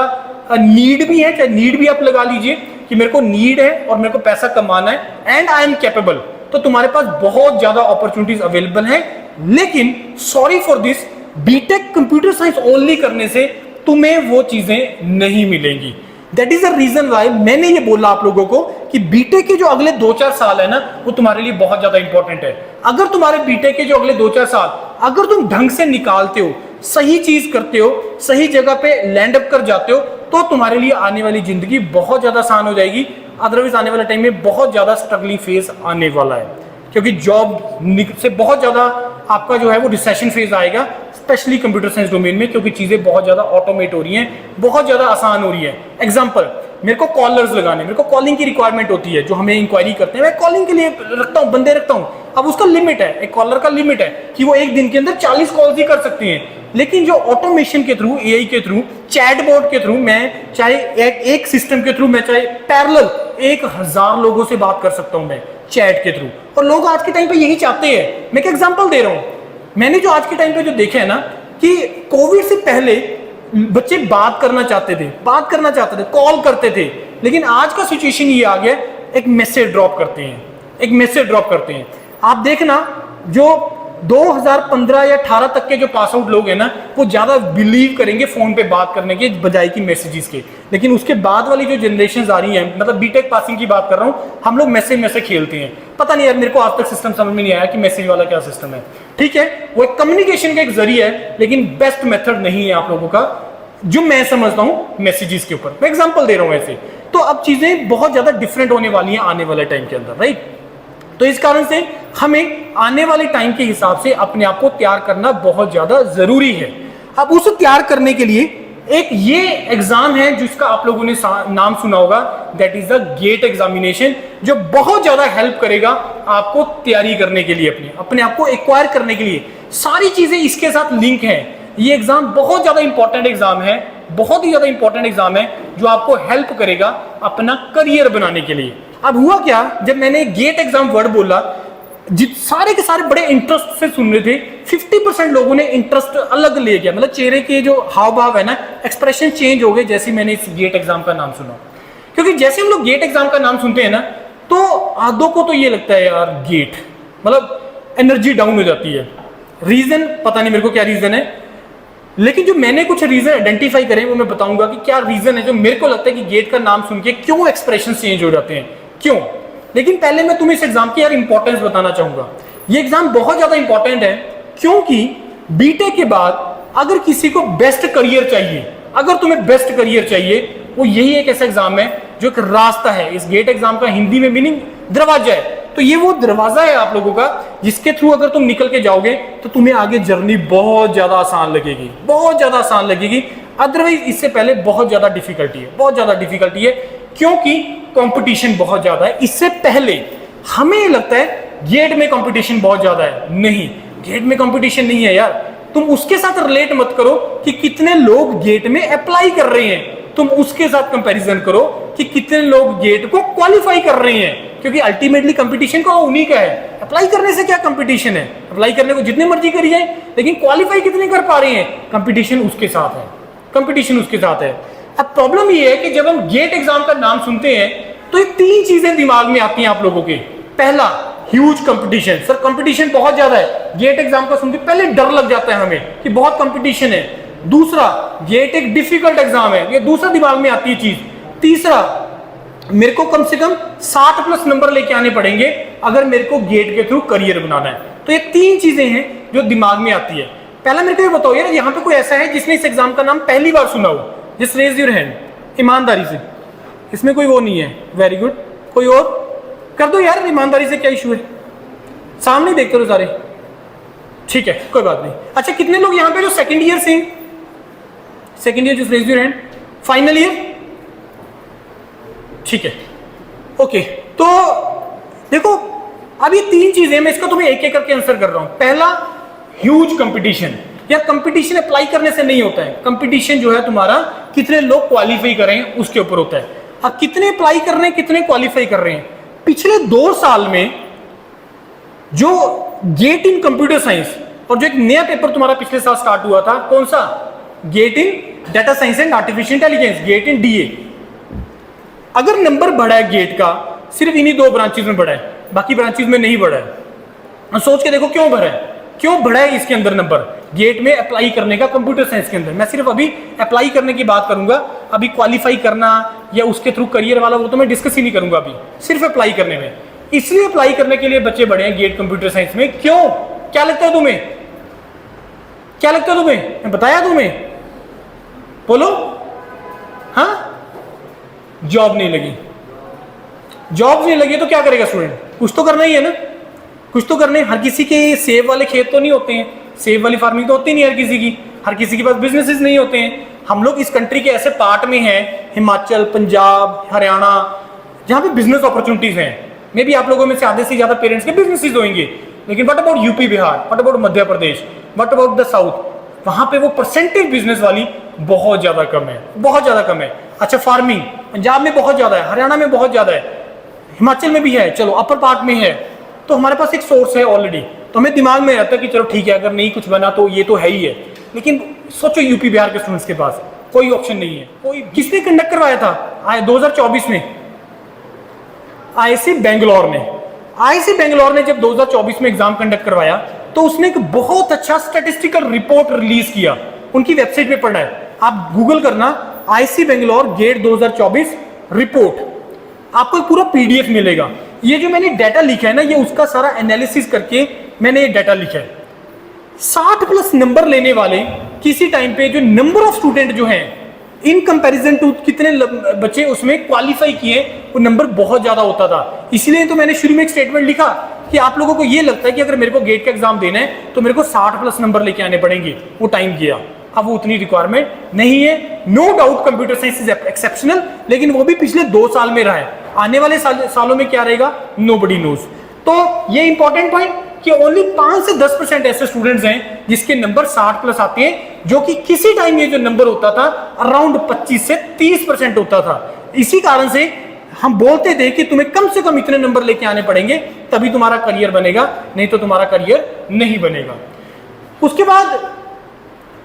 नीड भी है, चाहे नीड भी आप लगा लीजिए कि मेरे को नीड है और मेरे को पैसा कमाना है, एंड आई एम कैपेबल, तो तुम्हारे पास बहुत ज्यादा अपॉर्चुनिटीज अवेलेबल है। लेकिन sorry for this, BTech computer science only करने से तुम्हें वो चीजें नहीं मिलेंगी। That is the reason why मैंने ये बोला आप लोगों को कि बीटेक के जो अगले 2-4 साल है ना, वो तुम्हारे लिए बहुत ज्यादा इंपॉर्टेंट है। अगर तुम्हारे बीटेक के जो अगले 2-4 साल अगर तुम ढंग से निकालते हो, सही चीज करते हो, सही जगह पे लैंड अप कर जाते हो, तो तुम्हारे लिए आने वाली जिंदगी बहुत ज्यादा आसान हो जाएगी। अदरवाइज आने वाले टाइम में बहुत ज्यादा स्ट्रगलिंग फेज आने वाला है, क्योंकि जॉब से बहुत ज्यादा आपका जो है वो रिसेशन फेज आएगा, स्पेशली कंप्यूटर साइंस डोमेन में, क्योंकि चीजें बहुत ज्यादा ऑटोमेट हो रही हैं, बहुत ज्यादा आसान हो रही है। एग्जांपल, मेरे को कॉलर्स लगाने, मेरे को कॉलिंग की रिक्वायरमेंट होती है, जो हमें इंक्वायरी करते हैं, मैं कॉलिंग के लिए रखता हूँ, बंदे रखता हूँ। अब उसका लिमिट है, एक कॉलर का लिमिट है कि वो एक दिन के अंदर 40 कॉल्स ही कर सकती हैं। लेकिन जो ऑटोमेशन के थ्रू, एआई के थ्रू, चैटबॉट के थ्रू, मैं चाहे एक सिस्टम के थ्रू, मैं चाहे पैरेलल 1000 लोगों से बात कर सकता हूं मैं चैट के थ्रू। और लोग आज के टाइम पे यही चाहते हैं। मैं एक एग्जांपल दे रहा हूं, मैंने जो आज के टाइम पे जो देखा है ना, कि कोविड से पहले बच्चे बात करना चाहते थे, कॉल करते थे, लेकिन आज का सिचुएशन ये आ गया, एक मैसेज ड्रॉप करते हैं। आप देखना, जो 2015 या 18 तक के जो पास आउट लोग हैं ना, वो ज्यादा बिलीव करेंगे फोन पे बात करने के बजाय की मैसेजेस के। लेकिन उसके बाद वाली जो जनरेशन आ रही है, मतलब बीटेक पासिंग की बात कर रहा हूं, हम लोग मैसेज में से खेलते हैं। पता नहीं यार, मेरे को आज तक सिस्टम समझ में नहीं आया कि मैसेज वाला क्या सिस्टम है। ठीक है, वो एक कम्युनिकेशन का एक जरिया है, लेकिन बेस्ट मेथड नहीं है आप लोगों का, जो मैं समझता हूं मैसेजेस के ऊपर। मैं एग्जांपल दे रहा हूं ऐसे। तो अब चीजें बहुत ज्यादा डिफरेंट होने वाली हैं आने वाले टाइम के अंदर, राइट। तो इस कारण से हमें आने वाले टाइम के हिसाब से अपने आप को तैयार करना बहुत ज्यादा जरूरी है। अब उस तैयार करने के लिए एक ये एग्जाम है जिसका आप लोगों ने नाम सुना होगा, that is the GATE examination, जो बहुत ज्यादा हेल्प करेगा आपको तैयारी करने के लिए, अपने आप को एक्वायर करने के लिए। सारी चीजें इसके साथ लिंक है। ये एग्जाम बहुत ज्यादा इंपॉर्टेंट एग्जाम है, बहुत ही ज्यादा इंपॉर्टेंट एग्जाम है, जो आपको हेल्प करेगा अपना करियर बनाने के लिए। अब हुआ क्या, जब मैंने गेट एग्जाम वर्ड बोला, सारे के सारे बड़े इंटरेस्ट से सुन रहे थे। 50% लोगों ने इंटरेस्ट अलग ले गया, मतलब चेहरे के जो हाव भाव है ना, एक्सप्रेशन चेंज हो गए जैसे मैंने इस गेट एग्जाम का नाम सुना। क्योंकि जैसे हम लोग गेट एग्जाम का नाम सुनते हैं ना, तो आधों को तो ये लगता है यार गेट मतलब एनर्जी डाउन हो जाती है। रीजन पता नहीं मेरे को क्या रीजन है, लेकिन जो मैंने कुछ रीजन आइडेंटिफाई करे वो मैं बताऊंगा कि क्या रीजन है जो मेरे को लगता है कि गेट का नाम सुन के क्यों एक्सप्रेशन चेंज हो जाते हैं, क्यों। लेकिन पहले मैं तुम्हें इस एग्जाम की यार इंपॉर्टेंस बताना चाहूंगा। ये एग्जाम बहुत ज्यादा इंपॉर्टेंट है, क्योंकि बीटेक के बाद अगर किसी को बेस्ट करियर चाहिए, अगर तुम्हें बेस्ट करियर चाहिए, वो यही एक ऐसा एग्जाम है जो एक रास्ता है। इस गेट एग्जाम का हिंदी में मीनिंग दरवाजा है। तो ये वो दरवाजा है आप लोगों का, जिसके थ्रू अगर तुम निकल के जाओगे तो तुम्हें आगे जर्नी बहुत ज्यादा आसान लगेगी, बहुत ज्यादा आसान लगेगी। अदरवाइज इससे पहले बहुत ज्यादा डिफिकल्टी है, बहुत ज्यादा डिफिकल्टी है, क्योंकि कंपटीशन बहुत ज्यादा है। इससे पहले हमें लगता है गेट में कंपटीशन बहुत ज्यादा है, नहीं, गेट में कंपटीशन नहीं है यार। तुम उसके साथ रिलेट मत करो कि कितने लोग गेट में अप्लाई कर रहे हैं, तुम उसके साथ कंपैरिजन करो कि कितने लोग गेट को क्वालिफाई कर रहे हैं, क्योंकि अल्टीमेटली कंपटीशन को उन्हीं का है। अप्लाई करने से क्या कंपटीशन है, अप्लाई करने को जितने मर्जी करी जाए, लेकिन क्वालिफाई कितने कर पा रहे हैं, कंपटीशन उसके साथ है, कंपटीशन उसके साथ है। अब प्रॉब्लम ये है कि जब हम गेट एग्जाम का नाम सुनते हैं तो ये 3 चीजें दिमाग में आती हैं आप लोगों के। पहला, ह्यूज कंपटीशन, सर कंपटीशन बहुत ज्यादा है। गेट एग्जाम का सुनते पहले डर लग जाता है हमें कि बहुत कंपटीशन है। दूसरा, गेट एक डिफिकल्ट एग्जाम है, ये दूसरा दिमाग में आती है चीज। तीसरा, मेरे को कम से कम 60+ नंबर लेके आने पड़ेंगे अगर मेरे को गेट के थ्रू करियर बनाना है। तो ये 3 चीजें हैं जो दिमाग में आती है। पहला मेरे को ये बताओ यार, यहाँ पे कोई ऐसा है जिसने इस एग्जाम का नाम पहली बार सुना हो? जस्ट रेज योर हैंड, ईमानदारी से। इसमें कोई वो नहीं है, वेरी गुड। कोई और कर दो यार, ईमानदारी से, क्या इशू है? सामने देखते रहो सारे, ठीक है, कोई बात नहीं। अच्छा, कितने लोग यहाँ पे जो सेकंड ईयर से, second year, just raise your hand. Final year, ठीक है, ओके। तो देखो, अब ये 3 चीजें, मैं इसका तुम्हें एक एक करके आंसर कर रहा हूं। पहला, ह्यूज कंपटीशन। यार कंपटीशन अप्लाई करने से नहीं होता है, कंपटीशन जो है तुम्हारा कितने लोग क्वालिफाई कर रहे हैं उसके ऊपर होता है। अब कितने अप्लाई कर रहे हैं, कितने क्वालिफाई कर रहे हैं। पिछले 2 साल में जो गेट इन कंप्यूटर साइंस और जो एक नया पेपर तुम्हारा पिछले साल स्टार्ट हुआ था, कौन सा? Get in data science and artificial intelligence, get in DA. अगर नंबर बढ़ा है गेट का, सिर्फ इन्हीं 2 ब्रांचेस में बढ़ा है, बाकी ब्रांचेस में नहीं बढ़ा है। सोच के देखो क्यों बढ़ा है, क्यों बढ़ा है इसके अंदर नंबर गेट में अप्लाई करने का, कंप्यूटर साइंस के अंदर। मैं सिर्फ अभी अप्लाई करने की बात करूंगा, अभी क्वालिफाई करना या उसके थ्रू करियर वाला वो तो मैं डिस्कस ही नहीं करूंगा अभी, सिर्फ अप्लाई करने में। इसलिए अप्लाई करने के लिए बच्चे बढ़े हैं गेट कंप्यूटर साइंस में। क्यों, क्या लगता है तुम्हें? क्या लगता है तुम्हें, मैं बताया तुम्हें, बोलो। हाँ, जॉब नहीं लगी, जॉब नहीं लगी तो क्या करेगा स्टूडेंट, कुछ तो करना ही है ना, कुछ तो करना है। हर किसी के सेब वाले खेत तो नहीं होते हैं, सेब वाली फार्मिंग तो होती नहीं हर किसी की, हर किसी के पास बिजनेसेस नहीं होते हैं। हम लोग इस कंट्री के ऐसे पार्ट में हैं, हिमाचल, पंजाब, हरियाणा, जहाँ पे बिजनेस अपॉर्चुनिटीज हैं। मे बी आप लोगों में से आधे से ज्यादा पेरेंट्स के बिजनेसेस होंगे, लेकिन what about UP, Bihar, what about Madhya Pradesh, what about the south, वहां पे वो परसेंटेज बिजनेस वाली बहुत ज्यादा कम है, बहुत ज्यादा कम है। अच्छा, फार्मिंग पंजाब में बहुत ज्यादा है, हरियाणा में बहुत ज्यादा है, हिमाचल में भी है, चलो अपर पार्ट में है, तो हमारे पास एक सोर्स है ऑलरेडी, तो हमें दिमाग में रहता है कि चलो ठीक है, अगर नहीं कुछ बना तो ये तो है ही है। लेकिन सोचो यूपी बिहार के स्टूडेंट्स के पास कोई ऑप्शन नहीं है। कोई किसने कंडक्ट करवाया था 2024 में? आईआईसी बेंगलोर ने। आईआईसी बेंगलोर ने जब 2024 में एग्जाम कंडक्ट करवाया तो उसने एक बहुत अच्छा स्टैटिस्टिकल रिपोर्ट रिलीज किया, उनकी वेबसाइट पे पढ़ा है, आप गूगल करना आईआईसी बेंगलोर गेट 2024 रिपोर्ट, आपको एक पूरा पीडीएफ मिलेगा। ये जो मैंने डाटा लिखा है ना, ये उसका सारा एनालिसिस करके मैंने ये डाटा लिखा है। 60+ नंबर लेने वाले किसी टाइम पे जो नंबर ऑफ स्टूडेंट जो हैं इन कंपैरिजन टू कितने बच्चे उसमें क्वालिफाई किए, वो नंबर बहुत ज्यादा होता था। इसलिए तो मैंने शुरू में एक स्टेटमेंट लिखा कि आप लोगों को ये लगता है कि अगर मेरे को गेट का एग्जाम देना है तो मेरे को 60+ नंबर लेके आने पड़ेंगे, वो टाइम गया, अब वो उतनी रिक्वायरमेंट नहीं है। No doubt computer science is exceptional, लेकिन वो भी पिछले 2 साल में रहा है, आने वाले सालों में क्या रहेगा नोबडी नोज। तो ये इंपॉर्टेंट पॉइंट कि ओनली 5 से 10% ऐसे स्टूडेंट्स हैं जिसके नंबर 60+ आते हैं, जो कि किसी टाइम ये जो नंबर होता था अराउंड 25 से 30% होता था। इसी कारण से हम बोलते थे कि तुम्हें कम से कम इतने नंबर लेके आने पड़ेंगे तभी तुम्हारा करियर बनेगा, नहीं तो तुम्हारा करियर नहीं बनेगा। उसके बाद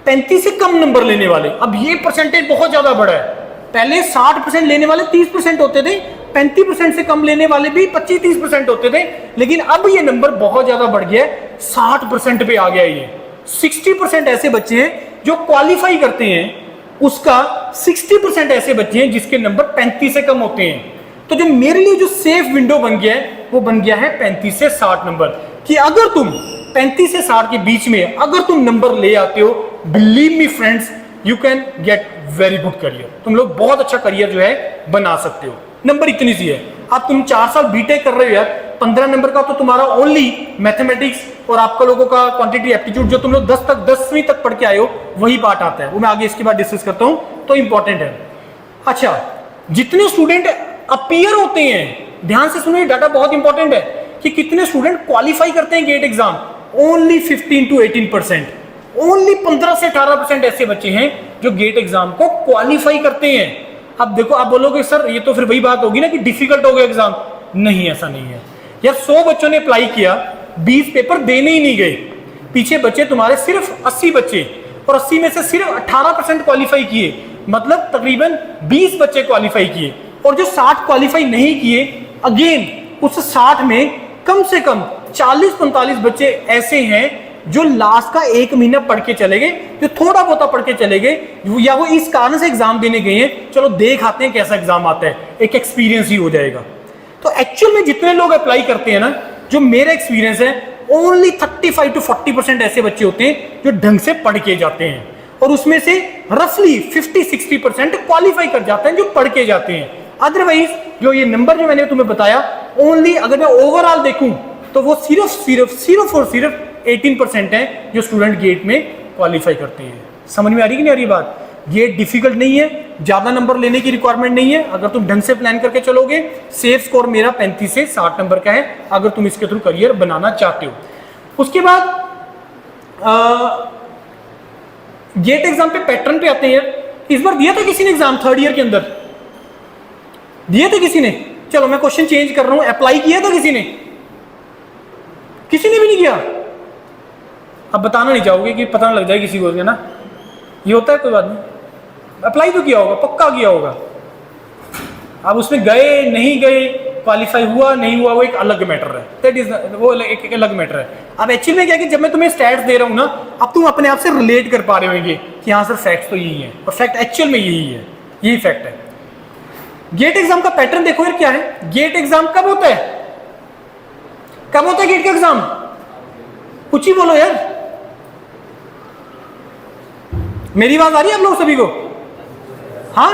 35 से कम नंबर लेने वाले, अब ये परसेंटेज बहुत ज्यादा बड़ा है। पहले 60% लेने वाले 30% होते थे, 35% से कम लेने वाले भी 25-30% होते थे, लेकिन अब ये नंबर बहुत ज्यादा बढ़ गया है, 60% पे आ गया ये। 60% ऐसे बच्चे हैं जो क्वालिफाई करते हैं, उसका 60% ऐसे बच्चे हैं जिसके नंबर 35 से कम होते हैं। तो जो मेरे लिए जो सेफ विंडो बन गया है वो बन गया है 35 से 60 नंबर, कि अगर तुम 35 से 60 के बीच में अगर तुम नंबर ले आते हो, believe me friends, you can get very good career, तुम लोग बहुत अच्छा करियर जो है बना सकते हो। नंबर इतनी सी है, अब तुम 4 साल बीटेक कर रहे हो यार, 15 नंबर का तो तुम्हारा ओनली मैथमेटिक्स और आपका लोगों का क्वांटिटी एप्टीट्यूड जो तुम लोग 10वीं तक पढ़ के आए हो वही पार्ट आता है, वो मैं आगे इसके बाद डिस्कस करता हूं, तो इंपॉर्टेंट है। अच्छा, जितने स्टूडेंट अपीयर होते हैं, ध्यान से सुनिए, डाटा बहुत इंपॉर्टेंट है कि कितने स्टूडेंट क्वालिफाई करते हैं GATE exam, only 15 to 18%, only 15 से 18% ऐसे बच्चे हैं जो गेट एग्जाम को क्वालिफाई करते हैं। अब देखो, आप बोलोगे सर ये तो फिर वही बात होगी ना कि डिफिकल्ट हो गया एग्जाम, नहीं, ऐसा नहीं है यार। 100 बच्चों ने अप्लाई किया, 20 पेपर देने ही नहीं गए, पीछे बच्चे तुम्हारे सिर्फ 80 बच्चे, और 80 में से सिर्फ 18% क्वालिफाई किए, मतलब तकरीबन 20 बच्चे क्वालिफाई किए, और जो 60 क्वालिफाई नहीं किए, अगेन उस 60 में कम से कम 40-45 बच्चे ऐसे हैं जो लास्ट का 1 महीना पढ़ के चले गए, जो थोड़ा बहुत पढ़ के चले गए, या वो इस कारण से एग्जाम देने गए हैं, चलो देख आते हैं कैसा एग्जाम आता है, एक एक्सपीरियंस ही हो जाएगा। तो एक्चुअल में जितने लोग अप्लाई करते हैं ना, जो मेरा एक्सपीरियंस है, ओनली 35 to 40% ऐसे बच्चे होते हैं जो ढंग से पढ़ के जाते हैं, और उसमें से रफली 50-60% क्वालिफाई कर जाते हैं जो पढ़ के जाते हैं। अदरवाइज जो ये नंबर जो मैंने तुम्हें बताया, ओनली अगर मैं ओवरऑल देखूं तो वो सिर्फ और सिर्फ 18% है जो स्टूडेंट गेट में क्वालिफाई करते हैं। समझ में आ रही कि नहीं आ रही बात? गेट डिफिकल्ट नहीं है, ज्यादा नंबर लेने की रिक्वायरमेंट नहीं है, अगर तुम ढंग से प्लान करके चलोगे। सेफ स्कोर मेरा 35 से 60 नंबर का है, अगर तुम इसके थ्रू करियर बनाना चाहते हो। उसके बाद गेट एग्जाम पे पैटर्न पे आते हैं। इस बार दिया था किसी ने एग्जाम 3rd ईयर के अंदर? दिए थे किसी ने? चलो मैं क्वेश्चन चेंज कर रहा हूं, अप्लाई किया था किसी ने? किसी ने भी नहीं किया। अब बताना नहीं चाहोगे कि पता ना लग जाए किसी को, ना ये होता है, कोई बात नहीं। अप्लाई तो किया होगा, पक्का किया होगा। अब उसमें गए नहीं गए, क्वालिफाई हुआ नहीं हुआ, वो एक अलग मैटर है, दैट इज वो एक अलग मैटर है। अब एक्चुअली में क्या कि जब मैं तुम्हें स्टैट्स दे रहा हूं ना, अब तुम अपने आप से रिलेट कर पा रहे होंगे कि हाँ सर फैक्ट्स तो यही है, और फैक्ट एक्चुअल में यही है, यही फैक्ट है। गेट एग्जाम का पैटर्न देखो यार क्या है। गेट एग्जाम कब होता है? कब होता है गेट का एग्जाम? कुछ ही बोलो यार। मेरी आवाज आ रही है आप लोग सभी को? हाँ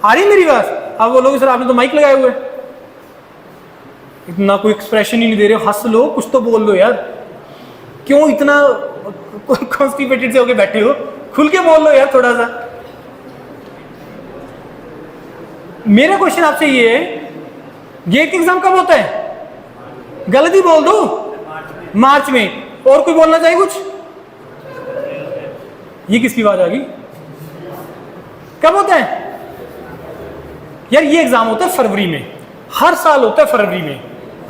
आ रही है मेरी आवाज? अब वो लोग सर आपने तो माइक लगाए हुए, इतना कोई एक्सप्रेशन ही नहीं दे रहे हो, हंस लो, कुछ तो बोल लो यार, क्यों इतना कॉन्स्टिपेटेड से होके बैठे हो? खुल के बोल लो यार थोड़ा सा। मेरा क्वेश्चन आपसे ये है, गेट एग्जाम कब होता है? गलत ही बोल दो, मार्च में। और कोई बोलना चाहिए कुछ? ये किसकी आवाज आ गई? कब होता है यार? ये एग्जाम होता है फरवरी में, हर साल होता है फरवरी में।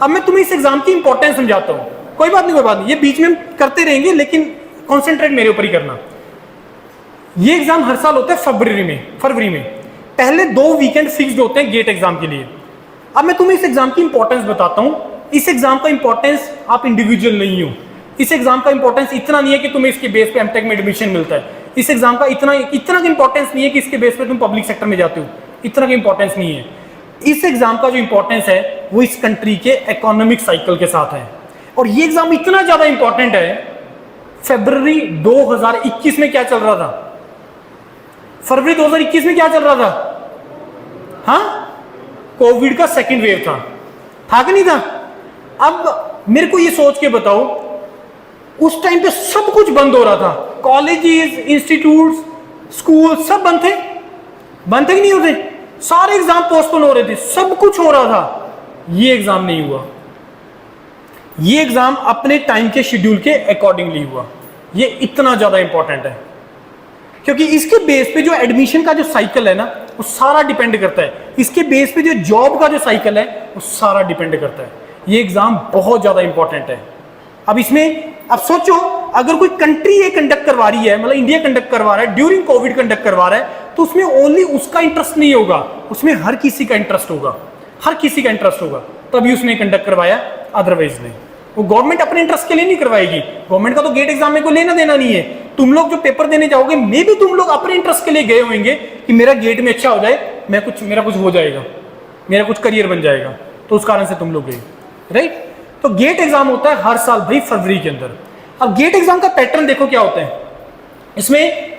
अब मैं तुम्हें इस एग्जाम की इंपॉर्टेंस समझाता हूं। कोई बात नहीं, कोई बात नहीं, ये बीच में हम करते रहेंगे, लेकिन कॉन्सेंट्रेट मेरे ऊपर ही करना। ये एग्जाम हर साल होता है फरवरी में। पहले 2 वीकेंड फिक्स्ड होते हैं गेट एग्जाम के लिए। अब मैं तुम्हें इस एग्जाम की इंपॉर्टेंस बताता हूं। इस एग्जाम का इंपॉर्टेंस, आप इंडिविजुअल नहीं हो, इस एग्जाम का इंपॉर्टेंस इतना नहीं है कि तुम्हें इसके बेस पे एमटेक में एडमिशन मिलता है। इस एग्जाम का इतना का इंपॉर्टेंस नहीं है कि इसके बेस पे तुम पब्लिक सेक्टर में जाते हो, इतना का इंपॉर्टेंस नहीं है। इस एग्जाम का जो इंपॉर्टेंस है वो इस कंट्री के इकोनॉमिक साइकिल के साथ है। और ये एग्जाम इतना ज्यादा इंपॉर्टेंट है, फरवरी 2021 में क्या चल रहा था? फरवरी 2021 में क्या चल रहा था? हाँ, कोविड का सेकेंड वेव था कि नहीं था? अब मेरे को ये सोच के बताओ, उस टाइम पे सब कुछ बंद हो रहा था, कॉलेजेस, इंस्टीट्यूट्स, स्कूल सब बंद थे कि नहीं होते? सारे एग्जाम पोस्टपोन हो रहे थे, सब कुछ हो रहा था। ये एग्जाम नहीं हुआ। ये एग्जाम अपने टाइम के शेड्यूल के अकॉर्डिंगली हुआ। ये इतना ज्यादा इंपॉर्टेंट है क्योंकि इसके बेस पे जो एडमिशन का जो साइकिल है ना, वो सारा डिपेंड करता है। इसके बेस पे जो जॉब का जो साइकिल है, वो सारा डिपेंड करता है। ये एग्जाम बहुत ज्यादा इंपॉर्टेंट है। अब इसमें अब सोचो, अगर कोई कंट्री ये कंडक्ट करवा रही है, मतलब इंडिया कंडक्ट करवा रहा है, ड्यूरिंग कोविड कंडक्ट करवा रहा है, तो उसमें ओनली उसका इंटरेस्ट नहीं होगा, उसमें हर किसी का इंटरेस्ट होगा, हर किसी का इंटरेस्ट होगा, तभी उसने कंडक्ट करवाया, अदरवाइज नहीं। वो गवर्नमेंट अपने इंटरेस्ट के लिए नहीं करवाएगी। गवर्नमेंट का तो गेट एग्जाम में कोई लेना देना नहीं है। तुम लोग जो पेपर देने जाओगे, मे भी तुम लोग अपने इंटरेस्ट के लिए गए होंगे कि मेरा गेट में अच्छा हो जाए, मेरा कुछ हो जाएगा, मेरा कुछ करियर बन जाएगा, तो उस कारण से तुम लोग गए, राइट? तो गेट एग्जाम होता है हर साल भाई फरवरी के अंदर। अब गेट एग्जाम का पैटर्न देखो क्या होता है। इसमें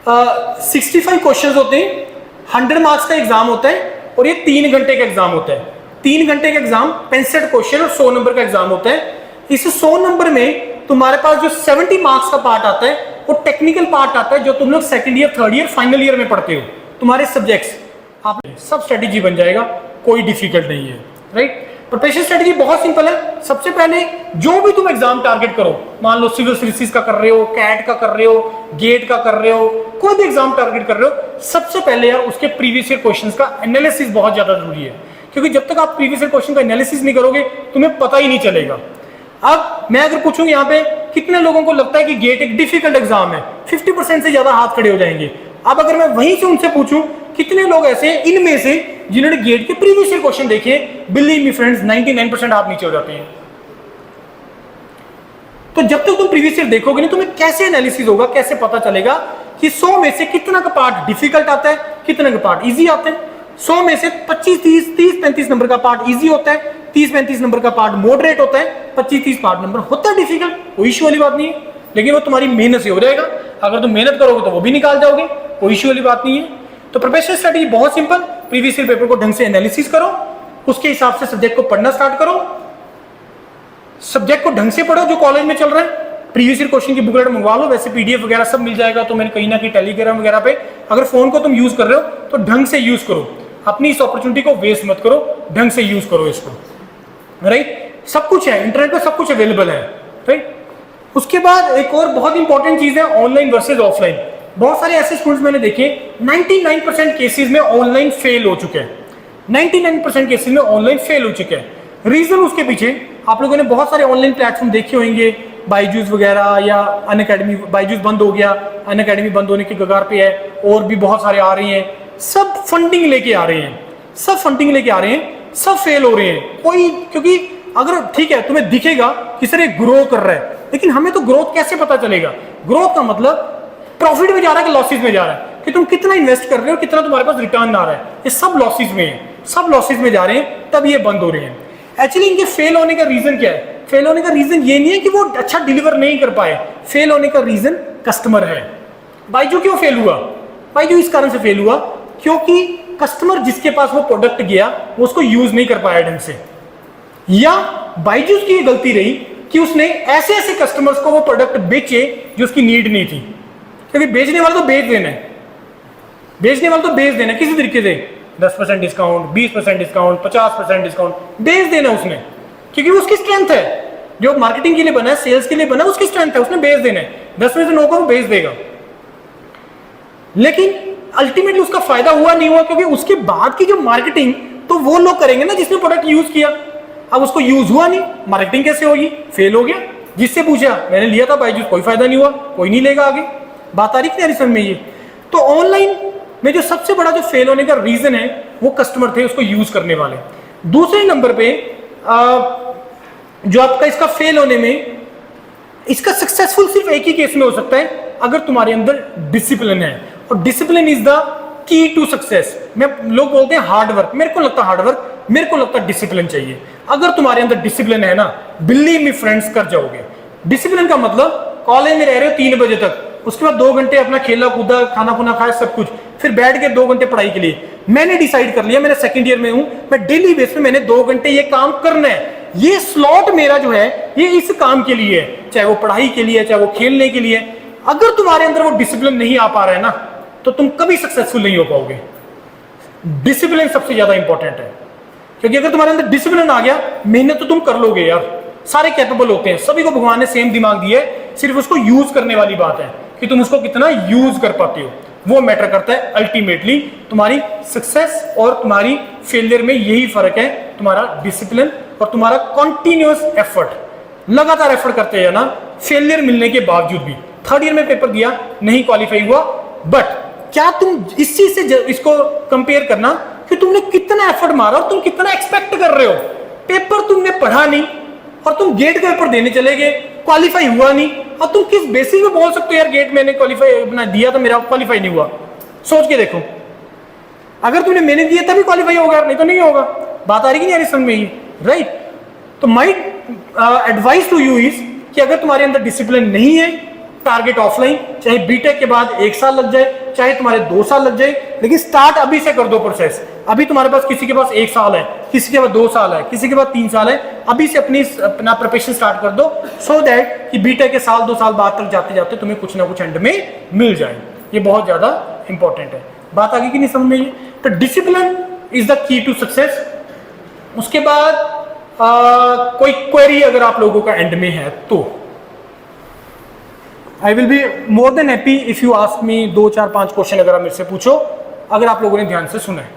65 क्वेश्चंस होते हैं, 100 मार्क्स का एग्जाम होता है, और ये 3 घंटे का एग्जाम होता है। 3 घंटे का एग्जाम, 65 क्वेश्चन और 100 नंबर का एग्जाम होता है। इस 100 नंबर में तुम्हारे पास जो 70 मार्क्स का पार्ट आता है, वो टेक्निकल पार्ट आता है, जो तुम लोग second year, third year, final year में पढ़ते हो। तुम्हारे सब्जेक्ट्स, आप सब स्ट्रेटेजी बन जाएगा, कोई डिफिकल्ट नहीं है, राइट? प्रिपरेशन स्ट्रेटेजी बहुत सिंपल है। सबसे पहले जो भी तुम एग्जाम टारगेट करो, मान लो सिविल सर्विसेज का कर रहे हो, कैट का कर रहे हो, गेट का कर रहे हो, कोई भी एग्जाम टारगेट कर रहे हो, सबसे पहले यार उसके प्रीवियस ईयर क्वेश्चंस का एनालिसिस बहुत ज्यादा जरूरी है। क्योंकि जब तक आप प्रीवियस ईयर क्वेश्चन का एनालिसिस नहीं करोगे, तुम्हें पता ही नहीं चलेगा। अब मैं अगर पूछूं यहाँ पे कितने लोगों को लगता है कि गेट एक डिफिकल्ट एग्जाम है, 50% से ज्यादा हाथ खड़े हो जाएंगे। अब अगर मैं वहीं से उनसे पूछूं कितने लोग ऐसे हैं इनमें से जिन्होंने गेट के प्रीवियस ईयर क्वेश्चन देखे, बिलीव मी फ्रेंड्स, 99% हाथ नीचे हो जाते हैं। तो जब तक तुम प्रीवियस ईयर देखोगे नहीं, तुम्हें कैसे एनालिसिस होगा, कैसे पता चलेगा कि 100 में से कितना का पार्ट डिफिकल्ट आता है, कितना का पार्ट इजी आता है? 100 में से 25-30-35 नंबर का पार्ट इजी होता है, 30-35 नंबर का पार्ट मॉडरेट होता है, 25-30 पार्ट नंबर होता है डिफिकल्ट। कोई इश्यू वाली बात नहीं है, लेकिन वो तुम्हारी मेहनत से हो जाएगा। अगर तुम मेहनत करोगे तो वो भी निकाल जाओगे, कोई इश्यू वाली बात नहीं है। तो प्रिपरेशन स्ट्रेटजी बहुत सिंपल, प्रीवियस ईयर पेपर को ढंग से एनालिसिस करो, उसके हिसाब से सब्जेक्ट को पढ़ना स्टार्ट करो, सब्जेक्ट को ढंग से पढ़ो जो कॉलेज में चल रहा है। प्रीवियस ईयर क्वेश्चन की बुकलेट मंगवा लो, वैसे पीडीएफ वगैरह सब मिल जाएगा, तो मैंने कहीं ना कहीं टेलीग्राम वगैरह पे। अगर फोन को तुम यूज कर रहे हो तो ढंग से यूज करो, अपनी इस अपॉर्चुनिटी को वेस्ट मत करो, ढंग से यूज करो इसको, राइट? सब कुछ है इंटरनेट पे, सब कुछ अवेलेबल है, राइट? उसके बाद एक और बहुत इंपॉर्टेंट चीज है ऑनलाइन वर्सेज ऑफलाइन। बहुत सारे ऐसे स्टूडेंट्स मैंने देखे 99% केसेस में ऑनलाइन फेल हो चुके हैं, 99% केसेस में ऑनलाइन फेल हो चुके हैं। रीजन उसके पीछे आप लोगों ने बहुत सारे ऑनलाइन प्लेटफॉर्म देखे होंगे, बायजूस वगैरह या अनअकैडमी। बायजूस बंद हो गया, अनअकैडमी बंद होने की कगार पे है, और भी बहुत सारे आ रहे हैं, सब फंडिंग लेके आ रहे हैं, सब फंडिंग लेके आ रहे हैं, सब फेल हो रहे हैं। कोई, क्योंकि अगर ठीक है तुम्हें दिखेगा कि सर ये ग्रो कर रहा है, लेकिन हमें तो ग्रोथ कैसे पता चलेगा? ग्रोथ का मतलब प्रॉफिट में जा रहा है कि लॉसेज में जा रहा है, कि तुम कितना इन्वेस्ट कर रहे हो, कितना तुम्हारे पास रिटर्न आ रहा है। ये सब लॉसेज में है, सब लॉसेज में जा रहे हैं, तब ये बंद हो रहे हैं। एक्चुअली इनके फेल होने का रीजन क्या है? फेल होने का रीजन ये नहीं है कि वो अच्छा डिलीवर नहीं कर पाए, फेल होने का रीजन कस्टमर है। बायजू क्यों फेल हुआ? बायजू इस कारण से फेल हुआ क्योंकि कस्टमर जिसके पास वो प्रोडक्ट गया वो उसको यूज नहीं कर पाया ढंग से, या बायजूस की ये गलती रही कि उसने ऐसे ऐसे कस्टमर्स को वो प्रोडक्ट बेचे जो उसकी नीड नहीं थी। क्योंकि बेचने वाला तो बेच देना है, बेचने वाला तो बेच देना है किसी तरीके से, 10% डिस्काउंट, 20% डिस्काउंट, 50% डिस्काउंट बेच देना उसने, क्योंकि वो उसकी स्ट्रेंथ है, जो मार्केटिंग के लिए बना है, सेल्स के लिए बना है, उसकी स्ट्रेंथ है, उसने बेच देना है। 10 में से 9 को वो बेच देगा। लेकिन अल्टीमेटली उसका फायदा हुआ नहीं हुआ, क्योंकि उसके बाद की जो मार्केटिंग तो वो लोग करेंगे ना जिसने प्रोडक्ट यूज किया। अब उसको यूज हुआ नहीं, मार्केटिंग कैसे होगी? फेल हो गया। जिससे पूछा मैंने लिया था बायजूस, कोई फायदा नहीं हुआ, कोई नहीं लेगा आगे। बात आ रही कि नहीं समझ में? ये तो ऑनलाइन में जो सबसे बड़ा जो फेल होने का रीजन है वो कस्टमर थे उसको यूज करने वाले। दूसरे नंबर पे जो आपका इसका फेल होने में, इसका सक्सेसफुल सिर्फ एक ही केस में हो सकता है, अगर तुम्हारे अंदर डिसिप्लिन है, और discipline is the key to success. लोग बोलते हैं हार्ड वर्क, मेरे को लगता है हार्ड वर्क, मेरे को लगता है डिसिप्लिन चाहिए। अगर तुम्हारे अंदर डिसिप्लिन है ना, बिलीव मी फ्रेंड्स, कर जाओगे। डिसिप्लिन का मतलब कॉलेज में रह रहे हो 3 बजे तक, उसके बाद 2 घंटे अपना खेला कूदा, खाना खुना खाया, सब कुछ, फिर बैठ के 2 घंटे पढ़ाई के लिए। मैंने डिसाइड कर लिया, मेरे सेकंड ईयर में हूं, मैं डेली बेस पे मैंने 2 घंटे ये काम करना है। ये स्लॉट मेरा जो है ये इस काम के लिए है, चाहे वो पढ़ाई के लिए, चाहे वो खेलने के लिए। अगर तुम्हारे अंदर वो डिसिप्लिन नहीं आ पा रहा है ना, तो तुम कभी सक्सेसफुल नहीं हो पाओगे। डिसिप्लिन सबसे ज्यादा इंपॉर्टेंट है, क्योंकि अगर तुम्हारे अंदर डिसिप्लिन आ गया, मेहनत तो तुम कर लोगे यार। सारे कैपेबल होते हैं, सभी को भगवान ने सेम दिमाग दिया है, सिर्फ उसको यूज करने वाली बात है कि तुम उसको कितना यूज कर पाते हो, वो मैटर करता है। अल्टीमेटली तुम्हारी सक्सेस और तुम्हारी फेलियर में यही फर्क है, तुम्हारा डिसिप्लिन और तुम्हारा कॉन्टिन्यूअस एफर्ट। लगातार एफर्ट करते हैं ना, फेलियर मिलने के बावजूद भी। 3rd ईयर में पेपर दिया, नहीं क्वालिफाई हुआ, बट क्या तुम इस चीज से इसको कंपेयर करना कि तुमने कितना एफर्ट मारा और तुम कितना एक्सपेक्ट कर रहे हो। पेपर तुमने पढ़ा नहीं और तुम गेट का पेपर देने चले गए, क्वालिफाई हुआ नहीं, और तुम किस बेसिस पे बोल सकते हो यार गेट मैंने क्वालिफाई अपना दिया था, मेरा क्वालिफाई नहीं हुआ? सोच के देखो, अगर तुमने मैंने दिया तभी क्वालिफाई होगा, नहीं तो नहीं होगा। बात आ रही कि नहीं समझ में? ही राइट। तो my advice to you is कि अगर तुम्हारे अंदर डिसिप्लिन नहीं है, टारगेट ऑफलाइन, चाहे बीटेक के बाद 1 साल लग जाए, चाहे तुम्हारे 2 साल लग जाए, लेकिन स्टार्ट अभी से कर दो प्रोसेस। अभी तुम्हारे पास किसी के पास 1 साल है, किसी के पास 2 साल है, किसी के पास 3 साल है, अभी से अपना प्रिपरेशन स्टार्ट कर दो, सो दैट कि बीटेक के 1-2 साल बाद तक जाते जाते तुम्हें कुछ ना कुछ एंड में मिल जाए। ये बहुत ज्यादा इंपॉर्टेंट है। बात आगे की नहीं समझ में? तो discipline is the key to success. उसके बाद कोई क्वेरी अगर आप लोगों का एंड में है तो I will be more than happy if you ask me 2, 4, 5 question अगर आप मेरे से पूछो, अगर आप लोगों ने ध्यान से सुना है।